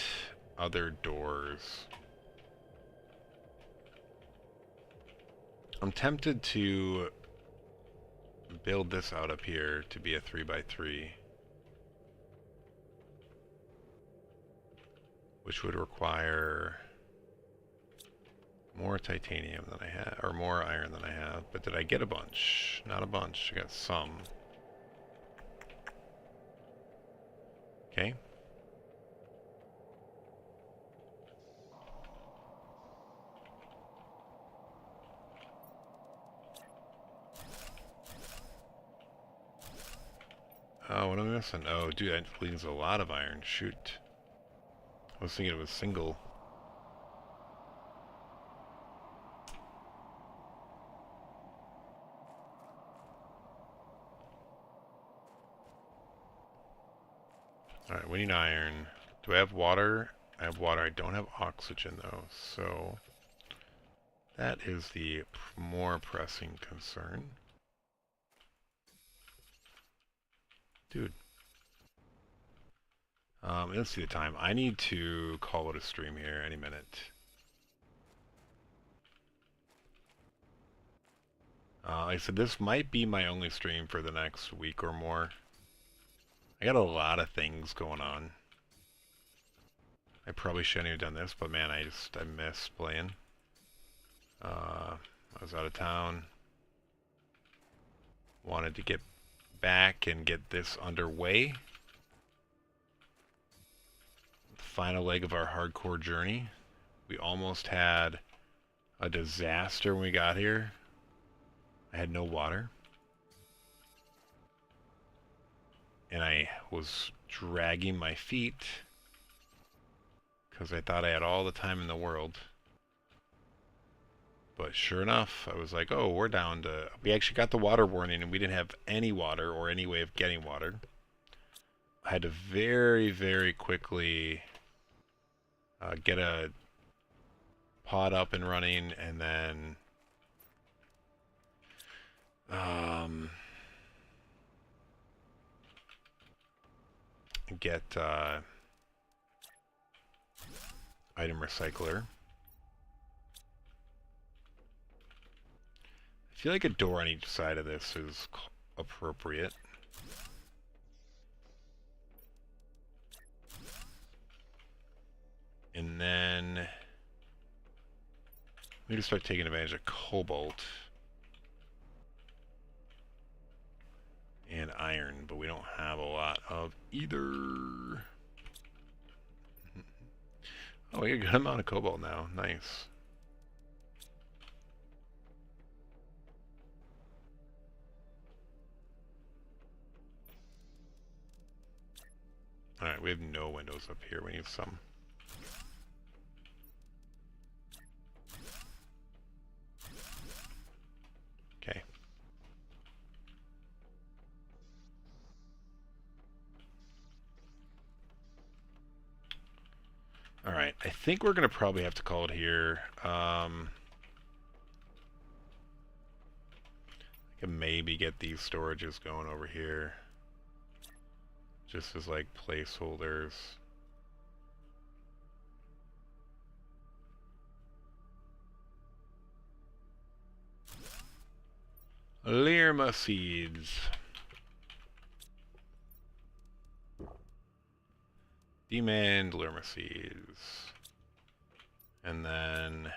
other doors? I'm tempted to build this out up here to be a 3x3. Which would require more titanium than I have, or more iron than I have. But did I get a bunch? Not a bunch. I got some. Okay. Oh, what am I missing? Oh, dude, that leaves a lot of iron. Shoot. I was thinking it was single. Alright, we need iron. Do I have water? I have water. I don't have oxygen, though, so that is the more pressing concern. Dude. Let's see the time. I need to call it a stream here any minute. Like I said, this might be my only stream for the next week or more. I got a lot of things going on. I probably shouldn't have done this, but man, I miss playing. I was out of town. Wanted to get back and get this underway. The final leg of our hardcore journey. We almost had a disaster when we got here. I had no water. And I was dragging my feet because I thought I had all the time in the world. But sure enough, I was like, oh, we're down to... We actually got the water warning and we didn't have any water or any way of getting water. I had to very, very quickly get a pod up and running and then... get item recycler. I feel like a door on each side of this is appropriate. And then we need to start taking advantage of cobalt and iron, but we don't have a lot of either. Oh, we got a good amount of cobalt now. Nice. Alright, we have no windows up here. We need some. Okay. Alright, I think we're going to probably have to call it here. I can maybe get these storages going over here. Just as like placeholders. Lirma seeds. Demand Lirma seeds. And then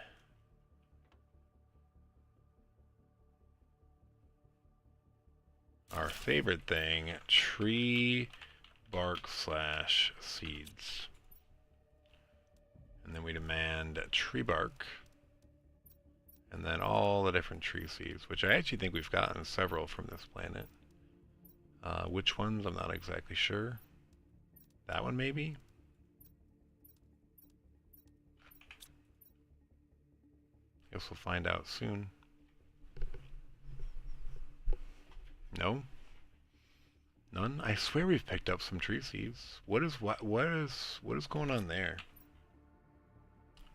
our favorite thing, tree bark / seeds. And then we demand tree bark. And then all the different tree seeds, which I actually think we've gotten several from this planet. Which ones, I'm not exactly sure. That one maybe? Guess we'll find out soon. No? None? I swear we've picked up some tree seeds. What is going on there?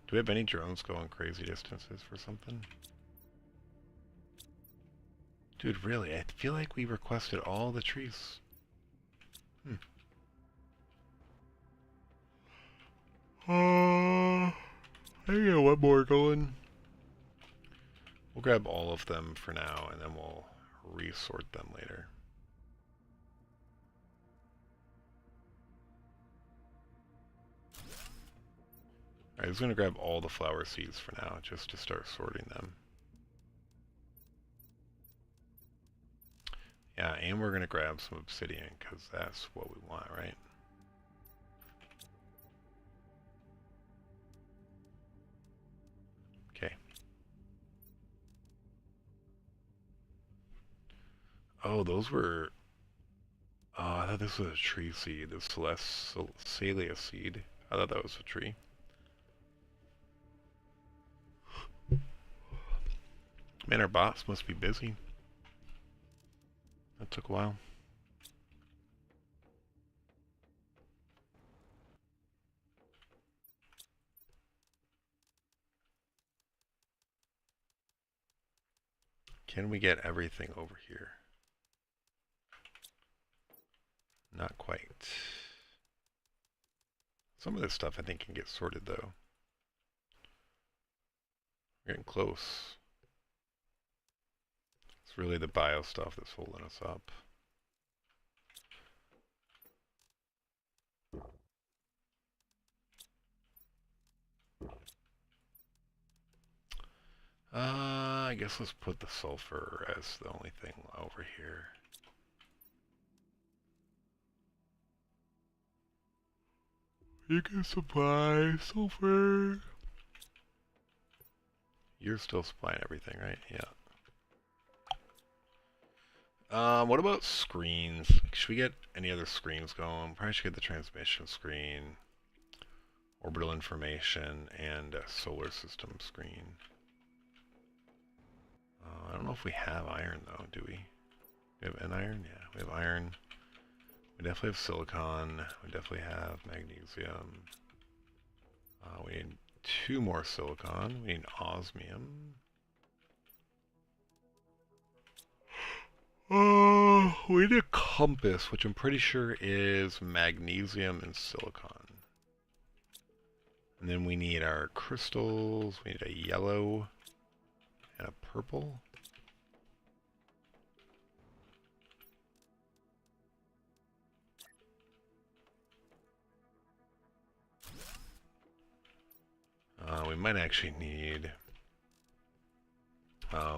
Do we have any drones going crazy distances for something? Dude, really? I feel like we requested all the trees. I got one more going. We'll grab all of them for now, and then we'll resort them later. Alright, I was going to grab all the flower seeds for now, just to start sorting them. Yeah, and we're going to grab some obsidian, because that's what we want, right? Okay. Oh, those were... Oh, I thought this was a tree seed. The Celestia seed. I thought that was a tree. Man, our boss must be busy. That took a while. Can we get everything over here? Not quite. Some of this stuff I think can get sorted though. We're getting close. It's really the bio stuff that's holding us up. I guess let's put the sulfur as the only thing over here. You can supply sulfur. You're still supplying everything, right? Yeah. What about screens? Should we get any other screens going? Probably should get the transmission screen, orbital information, and a solar system screen. I don't know if we have iron though, do we? We have an iron? Yeah, we have iron. We definitely have silicon. We definitely have magnesium. We need 2 more silicon. We need osmium. We need a compass, which I'm pretty sure is magnesium and silicon. And then we need our crystals. We need a yellow and a purple. We might actually need...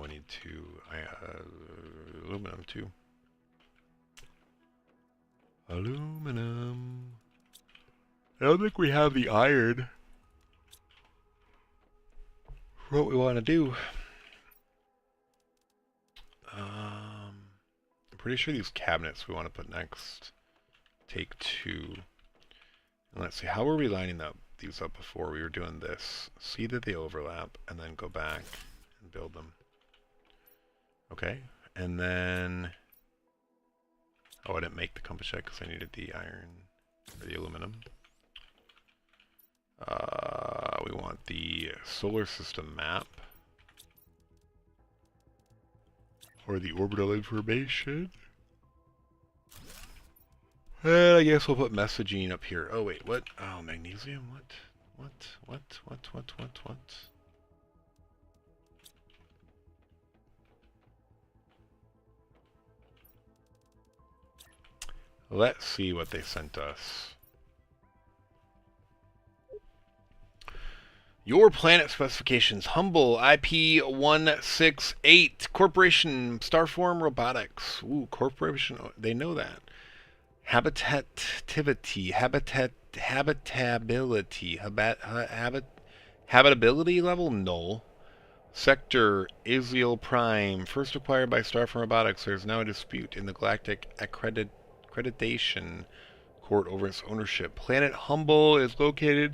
we need 2 aluminum too. Aluminum. I don't think we have the iron for what we want to do. I'm pretty sure these cabinets we want to put next take 2. Let's see, how were we lining these up before? We were doing this. See that they overlap, and then go back and build them. Okay, and then... Oh, I didn't make the compass yet because I needed the iron, or the aluminum. We want the solar system map. Or the orbital information. I guess we'll put messaging up here. Oh wait, what? Oh, magnesium? What? Let's see what they sent us. Your planet specifications. Humble IP168. Corporation Starform Robotics. Ooh, Corporation. They know that. Habitability. Habitability level? Null. Sector Aziel Prime. First acquired by Starform Robotics. There is now a dispute in the Galactic Accreditation Court over its ownership. Planet Humble is located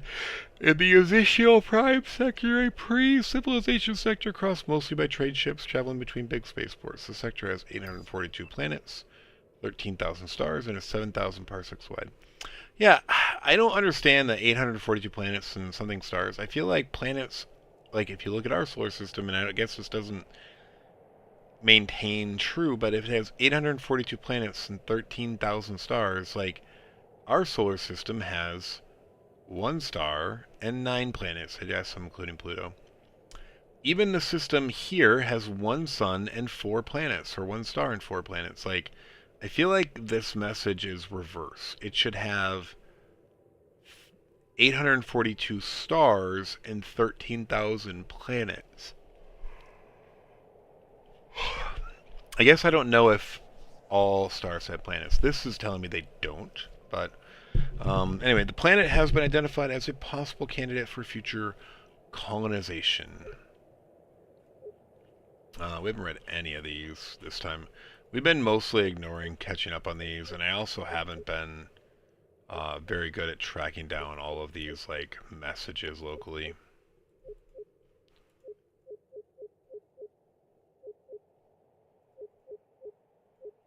in the Aziel Prime sector, a pre-civilization sector crossed mostly by trade ships traveling between big spaceports. The sector has 842 planets, 13,000 stars, and is 7,000 parsecs wide. Yeah, I don't understand the 842 planets and something stars. I feel like planets, like if you look at our solar system, and I guess this doesn't maintain true, but if it has 842 planets and 13,000 stars, like our solar system has 1 star and 9 planets. I guess I'm including Pluto. Even the system here has 1 sun and 4 planets, or 1 star and 4 planets. Like, I feel like this message is reverse. It should have 842 stars and 13,000 planets. I guess I don't know if all stars have planets. This is telling me they don't, but anyway, the planet has been identified as a possible candidate for future colonization. We haven't read any of these this time. We've been mostly ignoring catching up on these, and I also haven't been very good at tracking down all of these like messages locally.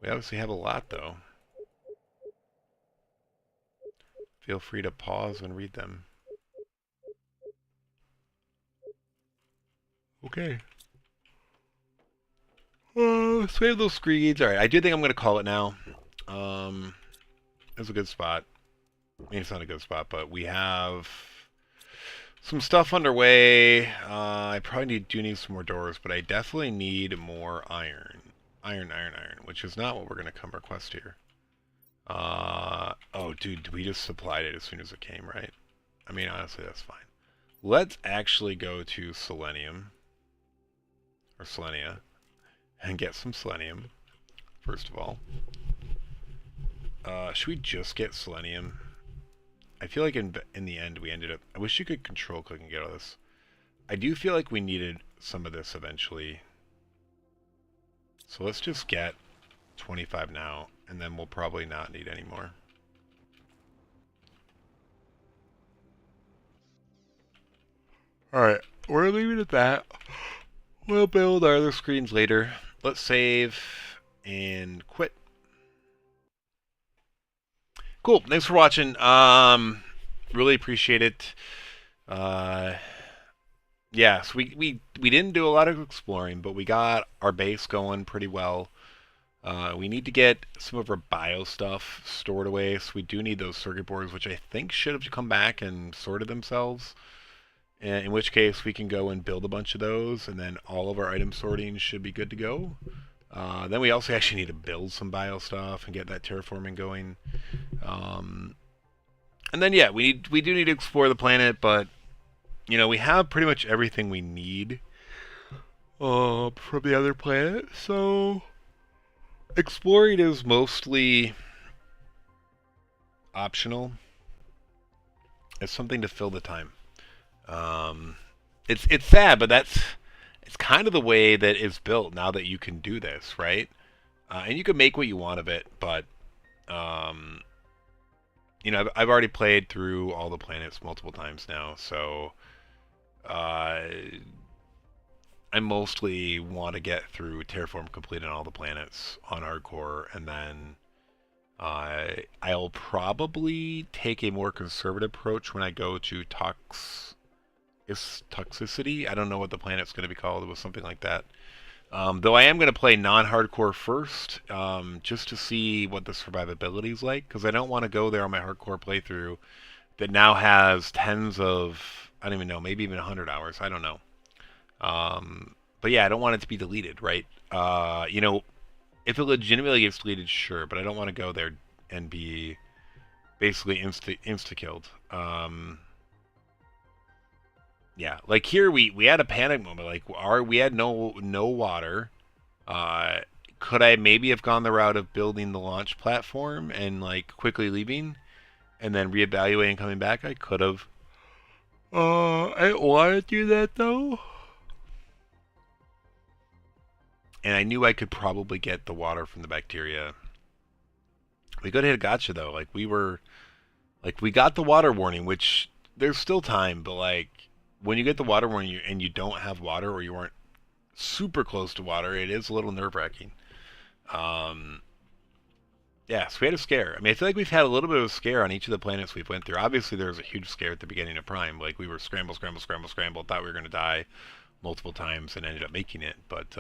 We obviously have a lot though. Feel free to pause and read them. Okay. Save those screens. Alright, I do think I'm going to call it now. It's a good spot. I mean, it's not a good spot, but we have some stuff underway. I probably do need some more doors, but I definitely need more iron. Iron, which is not what we're going to come request here. Oh, dude, we just supplied it as soon as it came, right? I mean, honestly, that's fine. Let's actually go to Selenium, or Selenia, and get some Selenium, first of all. Should we just get Selenium? I feel like in the end we ended up... I wish you could control click and get all this. I do feel like we needed some of this eventually. So let's just get 25 now, and then we'll probably not need any more. Alright, we're leaving it at that. We'll build our other screens later. Let's save and quit. Cool, thanks for watching. Really appreciate it. Yeah, so we didn't do a lot of exploring, but we got our base going pretty well. We need to get some of our bio stuff stored away, so we do need those circuit boards, which I think should have come back and sorted themselves. In which case we can go and build a bunch of those, and then all of our item sorting should be good to go. Then we also actually need to build some bio stuff and get that terraforming going. And then yeah, we do need to explore the planet, but you know, we have pretty much everything we need from the other planet, so exploring is mostly optional. It's something to fill the time. It's sad, but it's kind of the way that it's built now that you can do this, right? And you can make what you want of it, but I've already played through all the planets multiple times now, so uh, I mostly want to get through Terraform Complete on all the planets on hardcore, and then I'll probably take a more conservative approach when I go to Toxicity. I don't know what the planet's going to be called. It was something like that. Though I am going to play non-hardcore first, just to see what the survivability is like, because I don't want to go there on my hardcore playthrough that now has tens of, I don't even know, maybe even 100 hours. I don't know. But yeah, I don't want it to be deleted, right? If it legitimately gets deleted, sure, but I don't want to go there and be basically insta-killed. Yeah, like here we had a panic moment. Like we had no water. Uh, could I maybe have gone the route of building the launch platform and like quickly leaving and then reevaluating coming back? I could have. I didn't want to do that though. And I knew I could probably get the water from the bacteria. We could have hit a gotcha though. We got the water warning, which there's still time, but like when you get the water warning and you don't have water or you weren't super close to water, it is a little nerve-wracking. Um, yeah, so we had a scare. I mean, I feel like we've had a little bit of a scare on each of the planets we've went through. Obviously, there was a huge scare at the beginning of Prime. Like we were scramble, thought we were going to die multiple times and ended up making it. But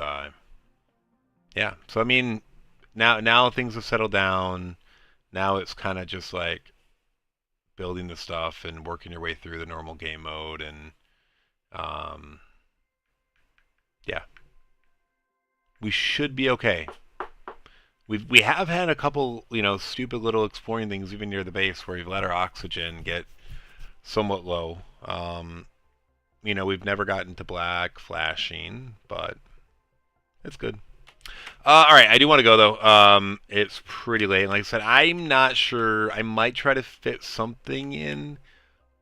yeah, so I mean, now things have settled down. Now it's kind of just like building the stuff and working your way through the normal game mode and um, yeah, we should be okay. We have had a couple, stupid little exploring things even near the base where we've let our oxygen get somewhat low. We've never gotten to black flashing, but it's good. All right, I do want to go though. It's pretty late. Like I said, I'm not sure. I might try to fit something in,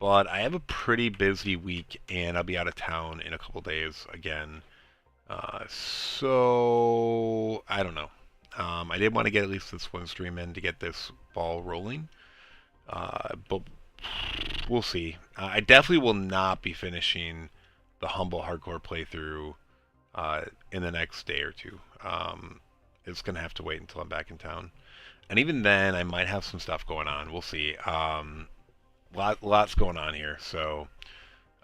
but I have a pretty busy week, and I'll be out of town in a couple days again. So I don't know. I did want to get at least this one stream in to get this ball rolling, but we'll see. I definitely will not be finishing the humble hardcore playthrough in the next day or two. It's gonna have to wait until I'm back in town, and even then, I might have some stuff going on. We'll see. Lots going on here, so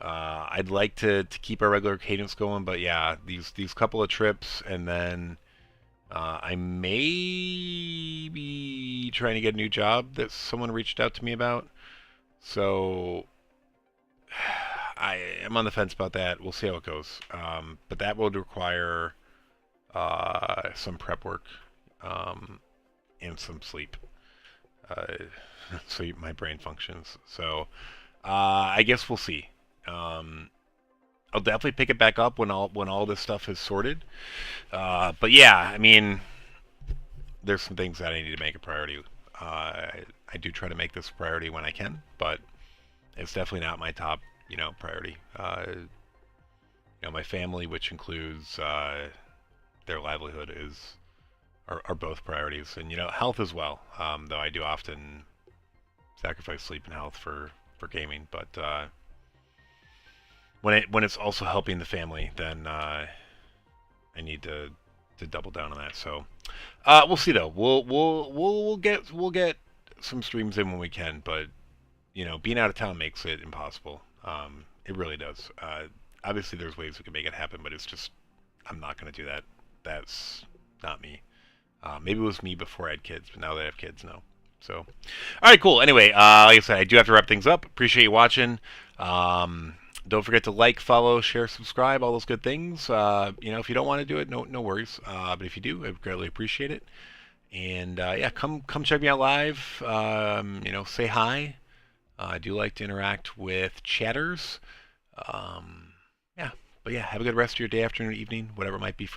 I'd like to keep our regular cadence going, but yeah, these couple of trips, and then I may be trying to get a new job that someone reached out to me about. So I am on the fence about that. We'll see how it goes. But that would require some prep work and some sleep. So my brain functions. So I guess we'll see. I'll definitely pick it back up when all this stuff is sorted. But yeah, I mean, there's some things that I need to make a priority. I do try to make this a priority when I can, but it's definitely not my top, priority. My family, which includes their livelihood, are both priorities, and health as well. Though I do often sacrifice sleep and health for gaming, but when it's also helping the family, then I need to double down on that. So we'll see though. We'll get some streams in when we can, but being out of town makes it impossible. It really does. Obviously, there's ways we can make it happen, but it's just I'm not going to do that. That's not me. Maybe it was me before I had kids, but now that I have kids, no. So, all right, cool. Anyway, like I said, I do have to wrap things up. Appreciate you watching. Don't forget to like, follow, share, subscribe, all those good things. If you don't want to do it, no worries. But if you do, I greatly appreciate it. And yeah, come check me out live. Say hi. I do like to interact with chatters. Yeah, but yeah, have a good rest of your day, afternoon, evening, whatever it might be for you.